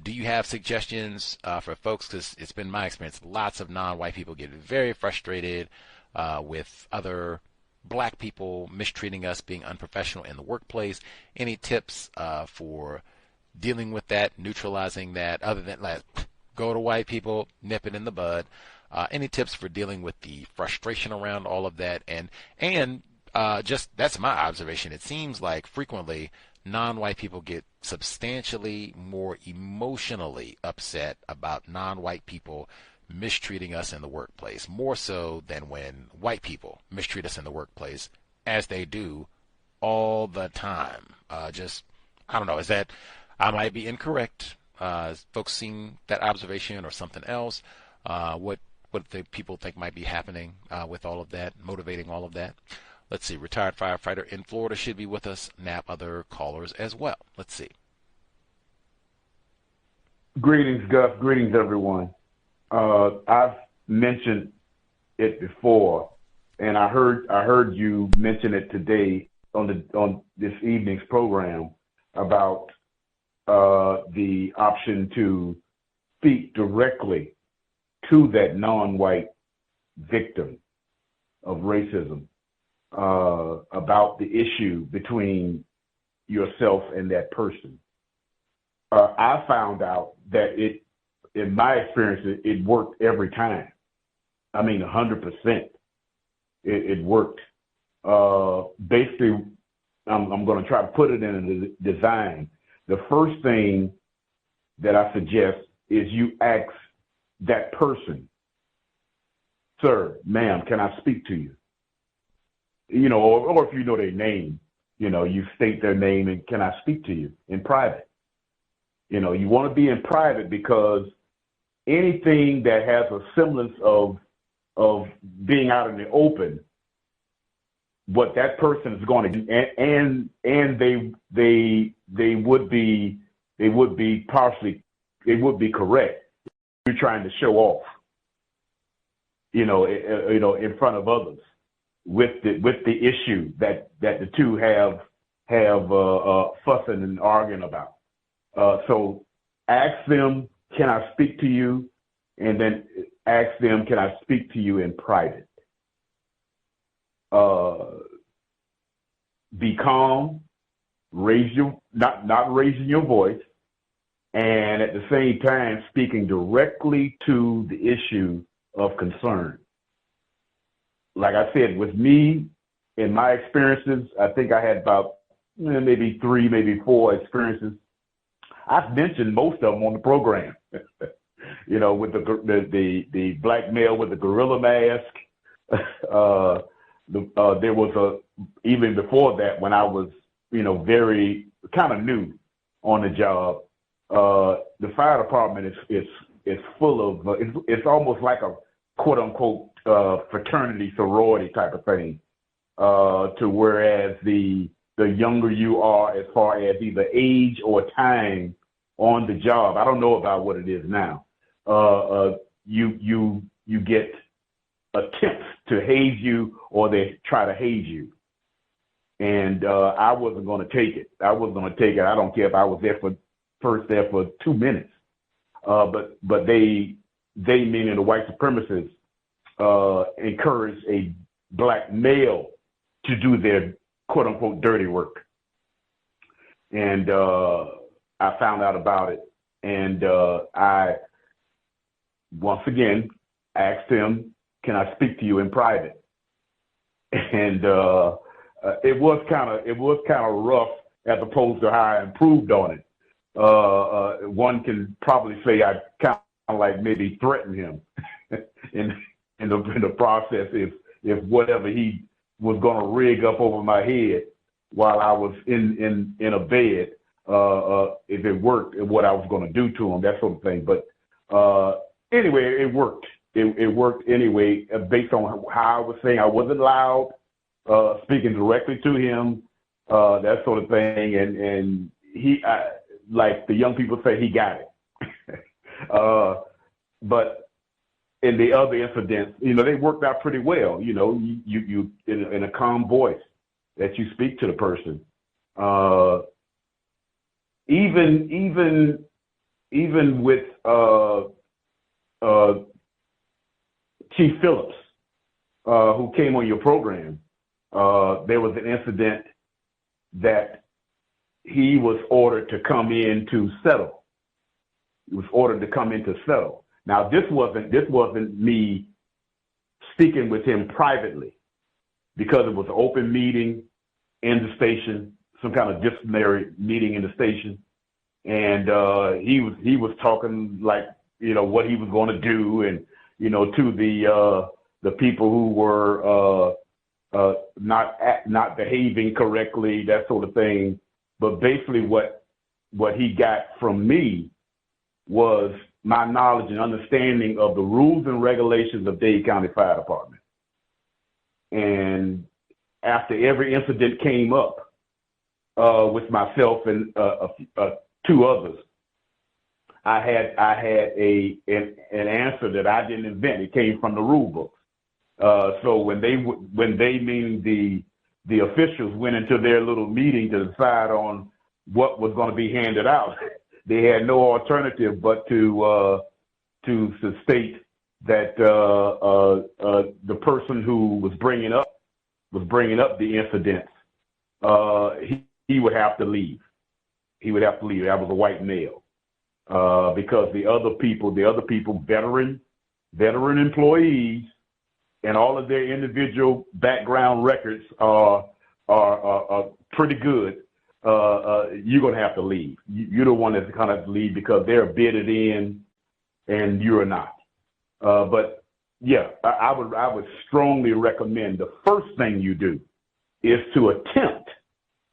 do you have suggestions for folks? Because it's been my experience, lots of non-white people get very frustrated with other black people mistreating us, being unprofessional in the workplace. Any tips for dealing with that, neutralizing that, other than go to white people, nip it in the bud? Any tips for dealing with the frustration around all of that? And just that's my observation. It seems like frequently non-white people get substantially more emotionally upset about non-white people mistreating us in the workplace, more so than when white people mistreat us in the workplace, as they do all the time. I don't know. Is that, I might be incorrect. Folks seeing that observation or something else? What the people think might be happening with all of that, motivating all of that? Let's see. Retired firefighter in Florida should be with us. Nap other callers as well. Let's see. Greetings, Gus. Greetings, everyone. I've mentioned it before, and I heard you mention it today on this evening's program about the option to speak directly to that non-white victim of racism about the issue between yourself and that person. I found out that in my experience, it worked every time. I mean, 100%. It worked. Basically, I'm going to try to put it in a design. The first thing that I suggest is you ask that person, sir, ma'am, can I speak to you? You know, or if you know their name, you know, you state their name and can I speak to you in private? You know, you want to be in private because anything that has a semblance of being out in the open, what that person is going to do, and they would be correct. You're trying to show off, you know, in front of others with the issue that the two have fussing and arguing about. So ask them, can I speak to you? And then ask them, can I speak to you in private? Be calm, not raising your voice, and at the same time speaking directly to the issue of concern. Like I said, with me, in my experiences, I think I had about maybe 3, maybe 4 experiences. I've mentioned most of them on the program. You know, with the black male with the gorilla mask. There was even before that, when I was, you know, very kind of new on the job, the fire department is full of, it's almost like a quote unquote fraternity, sorority type of thing, to whereas the younger you are as far as either age or time on the job, I don't know about what it is now, you get attempts to haze you, or they try to haze you. And I wasn't going to take it. I don't care if I was there for 2 minutes. But they meaning the white supremacists, encourage a black male to do their quote unquote dirty work. And I found out about it. And I, once again, asked him, can I speak to you in private? And it was kind of rough as opposed to how I improved on it. One can probably say I kind of like maybe threatened him in the process if whatever he was going to rig up over my head while I was in a bed, if it worked, what I was going to do to him, that sort of thing. But anyway, it worked. It worked anyway, based on how I was saying. I wasn't loud, speaking directly to him, that sort of thing. And he, like the young people say, he got it. But in the other incidents, you know, they worked out pretty well. You know, you in a calm voice that you speak to the person. Even with Chief Phillips, who came on your program, there was an incident that he was ordered to come in to settle. He was ordered to come in to settle. Now, this wasn't me speaking with him privately, because it was an open meeting in the station, some kind of disciplinary meeting in the station, and he was talking like, you know, what he was going to do, and you know, to the people who were not behaving correctly, that sort of thing. But basically, what he got from me was my knowledge and understanding of the rules and regulations of Dade County Fire Department. And after every incident came up with myself and 2 others, I had an answer that I didn't invent. It came from the rule books. So when they meaning the officials went into their little meeting to decide on what was going to be handed out, they had no alternative but to state that the person who was bringing up the incidents, he would have to leave. He would have to leave. That was a white male. because the other people, veteran employees, and all of their individual background records are pretty good. You're gonna have to leave. You're the one that's gonna have to leave because they're bidded in, and you're not. But yeah, I would strongly recommend the first thing you do is to attempt,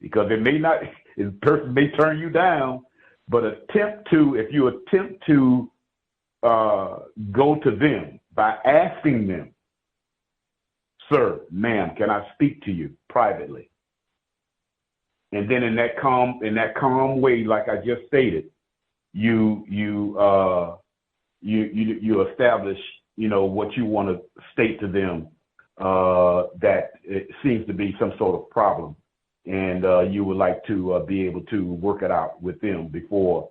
because the person may turn you down, but if you attempt to go to them by asking them, sir, ma'am, can I speak to you privately? And then in that calm way, like I just stated, you establish, what you want to state to them, that it seems to be some sort of problem, and you would like to be able to work it out with them before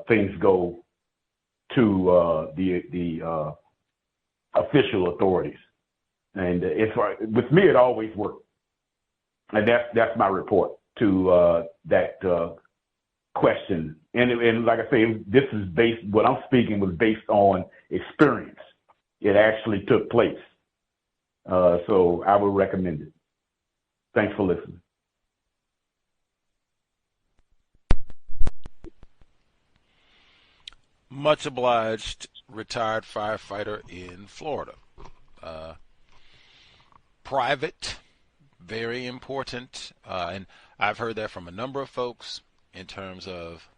things go to the official authorities. And with me, it always worked, and that's my report to that question. And like I say, what I'm speaking was based on experience. It actually took place. So I would recommend it. Thanks for listening. Much obliged, retired firefighter in Florida. Private, very important. And I've heard that from a number of folks in terms of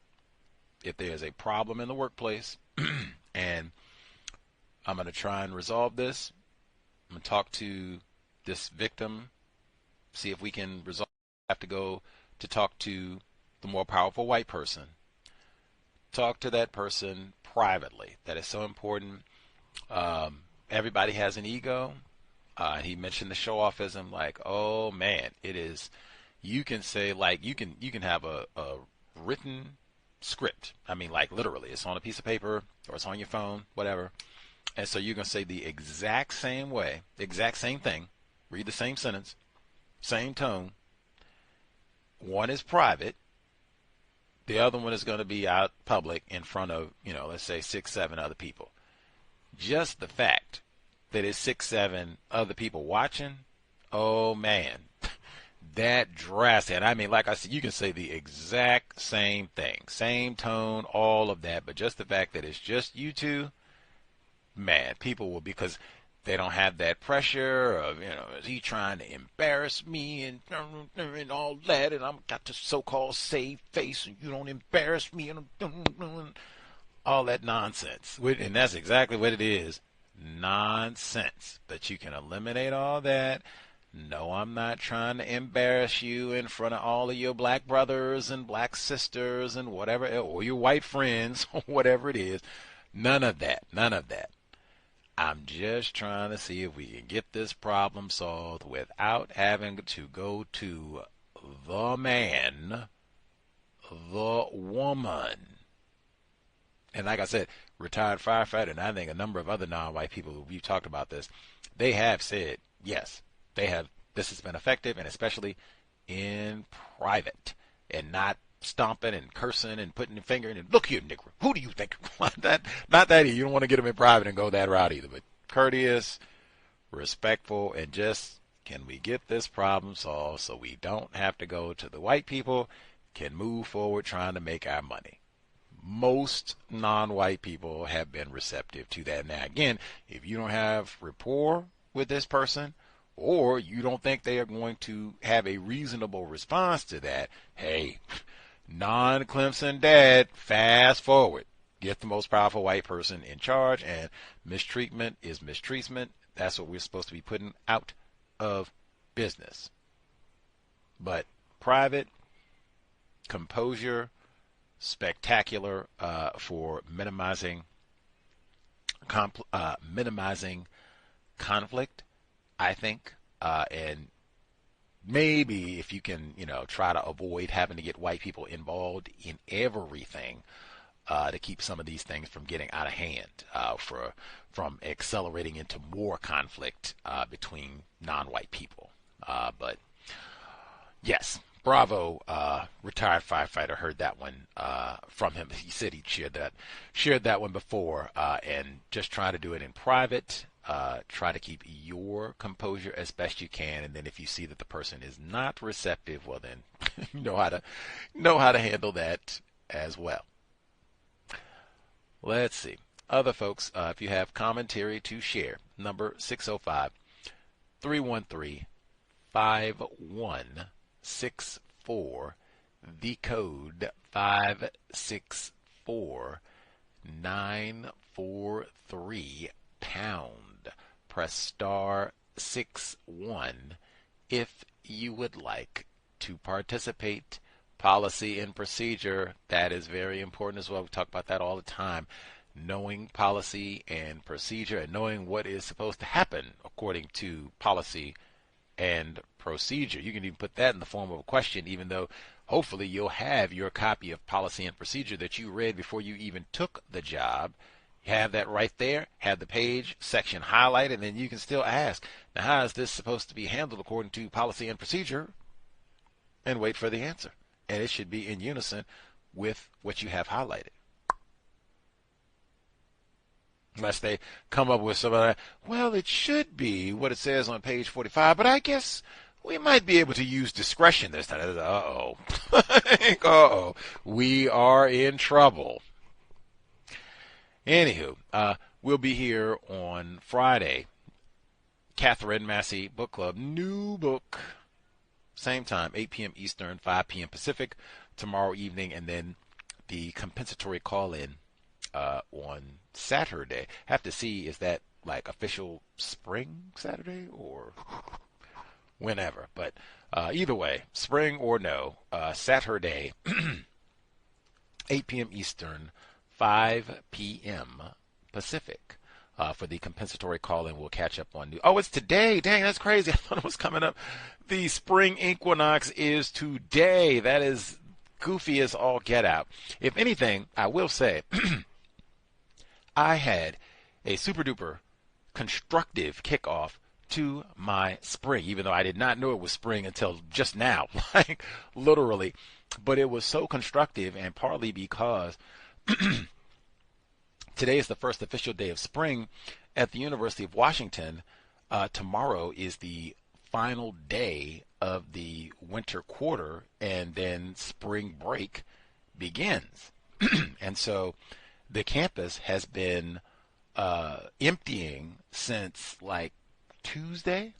if there's a problem in the workplace and I'm going to try and resolve this, I'm going to talk to this victim, see if we can resolve. I have to go to talk to the more powerful white person. Talk to that person privately. That is so important. Everybody has an ego. He mentioned the show-offism. Like, oh man, it is. You can say, like, you can have a written script. I mean, like, literally, it's on a piece of paper or it's on your phone, whatever. And so you're gonna say the exact same way, exact same thing, read the same sentence, same tone. One is private. The other one is going to be out public in front of, let's say 6, 7 other people. Just the fact that it's 6, 7 other people watching, oh man, that drastic. And I mean, like I said, you can say the exact same thing, same tone, all of that, but just the fact that it's just you two, man, people will, because they don't have that pressure of, is he trying to embarrass me and all that, and I'm got to so-called save face and you don't embarrass me and all that nonsense. And that's exactly what it is, nonsense. But you can eliminate all that. No, I'm not trying to embarrass you in front of all of your black brothers and black sisters and whatever, or your white friends, or whatever it is. None of that. None of that. I'm just trying to see if we can get this problem solved without having to go to the man, the woman. And like I said, retired firefighter, and I think a number of other non-white people, we've talked about this, they have said, yes, this has been effective, and especially in private, and not stomping and cursing and putting the finger in and look here, nigger, who do you think? Not that you don't want to get them in private and go that route either, but courteous, respectful, and just, can we get this problem solved so we don't have to go to the white people, can move forward trying to make our money. Most non-white people have been receptive to that. Now again, if you don't have rapport with this person, or you don't think they are going to have a reasonable response to that, hey, non-Clemson dad, fast forward. Get the most powerful white person in charge, and mistreatment is mistreatment. That's what we're supposed to be putting out of business. But private, composure, spectacular for minimizing conflict, I think, and maybe if you can, try to avoid having to get white people involved in everything, to keep some of these things from getting out of hand, from accelerating into more conflict between non-white people. But yes, bravo, retired firefighter, heard that one from him. He said he'd shared that one before, and just try to do it in private. Try to keep your composure as best you can, and then if you see that the person is not receptive, well then you know how to handle that as well. Let's see. Other folks, if you have commentary to share, number 605-313-5164, the code 564-943 pound. Press star 61 if you would like to participate. Policy and procedure, that is very important as well. We talk about that all the time. Knowing policy and procedure and knowing what is supposed to happen according to policy and procedure. You can even put that in the form of a question, even though hopefully you'll have your copy of policy and procedure that you read before you even took the job. You have that right there, have the page section highlighted, and then you can still ask, now how is this supposed to be handled according to policy and procedure? And wait for the answer. And it should be in unison with what you have highlighted. Unless they come up with some, well, it should be what it says on page 45, but I guess we might be able to use discretion this time. Uh-oh. Uh-oh. We are in trouble. Anywho, we'll be here on Friday. Catherine Massey Book Club, new book. Same time, 8 p.m. Eastern, 5 p.m. Pacific, tomorrow evening, and then the compensatory call-in on Saturday. Have to see, is that like official spring Saturday or whenever? But either way, spring or no, Saturday, 8 p.m. Eastern, 5 p.m. Pacific. For the compensatory call-in, we'll catch up on new. Oh, it's today. Dang, that's crazy. I thought it was coming up. The spring equinox is today. That is goofy as all get out. If anything, I will say, I had a super-duper constructive kickoff to my spring, even though I did not know it was spring until just now, like literally. But it was so constructive, and partly because today is the first official day of spring at the University of Washington. Tomorrow is the final day of the winter quarter, and then spring break begins. And so the campus has been emptying since like Tuesday.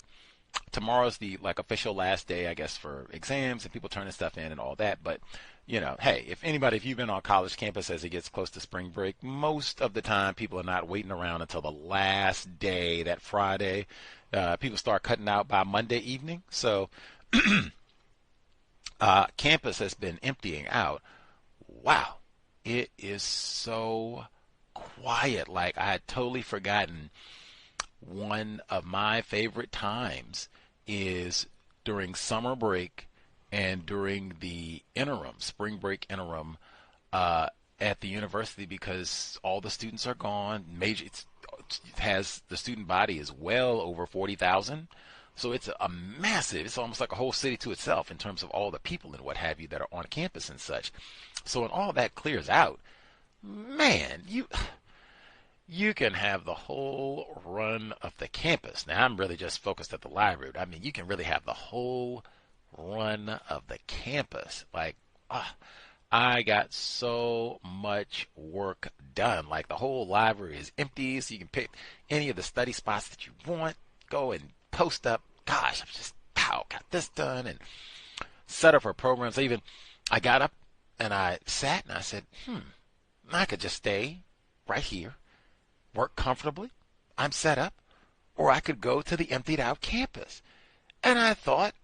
Tomorrow's the like official last day, I guess, for exams and people turning stuff in and all that. But you know, hey, if you've been on college campus as it gets close to spring break, most of the time people are not waiting around until the last day, that Friday. People start cutting out by Monday evening. So campus has been emptying out. Wow, it is so quiet. Like I had totally forgotten. One of my favorite times is during summer break and during the interim, spring break interim, at the university, because all the students are gone. It has the student body is well over 40,000, so it's a massive. It's almost like a whole city to itself in terms of all the people and what have you that are on campus and such. So when all that clears out, man, you can have the whole run of the campus. Now I'm really just focused at the library. I mean, you can really have the whole run of the campus. Like, I got so much work done. Like the whole library is empty, so you can pick any of the study spots that you want, go and post up. Gosh, I'm just, got this done and set up for programs. I got up and I sat and I said, I could just stay right here, work comfortably. I'm set up. Or I could go to the emptied out campus. And I thought,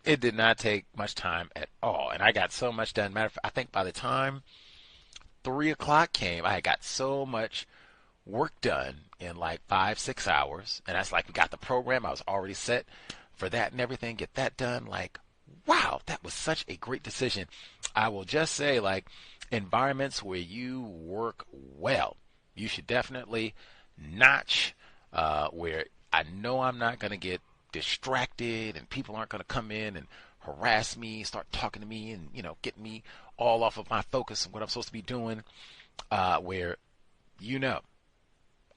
it did not take much time at all. And I got so much done. Matter of fact, I think by the time 3 o'clock came, I got so much work done in like 5-6 hours. And that's like, we got the program. I was already set for that and everything. Get that done. Like, wow, that was such a great decision. I will just say, like, environments where you work well, you should definitely notch where I know I'm not going to get distracted and people aren't going to come in and harass me, start talking to me, and get me all off of my focus and what I'm supposed to be doing, where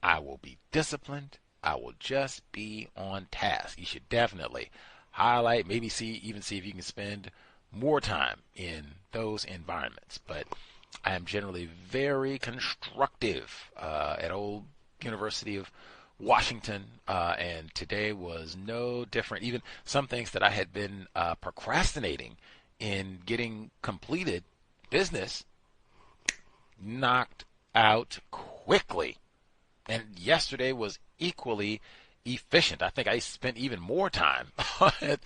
I will be disciplined. I will just be on task. You should definitely highlight, maybe even see if you can spend more time in those environments. But I am generally very constructive at Old University of Washington, and today was no different. Even some things that I had been procrastinating in getting completed, business, knocked out quickly. And yesterday was equally efficient. I think I spent even more time at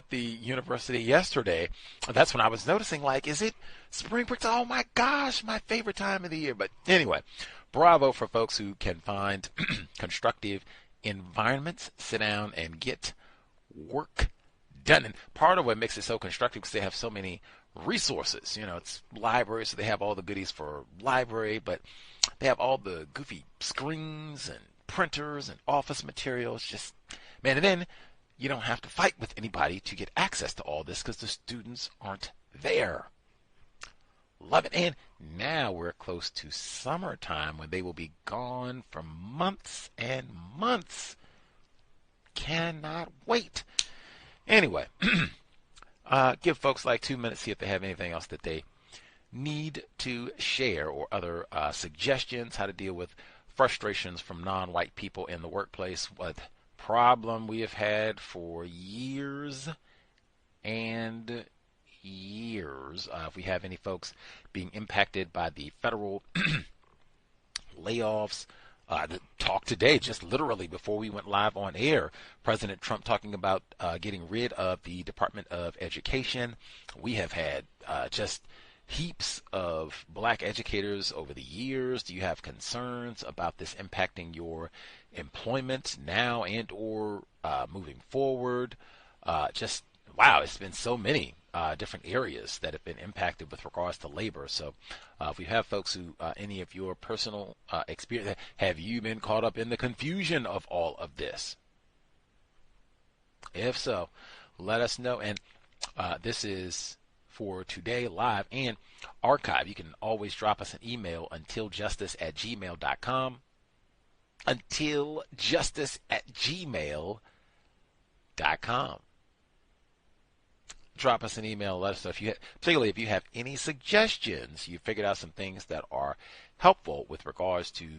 the university yesterday. That's when I was noticing, is it spring break? Oh my gosh, my favorite time of the year. But anyway, bravo for folks who can find constructive environments, sit down and get work done. And part of what makes it so constructive is they have so many resources. It's libraries, so they have all the goodies for library, but they have all the goofy screens and printers and office materials. Just, man, and then you don't have to fight with anybody to get access to all this because the students aren't there. Love it. And now we're close to summertime when they will be gone for months and months. Cannot wait. Anyway, give folks 2 minutes, see if they have anything else that they need to share or other suggestions how to deal with frustrations from non-white people in the workplace. What problem we have had for years and years. If we have any folks being impacted by the federal layoffs, the talk today, just literally before we went live on air, President Trump talking about getting rid of the Department of Education. We have had just heaps of black educators over the years. Do you have concerns about this impacting your employment now and or moving forward? Just, wow, it's been so many different areas that have been impacted with regards to labor. So if we have folks who, any of your personal experience, have you been caught up in the confusion of all of this? If so, let us know. And this is for today live and archive. You can always drop us an email, untiljustice@gmail.com. untiljustice@gmail.com. Drop us an email. Let us know particularly if you have any suggestions. You figured out some things that are helpful with regards to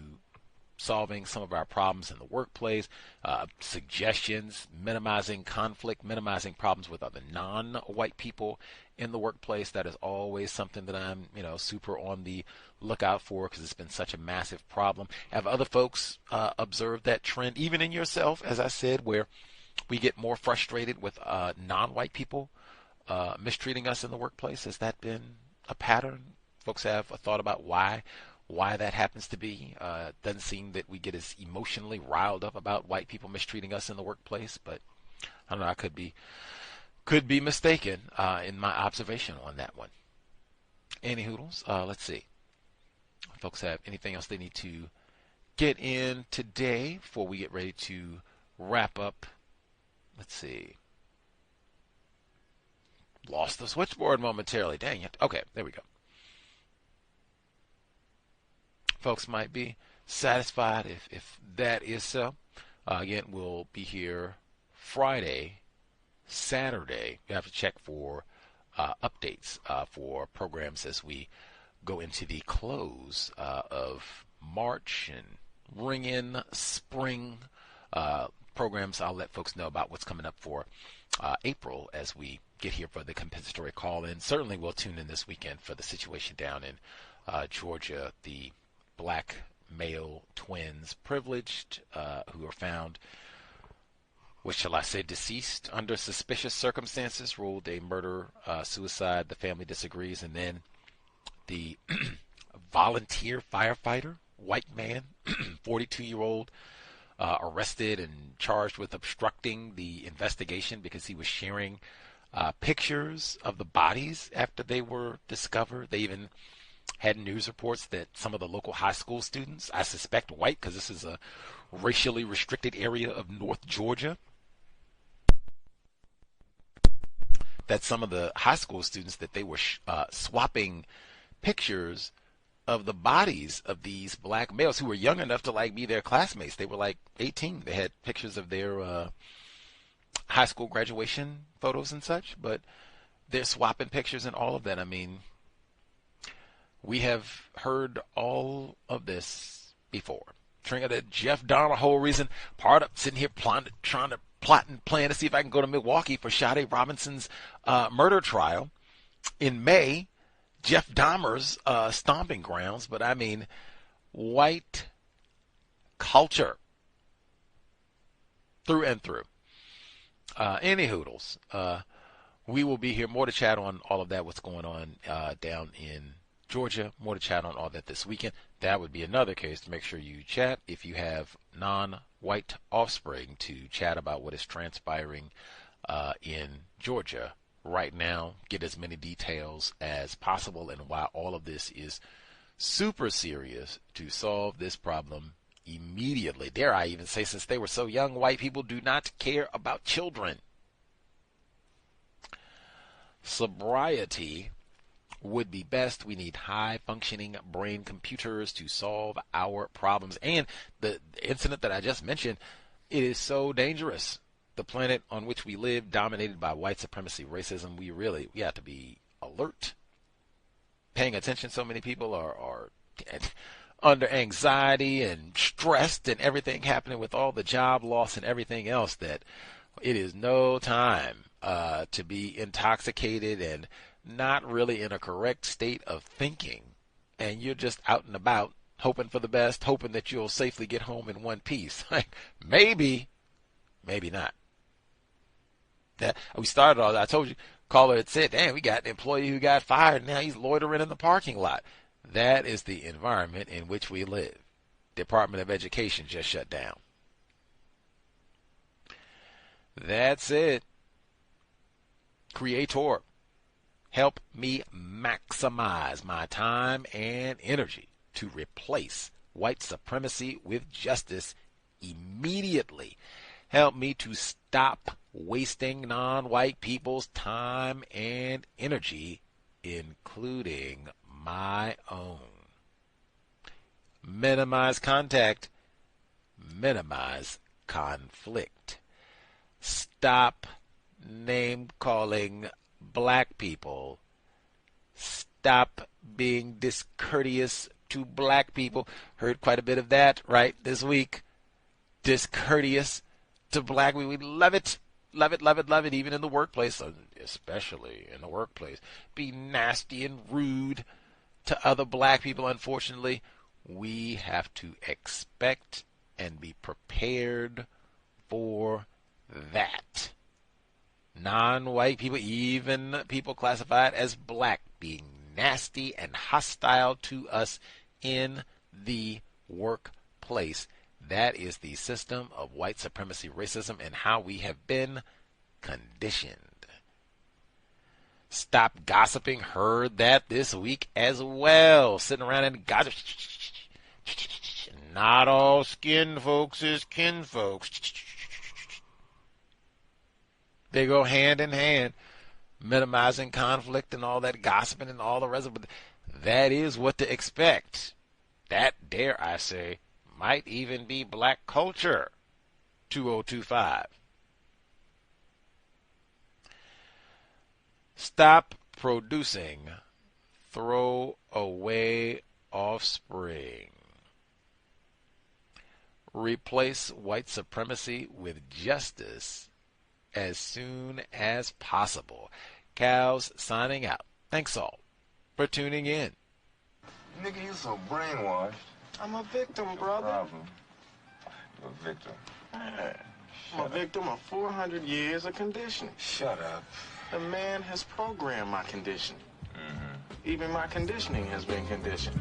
solving some of our problems in the workplace, suggestions, minimizing conflict, minimizing problems with other non-white people in the workplace. That is always something that I'm, super on the lookout for because it's been such a massive problem. Have other folks observed that trend, even in yourself, as I said, where we get more frustrated with non-white people mistreating us in the workplace? Has that been a pattern? Folks have a thought about why that happens to be. Doesn't seem that we get as emotionally riled up about white people mistreating us in the workplace, but I don't know. I could be mistaken in my observation on that one. Any hoodles? Let's see. Folks have anything else they need to get in today before we get ready to wrap up? Let's see. Lost the switchboard momentarily. Dang it. Okay, there we go. Folks might be satisfied if that is so. Again, we'll be here Friday, Saturday. You have to check for updates for programs as we go into the close of March and ring in spring programs. I'll let folks know about what's coming up for April as we get here for the compensatory call-in. Certainly we'll tune in this weekend for the situation down in Georgia, the black male twins, privileged, who are found, what shall I say, deceased under suspicious circumstances, ruled a murder, suicide. The family disagrees. And then the volunteer firefighter, white man, 42-year-old, arrested and charged with obstructing the investigation because he was sharing pictures of the bodies after they were discovered. They even had news reports that some of the local high school students, I suspect white because this is a racially restricted area of North Georgia, that some of the high school students, that they were swapping pictures of the bodies of these black males who were young enough to like be their classmates. They were like 18. They had pictures of their high school graduation photos and such, but they're swapping pictures and all of that. I mean, we have heard all of this before. That Jeff Dahmer, whole reason, part of sitting here trying to plot and plan to see if I can go to Milwaukee for Sade Robinson's murder trial in May, Jeff Dahmer's stomping grounds. But I mean, white culture through and through. Any hoodles. We will be here. More to chat on all of that, what's going on down in Georgia. More to chat on all that this weekend. That would be another case to make sure you chat if you have non-white offspring, to chat about what is transpiring in Georgia right now. Get as many details as possible and why all of this is super serious to solve this problem immediately. Dare I even say, since they were so young, white people do not care about children. Sobriety would be best. We need high-functioning brain computers to solve our problems. And the incident that I just mentioned, it is so dangerous. The planet on which we live, dominated by white supremacy, racism, we have to be alert, paying attention. So many people are under anxiety and stressed and everything happening with all the job loss and everything else, that it is no time to be intoxicated and not really in a correct state of thinking, and you're just out and about hoping for the best, hoping that you'll safely get home in one piece. Maybe not. That we started all. I told you, caller had said, "Damn, we got an employee who got fired. Now he's loitering in the parking lot." That is the environment in which we live. Department of Education just shut down. That's it. Creator, help me maximize my time and energy to replace white supremacy with justice immediately. Help me to stop wasting non-white people's time and energy, including my own. Minimize contact. Minimize conflict. Stop name-calling black people. Stop being discourteous to black people. Heard quite a bit of that right this week. Discourteous to black people. We love it. Love it, love it, love it. Even in the workplace, especially in the workplace. Be nasty and rude to other black people. Unfortunately, we have to expect and be prepared for that. Non-white people, even people classified as black, being nasty and hostile to us in the workplace. That is the system of white supremacy, racism, and how we have been conditioned. Stop gossiping. Heard that this week as well. Sitting around and gossip. Not all skin folks is kin folks. They go hand in hand. Minimizing conflict and all that gossiping and all the rest of it. That is what to expect. That, dare I say, might even be black culture. 2025. Stop producing throwaway offspring. Replace white supremacy with justice as soon as possible. Cows signing out. Thanks all for tuning in. Nigga, you so brainwashed. I'm a victim, brother. Problem. You're a victim. I'm a victim of 400 years of conditioning. Shut up. The man has programmed my conditioning. Even my conditioning has been conditioned.